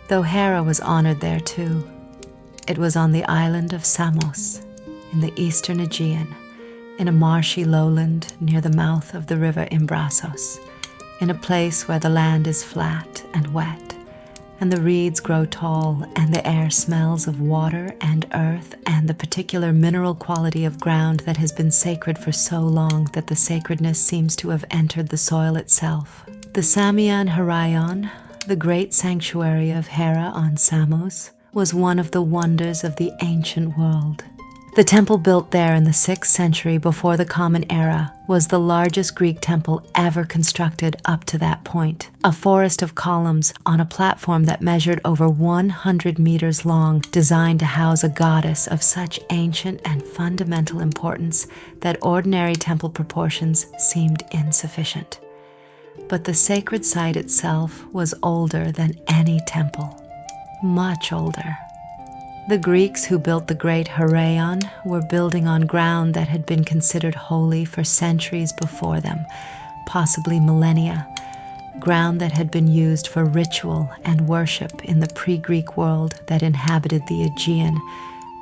though Hera was honored there too. It was on the island of Samos, in the eastern Aegean, in a marshy lowland near the mouth of the river Imbrasos, in a place where the land is flat and wet, and the reeds grow tall, and the air smells of water and earth and the particular mineral quality of ground that has been sacred for so long that the sacredness seems to have entered the soil itself. The Samian Heraion, the great sanctuary of Hera on Samos, was one of the wonders of the ancient world. The temple built there in the 6th century before the Common Era was the largest Greek temple ever constructed up to that point. A forest of columns on a platform that measured over 100 meters long, designed to house a goddess of such ancient and fundamental importance that ordinary temple proportions seemed insufficient. But the sacred site itself was older than any temple, much older. The Greeks who built the great Heraion were building on ground that had been considered holy for centuries before them, possibly millennia, ground that had been used for ritual and worship in the pre-Greek world that inhabited the Aegean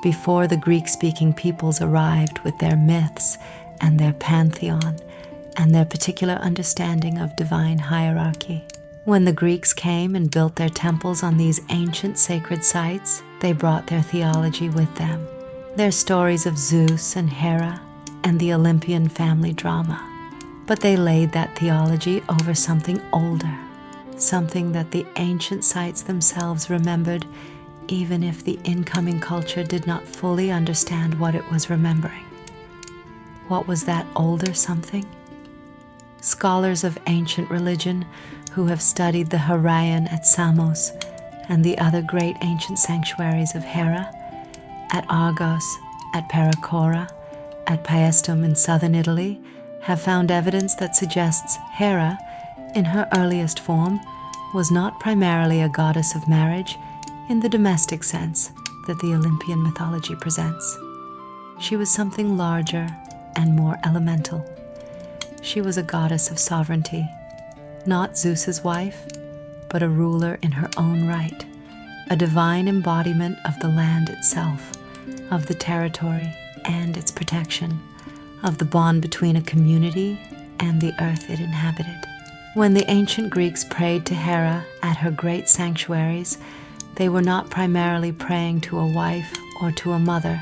before the Greek-speaking peoples arrived with their myths and their pantheon and their particular understanding of divine hierarchy. When the Greeks came and built their temples on these ancient sacred sites, they brought their theology with them, their stories of Zeus and Hera and the Olympian family drama. But they laid that theology over something older, something that the ancient sites themselves remembered, even if the incoming culture did not fully understand what it was remembering. What was that older something? Scholars of ancient religion who have studied the Heraion at Samos and the other great ancient sanctuaries of Hera, at Argos, at Pericora, at Paestum in southern Italy, have found evidence that suggests Hera, in her earliest form, was not primarily a goddess of marriage in the domestic sense that the Olympian mythology presents. She was something larger and more elemental. She was a goddess of sovereignty, not Zeus's wife, but a ruler in her own right, a divine embodiment of the land itself, of the territory and its protection, of the bond between a community and the earth it inhabited. When the ancient Greeks prayed to Hera at her great sanctuaries, they were not primarily praying to a wife or to a mother,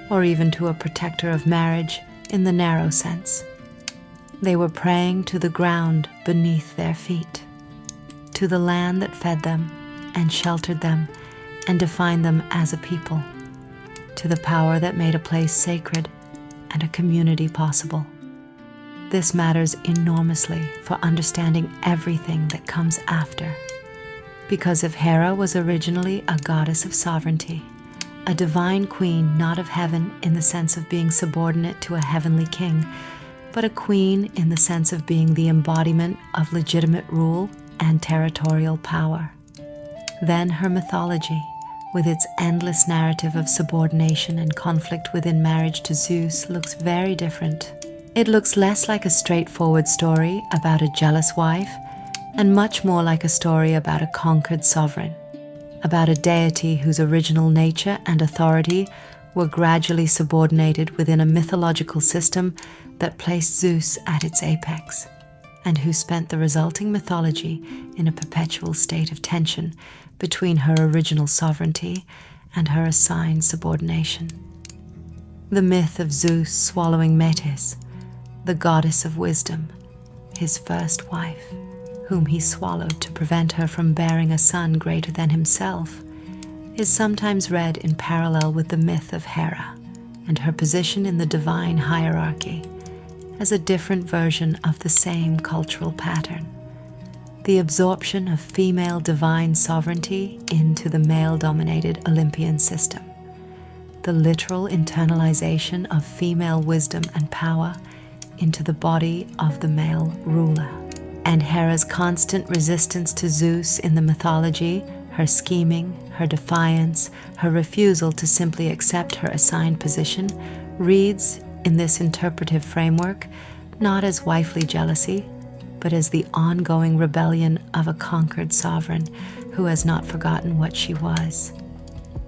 or even to a protector of marriage in the narrow sense. They were praying to the ground beneath their feet, to the land that fed them and sheltered them and defined them as a people, to the power that made a place sacred and a community possible. This matters enormously for understanding everything that comes after. Because if Hera was originally a goddess of sovereignty, a divine queen not of heaven in the sense of being subordinate to a heavenly king, but a queen in the sense of being the embodiment of legitimate rule and territorial power, then her mythology, with its endless narrative of subordination and conflict within marriage to Zeus, looks very different. It looks less like a straightforward story about a jealous wife and much more like a story about a conquered sovereign, about a deity whose original nature and authority were gradually subordinated within a mythological system that placed Zeus at its apex, and who spent the resulting mythology in a perpetual state of tension between her original sovereignty and her assigned subordination. The myth of Zeus swallowing Metis, the goddess of wisdom, his first wife, whom he swallowed to prevent her from bearing a son greater than himself, is sometimes read in parallel with the myth of Hera and her position in the divine hierarchy as a different version of the same cultural pattern, the absorption of female divine sovereignty into the male-dominated Olympian system, the literal internalization of female wisdom and power into the body of the male ruler, and Hera's constant resistance to Zeus in the mythology, her scheming, her defiance, her refusal to simply accept her assigned position, reads in this interpretive framework not as wifely jealousy, but as the ongoing rebellion of a conquered sovereign who has not forgotten what she was.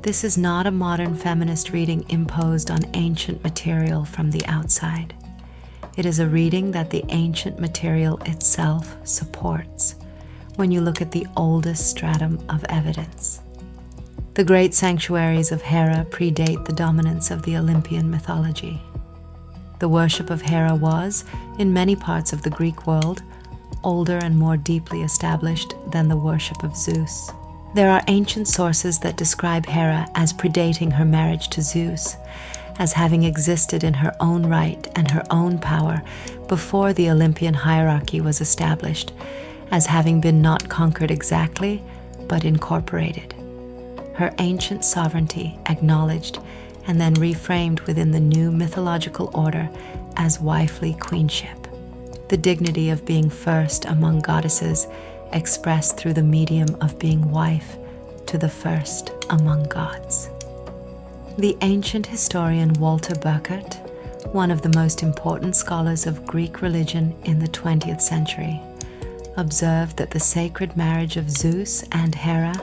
This is not a modern feminist reading imposed on ancient material from the outside. It is a reading that the ancient material itself supports when you look at the oldest stratum of evidence. The great sanctuaries of Hera predate the dominance of the Olympian mythology. The worship of Hera was, in many parts of the Greek world, older and more deeply established than the worship of Zeus. There are ancient sources that describe Hera as predating her marriage to Zeus, as having existed in her own right and her own power before the Olympian hierarchy was established, as having been not conquered exactly, but incorporated. Her ancient sovereignty acknowledged and then reframed within the new mythological order as wifely queenship, the dignity of being first among goddesses expressed through the medium of being wife to the first among gods. The ancient historian Walter Burkert, one of the most important scholars of Greek religion in the 20th century, observed that the sacred marriage of Zeus and Hera,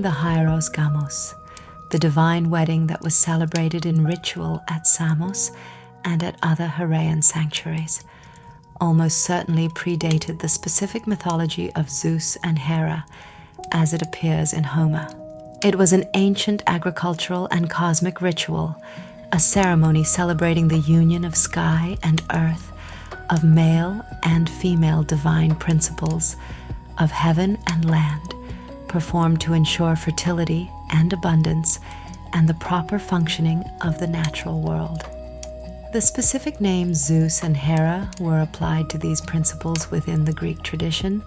the hieros gamos, the divine wedding that was celebrated in ritual at Samos and at other Heraean sanctuaries, almost certainly predated the specific mythology of Zeus and Hera as it appears in Homer. It was an ancient agricultural and cosmic ritual, a ceremony celebrating the union of sky and earth, of male and female divine principles, of heaven and land, performed to ensure fertility and abundance and the proper functioning of the natural world. The specific names Zeus and Hera were applied to these principles within the Greek tradition,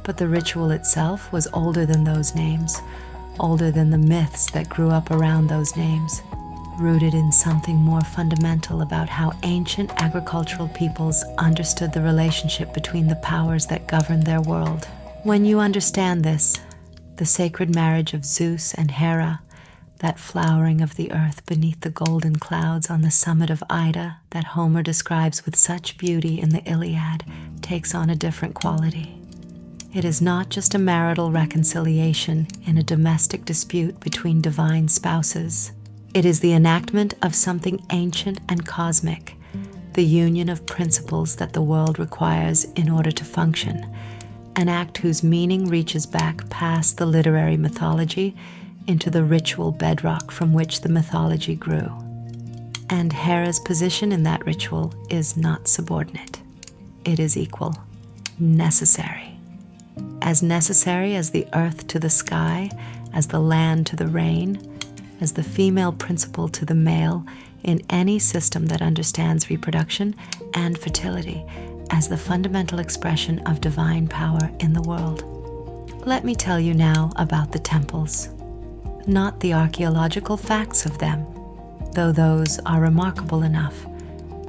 but the ritual itself was older than those names, older than the myths that grew up around those names, rooted in something more fundamental about how ancient agricultural peoples understood the relationship between the powers that governed their world. When you understand this, the sacred marriage of Zeus and Hera, that flowering of the earth beneath the golden clouds on the summit of Ida that Homer describes with such beauty in the Iliad, takes on a different quality. It is not just a marital reconciliation in a domestic dispute between divine spouses. It is the enactment of something ancient and cosmic, the union of principles that the world requires in order to function, an act whose meaning reaches back past the literary mythology into the ritual bedrock from which the mythology grew. And Hera's position in that ritual is not subordinate. It is equal, necessary. As necessary as the earth to the sky, as the land to the rain, as the female principle to the male in any system that understands reproduction and fertility as the fundamental expression of divine power in the world. Let me tell you now about the temples. Not the archaeological facts of them, though those are remarkable enough,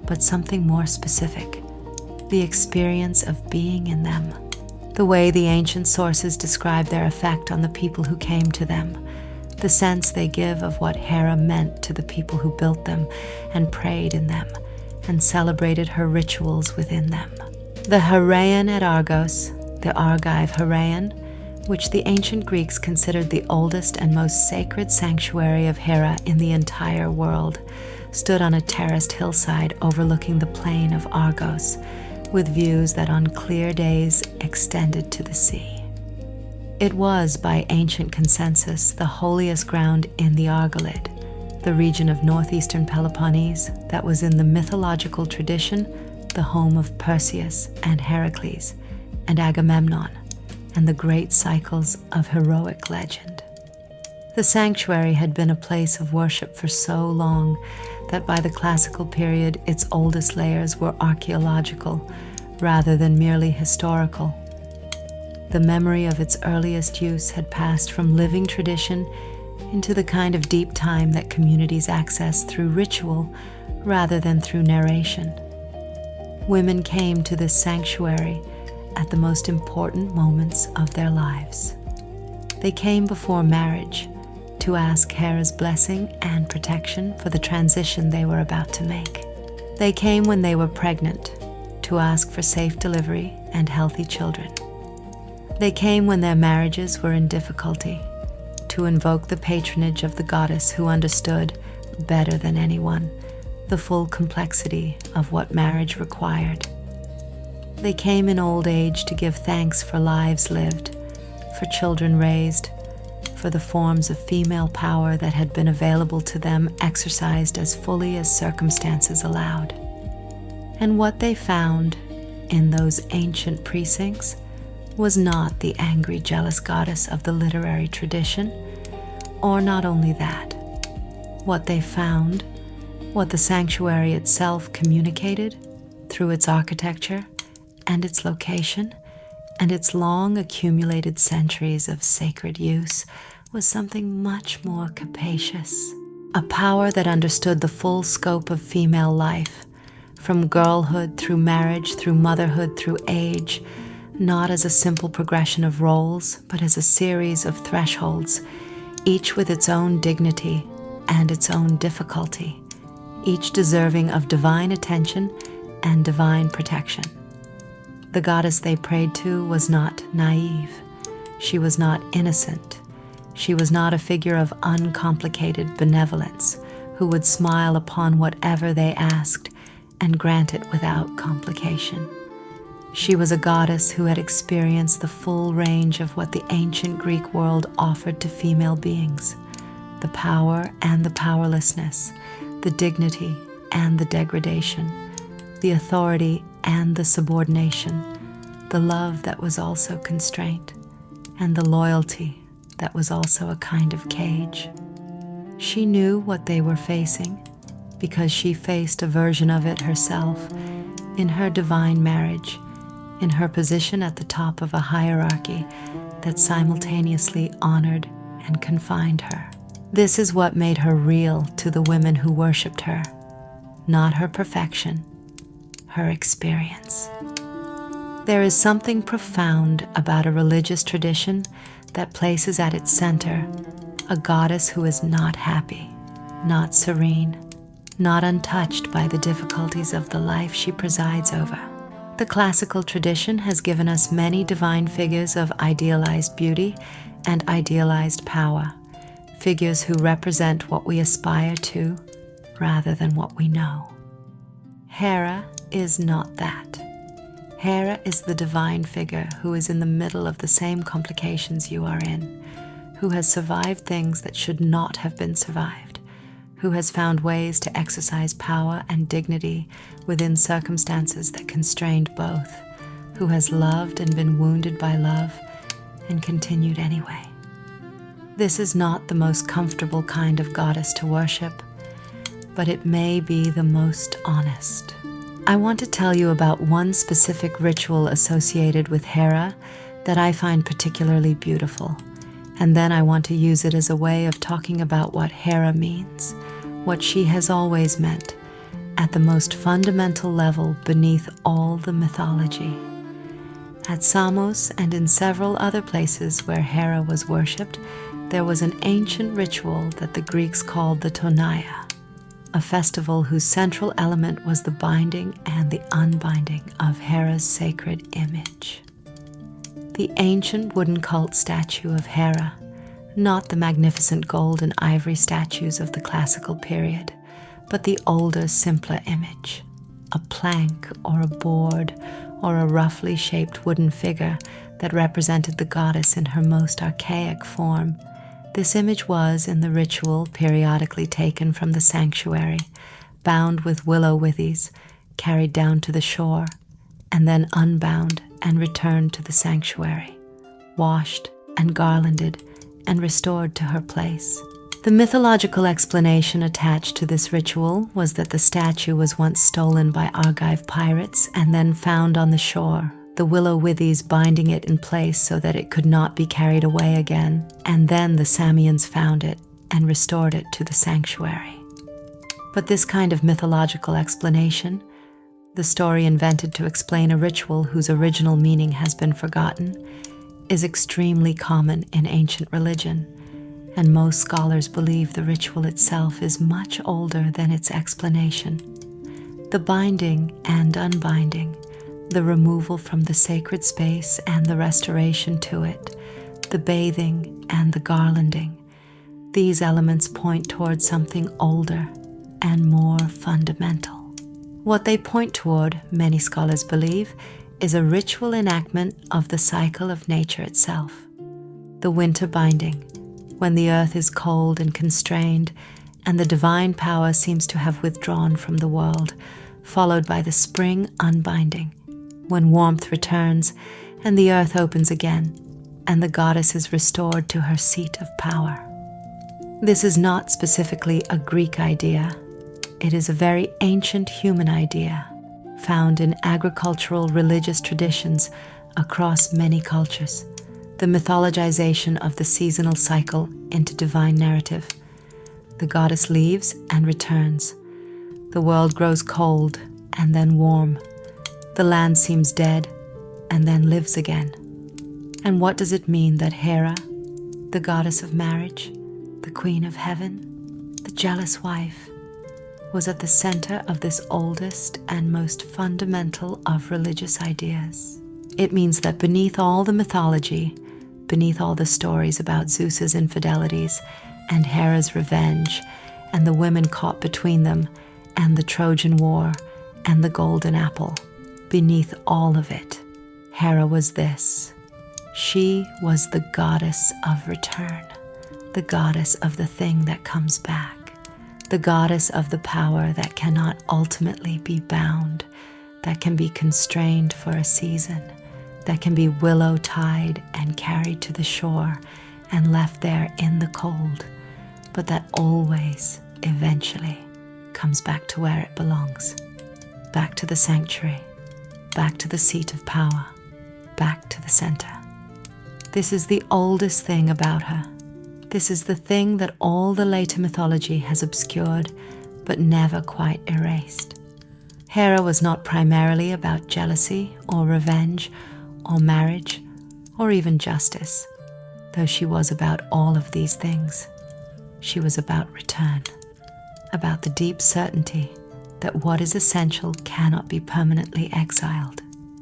but something more specific, the experience of being in them, the way the ancient sources describe their effect on the people who came to them, the sense they give of what Hera meant to the people who built them and prayed in them and celebrated her rituals within them. The Heraean at Argos, the Argive Heraean, which the ancient Greeks considered the oldest and most sacred sanctuary of Hera in the entire world, stood on a terraced hillside overlooking the plain of Argos, with views that on clear days extended to the sea. It was, by ancient consensus, the holiest ground in the Argolid, the region of northeastern Peloponnese that was in the mythological tradition the home of Perseus and Heracles and Agamemnon, and the great cycles of heroic legend. The sanctuary had been a place of worship for so long that by the classical period its oldest layers were archaeological rather than merely historical. The memory of its earliest use had passed from living tradition into the kind of deep time that communities access through ritual rather than through narration. Women came to this sanctuary at the most important moments of their lives. They came before marriage, to ask Hera's blessing and protection for the transition they were about to make. They came when they were pregnant to ask for safe delivery and healthy children. They came when their marriages were in difficulty to invoke the patronage of the goddess who understood, better than anyone, the full complexity of what marriage required. They came in old age to give thanks for lives lived, for children raised, for the forms of female power that had been available to them exercised as fully as circumstances allowed. And what they found in those ancient precincts was not the angry, jealous goddess of the literary tradition, or not only that. What they found, what the sanctuary itself communicated through its architecture and its location and its long accumulated centuries of sacred use, was something much more capacious. A power that understood the full scope of female life, from girlhood through marriage, through motherhood, through age, not as a simple progression of roles, but as a series of thresholds, each with its own dignity and its own difficulty, each deserving of divine attention and divine protection. The goddess they prayed to was not naive. She was not innocent. She was not a figure of uncomplicated benevolence who would smile upon whatever they asked and grant it without complication. She was a goddess who had experienced the full range of what the ancient Greek world offered to female beings, the power and the powerlessness, the dignity and the degradation, the authority and the subordination, the love that was also constraint, and the loyalty that was also a kind of cage. She knew what they were facing because she faced a version of it herself in her divine marriage, in her position at the top of a hierarchy that simultaneously honored and confined her. This is what made her real to the women who worshipped her, not her perfection, her experience. There is something profound about a religious tradition that places at its center a goddess who is not happy, not serene, not untouched by the difficulties of the life she presides over. The classical tradition has given us many divine figures of idealized beauty and idealized power, figures who represent what we aspire to rather than what we know. Hera is not that. Hera is the divine figure who is in the middle of the same complications you are in, who has survived things that should not have been survived, who has found ways to exercise power and dignity within circumstances that constrained both, who has loved and been wounded by love and continued anyway. This is not the most comfortable kind of goddess to worship, but it may be the most honest. I want to tell you about one specific ritual associated with Hera that I find particularly beautiful, and then I want to use it as a way of talking about what Hera means, what she has always meant, at the most fundamental level beneath all the mythology. At Samos and in several other places where Hera was worshipped, there was an ancient ritual that the Greeks called the Tonaia, a festival whose central element was the binding and the unbinding of Hera's sacred image. The ancient wooden cult statue of Hera, not the magnificent gold and ivory statues of the classical period, but the older, simpler image, a plank or a board or a roughly shaped wooden figure that represented the goddess in her most archaic form. This image was, in the ritual, periodically taken from the sanctuary, bound with willow withies, carried down to the shore, and then unbound and returned to the sanctuary, washed and garlanded and restored to her place. The mythological explanation attached to this ritual was that the statue was once stolen by Argive pirates and then found on the shore, the willow withies binding it in place so that it could not be carried away again, and then the Samians found it and restored it to the sanctuary. But this kind of mythological explanation, the story invented to explain a ritual whose original meaning has been forgotten, is extremely common in ancient religion, and most scholars believe the ritual itself is much older than its explanation. The binding and unbinding, the removal from the sacred space and the restoration to it, the bathing and the garlanding, these elements point toward something older and more fundamental. What they point toward, many scholars believe, is a ritual enactment of the cycle of nature itself. The winter binding, when the earth is cold and constrained, and the divine power seems to have withdrawn from the world, followed by the spring unbinding, when warmth returns and the earth opens again, and the goddess is restored to her seat of power. This is not specifically a Greek idea. It is a very ancient human idea, found in agricultural religious traditions across many cultures. The mythologization of the seasonal cycle into divine narrative. The goddess leaves and returns. The world grows cold and then warm. The land seems dead and then lives again. And what does it mean that Hera, the goddess of marriage, the queen of heaven, the jealous wife, was at the center of this oldest and most fundamental of religious ideas? It means that beneath all the mythology, beneath all the stories about Zeus's infidelities and Hera's revenge and the women caught between them and the Trojan War and the golden apple, beneath all of it, Hera was this. She was the goddess of return, the goddess of the thing that comes back, the goddess of the power that cannot ultimately be bound, that can be constrained for a season, that can be willow-tied and carried to the shore and left there in the cold, but that always, eventually, comes back to where it belongs, back to the sanctuary, back to the seat of power, back to the center. This is the oldest thing about her. This is the thing that all the later mythology has obscured, but never quite erased. Hera was not primarily about jealousy or revenge or marriage or even justice, though she was about all of these things. She was about return, about the deep certainty that what is essential cannot be permanently exiled,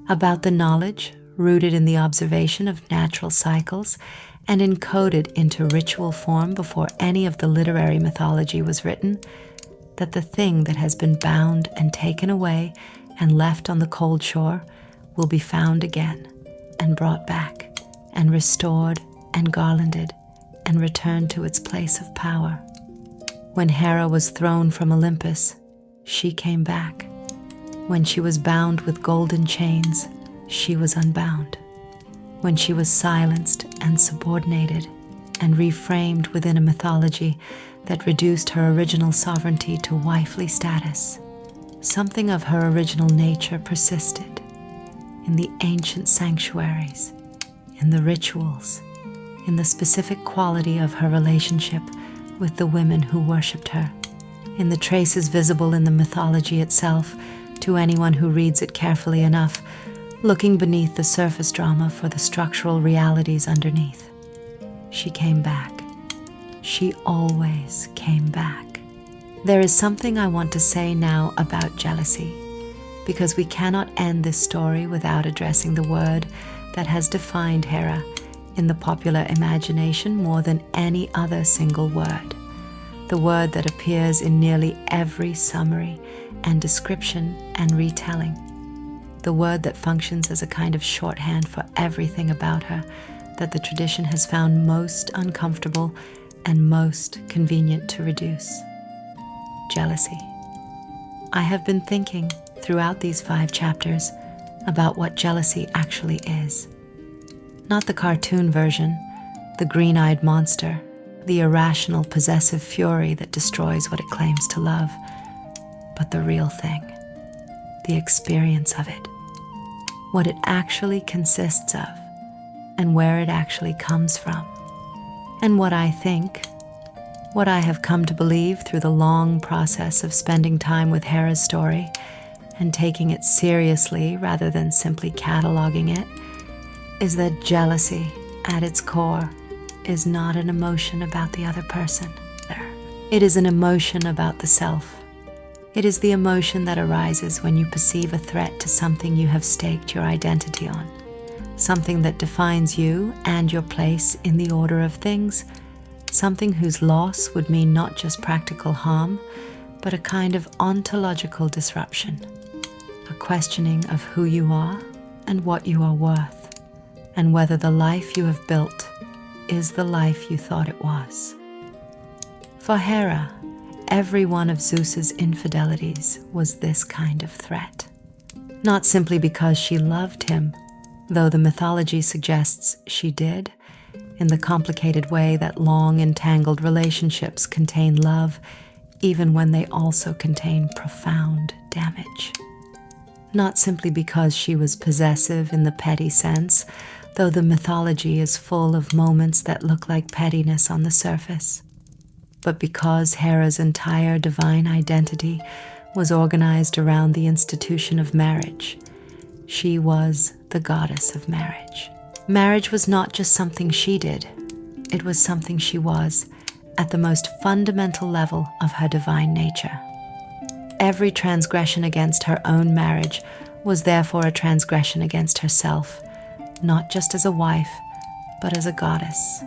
about the knowledge rooted in the observation of natural cycles and encoded into ritual form before any of the literary mythology was written, that the thing that has been bound and taken away and left on the cold shore will be found again and brought back and restored and garlanded and returned to its place of power. When Hera was thrown from Olympus, she came back. When she was bound with golden chains, she was unbound. When she was silenced and subordinated and reframed within a mythology that reduced her original sovereignty to wifely status, something of her original nature persisted in the ancient sanctuaries, in the rituals, in the specific quality of her relationship with the women who worshipped her, in the traces visible in the mythology itself to anyone who reads it carefully enough, looking beneath the surface drama for the structural realities underneath. She came back. She always came back. There is something I want to say now about jealousy, because we cannot end this story without addressing the word that has defined Hera in the popular imagination more than any other single word, the word that appears in nearly every summary and description and retelling, the word that functions as a kind of shorthand for everything about her that the tradition has found most uncomfortable and most convenient to reduce: jealousy. I have been thinking throughout these 5 chapters about what jealousy actually is. Not the cartoon version, the green-eyed monster, the irrational possessive fury that destroys what it claims to love, but the real thing, the experience of it, what it actually consists of, and where it actually comes from. And what I think, what I have come to believe through the long process of spending time with Hera's story and taking it seriously rather than simply cataloging it, is that jealousy, at its core, is not an emotion about the other person. It is an emotion about the self. It is the emotion that arises when you perceive a threat to something you have staked your identity on, something that defines you and your place in the order of things, something whose loss would mean not just practical harm, but a kind of ontological disruption, a questioning of who you are and what you are worth, and whether the life you have built is the life you thought it was. For Hera, every one of Zeus's infidelities was this kind of threat. Not simply because she loved him, though the mythology suggests she did, in the complicated way that long, entangled relationships contain love, even when they also contain profound damage. Not simply because she was possessive in the petty sense, though the mythology is full of moments that look like pettiness on the surface, but because Hera's entire divine identity was organized around the institution of marriage. She was the goddess of marriage. Marriage was not just something she did, it was something she was at the most fundamental level of her divine nature. Every transgression against her own marriage was therefore a transgression against herself, not just as a wife, but as a goddess,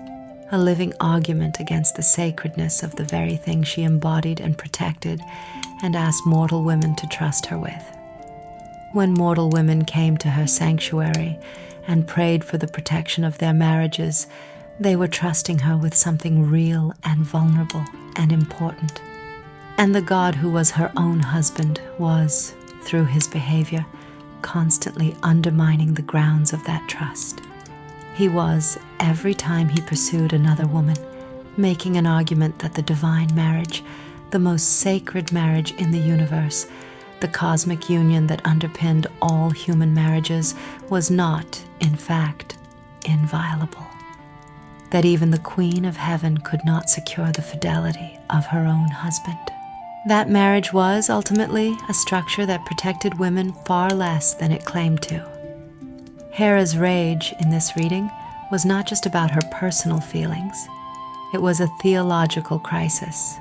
a living argument against the sacredness of the very thing she embodied and protected and asked mortal women to trust her with. When mortal women came to her sanctuary and prayed for the protection of their marriages, they were trusting her with something real and vulnerable and important. And the God who was her own husband was, through his behavior, constantly undermining the grounds of that trust. He was, every time he pursued another woman, making an argument that the divine marriage, the most sacred marriage in the universe, the cosmic union that underpinned all human marriages, was not, in fact, inviolable. That even the Queen of Heaven could not secure the fidelity of her own husband. That marriage was, ultimately, a structure that protected women far less than it claimed to. Hera's rage in this reading was not just about her personal feelings. It was a theological crisis,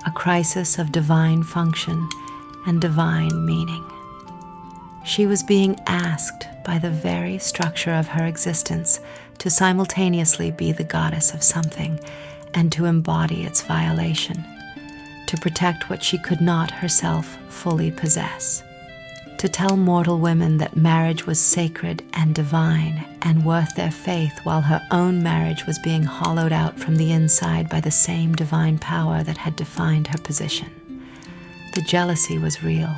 a crisis of divine function and divine meaning. She was being asked by the very structure of her existence to simultaneously be the goddess of something and to embody its violation, to protect what she could not herself fully possess, to tell mortal women that marriage was sacred and divine and worth their faith while her own marriage was being hollowed out from the inside by the same divine power that had defined her position. The jealousy was real,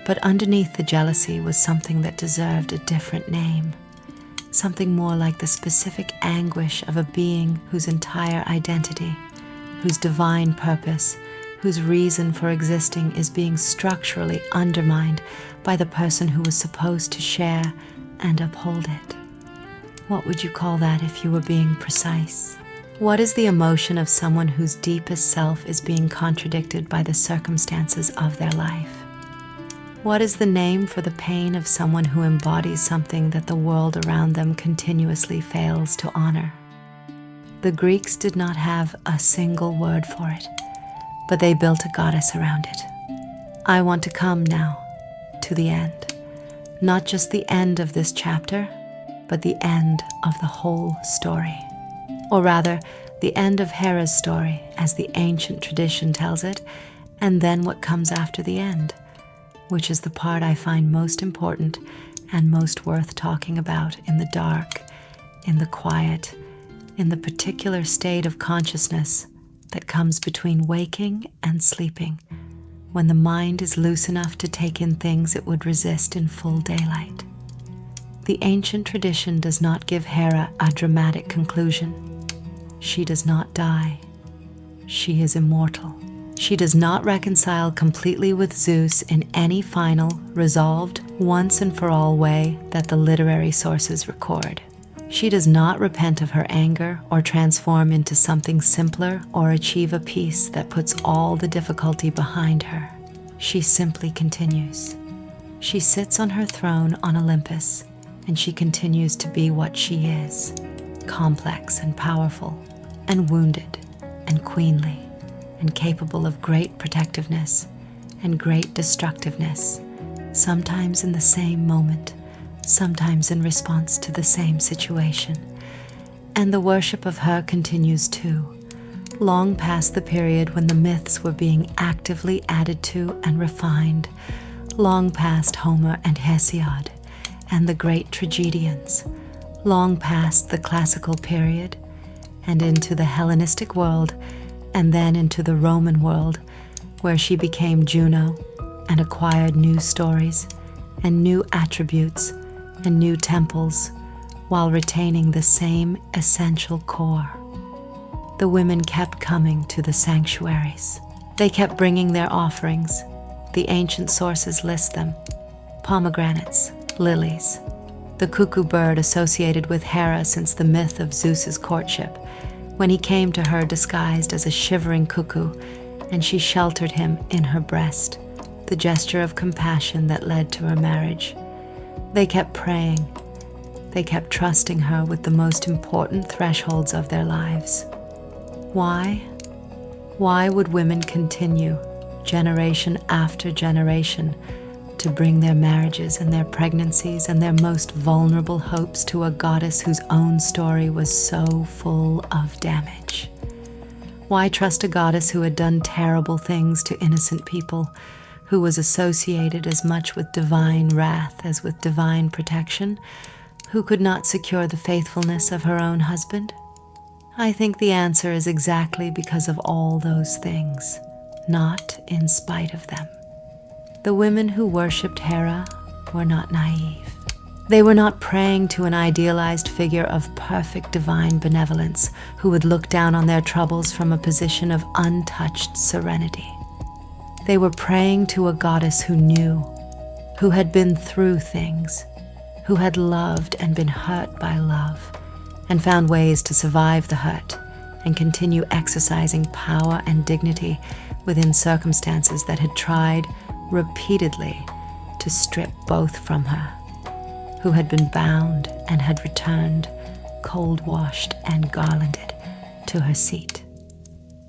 but underneath the jealousy was something that deserved a different name, something more like the specific anguish of a being whose entire identity, whose divine purpose, whose reason for existing is being structurally undermined by the person who was supposed to share and uphold it. What would you call that if you were being precise? What is the emotion of someone whose deepest self is being contradicted by the circumstances of their life? What is the name for the pain of someone who embodies something that the world around them continuously fails to honor? The Greeks did not have a single word for it, but they built a goddess around it. I want to come now to the end, not just the end of this chapter, but the end of the whole story. Or rather, the end of Hera's story, as the ancient tradition tells it, and then what comes after the end, which is the part I find most important and most worth talking about in the dark, in the quiet, in the particular state of consciousness that comes between waking and sleeping, when the mind is loose enough to take in things it would resist in full daylight. The ancient tradition does not give Hera a dramatic conclusion. She does not die. She is immortal. She does not reconcile completely with Zeus in any final, resolved, once and for all way that the literary sources record. She does not repent of her anger or transform into something simpler or achieve a peace that puts all the difficulty behind her. She simply continues. She sits on her throne on Olympus, and she continues to be what she is, complex and powerful, and wounded and queenly, and capable of great protectiveness and great destructiveness, sometimes in the same moment, sometimes in response to the same situation. And the worship of her continues too, long past the period when the myths were being actively added to and refined, long past Homer and Hesiod and the great tragedians, long past the classical period, and into the Hellenistic world, and then into the Roman world, where she became Juno and acquired new stories and new attributes and new temples, while retaining the same essential core. The women kept coming to the sanctuaries. They kept bringing their offerings. The ancient sources list them: pomegranates, lilies, the cuckoo bird associated with Hera since the myth of Zeus's courtship, when he came to her disguised as a shivering cuckoo, and she sheltered him in her breast, the gesture of compassion that led to her marriage. They kept praying. They kept trusting her with the most important thresholds of their lives. Why? Why would women continue, generation after generation, to bring their marriages and their pregnancies and their most vulnerable hopes to a goddess whose own story was so full of damage? Why trust a goddess who had done terrible things to innocent people, who was associated as much with divine wrath as with divine protection, who could not secure the faithfulness of her own husband? I think the answer is exactly because of all those things, not in spite of them. The women who worshipped Hera were not naive. They were not praying to an idealized figure of perfect divine benevolence who would look down on their troubles from a position of untouched serenity. They were praying to a goddess who knew, who had been through things, who had loved and been hurt by love, and found ways to survive the hurt and continue exercising power and dignity within circumstances that had tried repeatedly to strip both from her, who had been bound and had returned, cold-washed and garlanded, to her seat.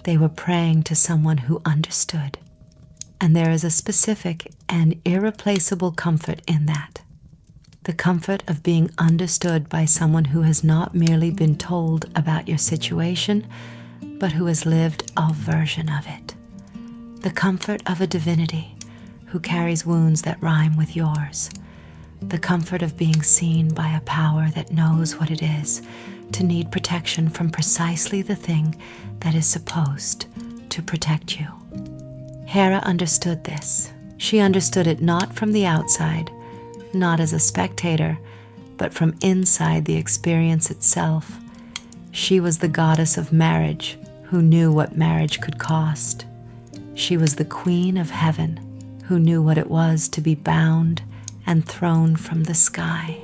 They were praying to someone who understood, and there is a specific and irreplaceable comfort in that. The comfort of being understood by someone who has not merely been told about your situation, but who has lived a version of it. The comfort of a divinity who carries wounds that rhyme with yours. The comfort of being seen by a power that knows what it is to need protection from precisely the thing that is supposed to protect you. Hera understood this. She understood it not from the outside, not as a spectator, but from inside the experience itself. She was the goddess of marriage who knew what marriage could cost. She was the queen of heaven who knew what it was to be bound and thrown from the sky.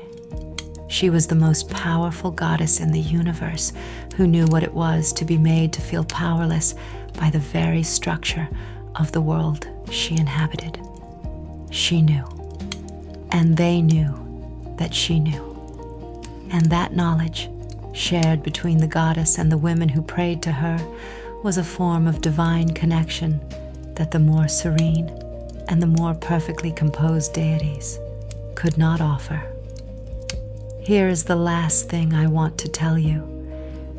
She was the most powerful goddess in the universe who knew what it was to be made to feel powerless by the very structure of the world she inhabited. She knew. And they knew that she knew. And that knowledge, shared between the goddess and the women who prayed to her, was a form of divine connection that the more serene and the more perfectly composed deities could not offer. Here is the last thing I want to tell you,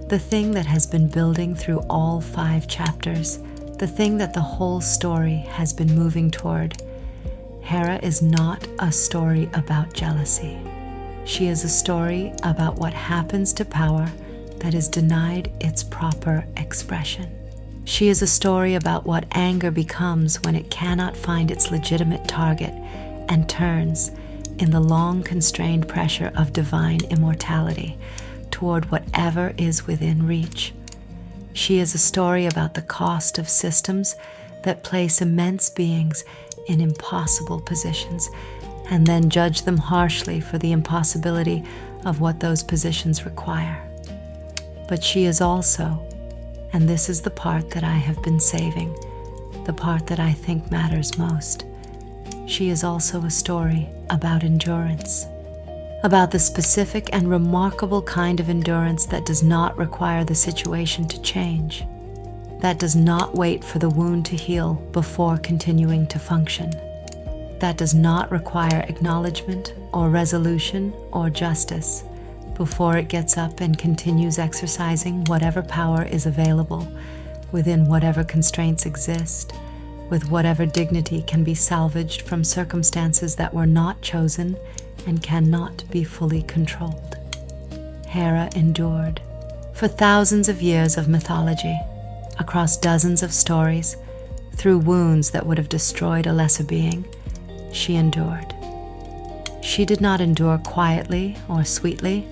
the thing that has been building through all 5 chapters, the thing that the whole story has been moving toward. Hera is not a story about jealousy. She is a story about what happens to power that is denied its proper expression. She is a story about what anger becomes when it cannot find its legitimate target and turns, in the long constrained pressure of divine immortality, toward whatever is within reach. She is a story about the cost of systems that place immense beings in impossible positions and then judge them harshly for the impossibility of what those positions require. But she is also, and this is the part that I have been saving, the part that I think matters most, she is also a story about endurance, about the specific and remarkable kind of endurance that does not require the situation to change, that does not wait for the wound to heal before continuing to function, that does not require acknowledgement or resolution or justice before it gets up and continues exercising whatever power is available within whatever constraints exist, with whatever dignity can be salvaged from circumstances that were not chosen and cannot be fully controlled. Hera endured. For thousands of years of mythology, across dozens of stories, through wounds that would have destroyed a lesser being, she endured. She did not endure quietly or sweetly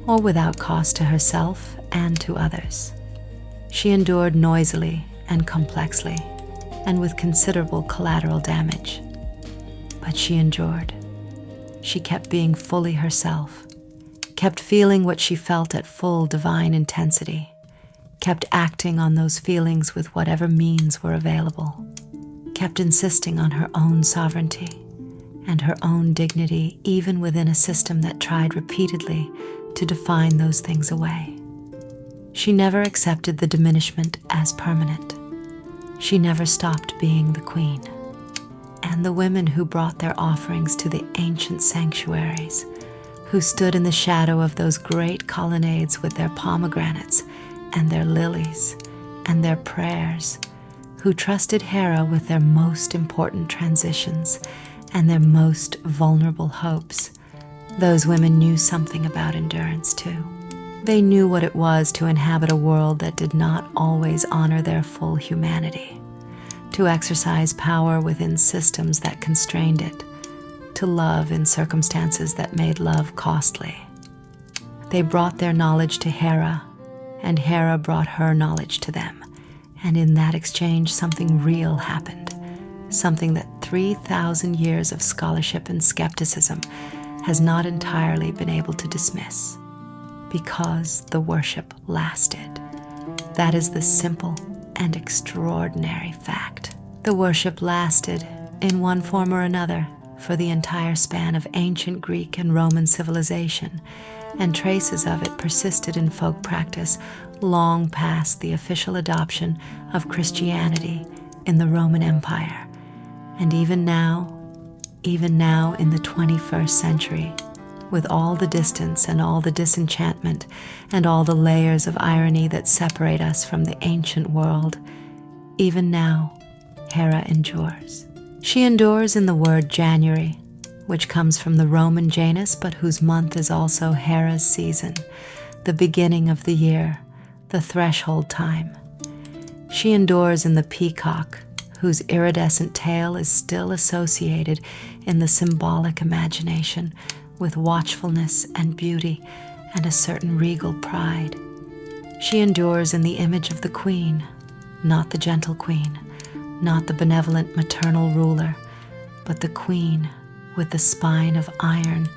or without cost to herself and to others. She endured noisily and complexly and with considerable collateral damage. But she endured. She kept being fully herself, kept feeling what she felt at full divine intensity, kept acting on those feelings with whatever means were available, kept insisting on her own sovereignty and her own dignity even within a system that tried repeatedly to define those things away. She never accepted the diminishment as permanent. She never stopped being the queen. And the women who brought their offerings to the ancient sanctuaries, who stood in the shadow of those great colonnades with their pomegranates and their lilies and their prayers, who trusted Hera with their most important transitions and their most vulnerable hopes, those women knew something about endurance too. They knew what it was to inhabit a world that did not always honor their full humanity, to exercise power within systems that constrained it, to love in circumstances that made love costly. They brought their knowledge to Hera, and Hera brought her knowledge to them, and in that exchange something real happened, something that 3,000 years of scholarship and skepticism has not entirely been able to dismiss, because the worship lasted. That is the simple and extraordinary fact. The worship lasted, in one form or another, for the entire span of ancient Greek and Roman civilization, and traces of it persisted in folk practice long past the official adoption of Christianity in the Roman Empire. And even now in the 21st century, with all the distance and all the disenchantment and all the layers of irony that separate us from the ancient world, even now, Hera endures. She endures in the word January, which comes from the Roman Janus, but whose month is also Hera's season, the beginning of the year, the threshold time. She endures in the peacock, whose iridescent tail is still associated in the symbolic imagination with watchfulness and beauty and a certain regal pride. She endures in the image of the queen, not the gentle queen, not the benevolent maternal ruler, but the queen with the spine of iron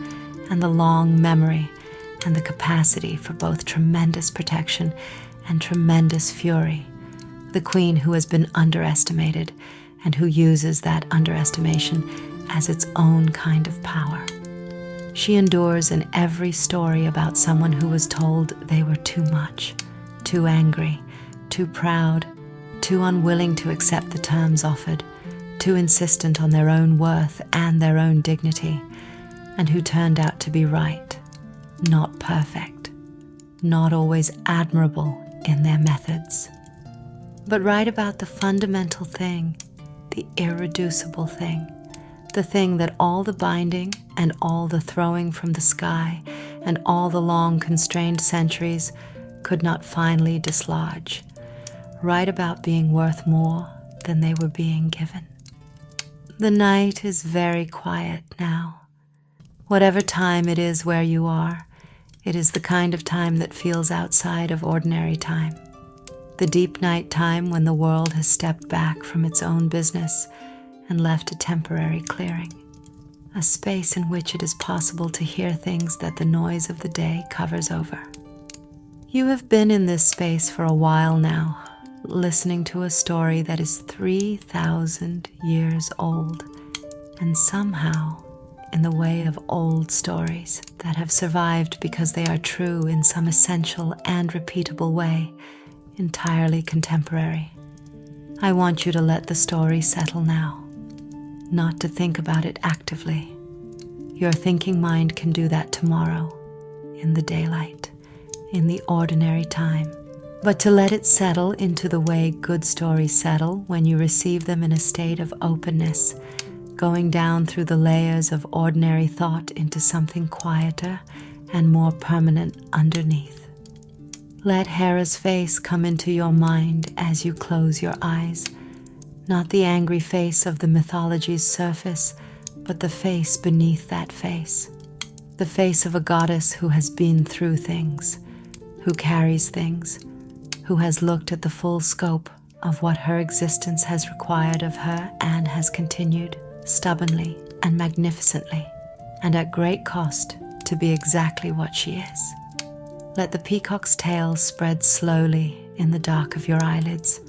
and the long memory and the capacity for both tremendous protection and tremendous fury, the queen who has been underestimated and who uses that underestimation as its own kind of power. She endures in every story about someone who was told they were too much, too angry, too proud, too unwilling to accept the terms offered, too insistent on their own worth and their own dignity, and who turned out to be right, not perfect, not always admirable in their methods, but right about the fundamental thing, the irreducible thing, the thing that all the binding and all the throwing from the sky and all the long constrained centuries could not finally dislodge, right about being worth more than they were being given. The night is very quiet now. Whatever time it is where you are, it is the kind of time that feels outside of ordinary time. The deep night time when the world has stepped back from its own business and left a temporary clearing, a space in which it is possible to hear things that the noise of the day covers over. You have been in this space for a while now, listening to a story that is 3,000 years old, and somehow, in the way of old stories that have survived because they are true in some essential and repeatable way, entirely contemporary. I want you to let the story settle now, not to think about it actively. Your thinking mind can do that tomorrow, in the daylight, in the ordinary time, but to let it settle into the way good stories settle when you receive them in a state of openness, going down through the layers of ordinary thought into something quieter and more permanent underneath. Let Hera's face come into your mind as you close your eyes, not the angry face of the mythology's surface, but the face beneath that face, the face of a goddess who has been through things, who carries things, who has looked at the full scope of what her existence has required of her and has continued stubbornly and magnificently and at great cost to be exactly what she is. Let the peacock's tail spread slowly in the dark of your eyelids,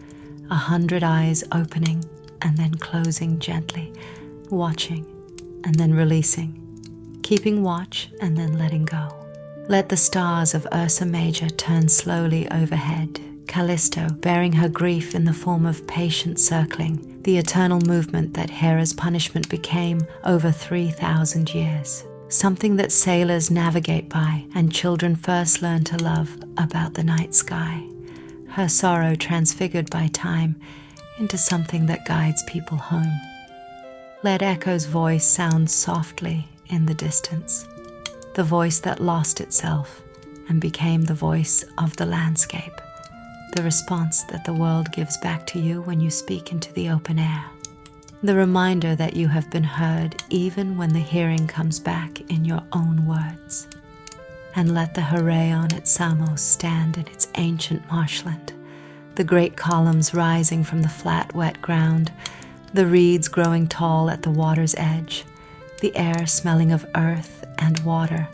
100 eyes opening and then closing gently, watching and then releasing, keeping watch and then letting go. Let the stars of Ursa Major turn slowly overhead, Callisto bearing her grief in the form of patient circling, the eternal movement that Hera's punishment became over 3,000 years. Something that sailors navigate by and children first learn to love about the night sky. Her sorrow transfigured by time into something that guides people home. Let Echo's voice sound softly in the distance, the voice that lost itself and became the voice of the landscape, the response that the world gives back to you when you speak into the open air. The reminder that you have been heard even when the hearing comes back in your own words. And let the Hera at Samos stand in its ancient marshland, the great columns rising from the flat, wet ground, the reeds growing tall at the water's edge, the air smelling of earth and water,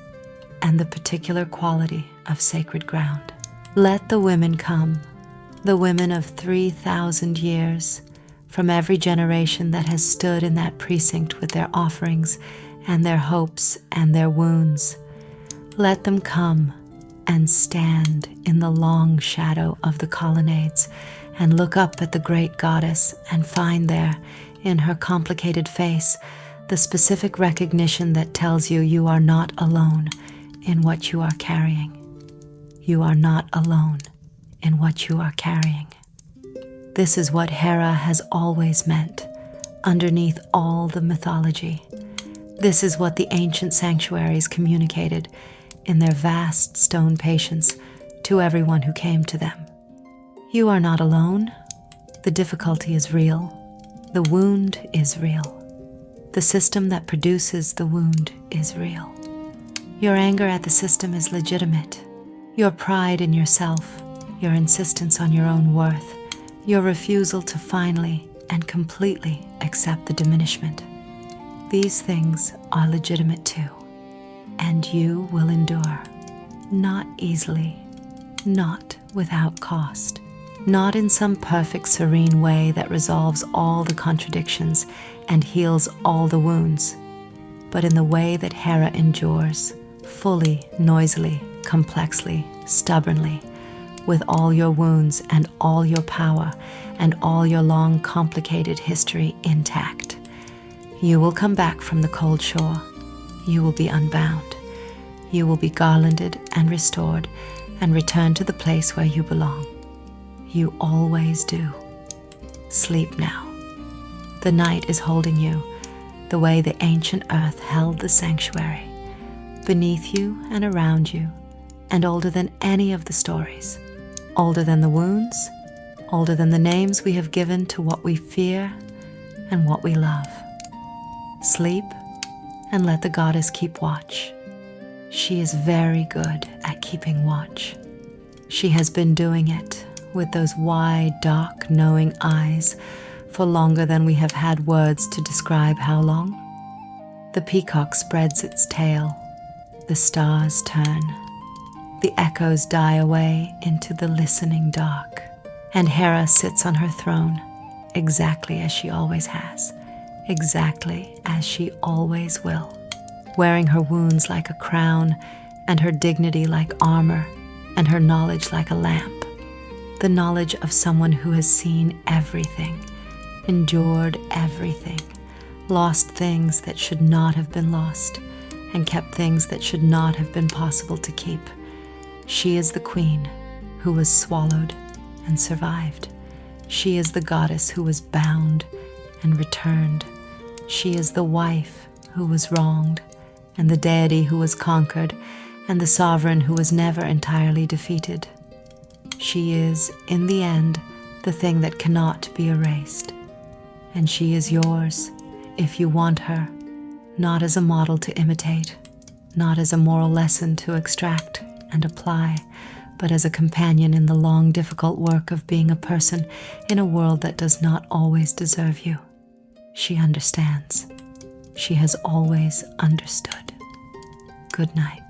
and the particular quality of sacred ground. Let the women come, the women of 3,000 years, from every generation that has stood in that precinct with their offerings and their hopes and their wounds. Let them come and stand in the long shadow of the colonnades and look up at the great goddess and find there, in her complicated face, the specific recognition that tells you you are not alone in what you are carrying. You are not alone in what you are carrying. This is what Hera has always meant, underneath all the mythology. This is what the ancient sanctuaries communicated in their vast stone patience to everyone who came to them. You are not alone. The difficulty is real. The wound is real. The system that produces the wound is real. Your anger at the system is legitimate. Your pride in yourself, your insistence on your own worth, your refusal to finally and completely accept the diminishment. These things are legitimate too, and you will endure, not easily, not without cost, not in some perfect serene way that resolves all the contradictions and heals all the wounds, but in the way that Hera endures, fully, noisily, complexly, stubbornly, with all your wounds and all your power and all your long, complicated history intact. You will come back from the cold shore. You will be unbound. You will be garlanded and restored and return to the place where you belong. You always do. Sleep now. The night is holding you the way the ancient earth held the sanctuary, beneath you and around you, and older than any of the stories. Older than the wounds, older than the names we have given to what we fear and what we love. Sleep and let the goddess keep watch. She is very good at keeping watch. She has been doing it with those wide, dark, knowing eyes for longer than we have had words to describe how long. The peacock spreads its tail. The stars turn. The echoes die away into the listening dark, and Hera sits on her throne, exactly as she always has, exactly as she always will. wearing her wounds like a crown, and her dignity like armor, and her knowledge like a lamp. The knowledge of someone who has seen everything, endured everything, lost things that should not have been lost, and kept things that should not have been possible to keep. She is the queen who was swallowed and survived. She is the goddess who was bound and returned. She is the wife who was wronged, and the deity who was conquered, and the sovereign who was never entirely defeated. She is, in the end, the thing that cannot be erased. And she is yours, if you want her, not as a model to imitate, not as a moral lesson to extract and apply, but as a companion in the long, difficult work of being a person in a world that does not always deserve you. She understands. She has always understood. Good night.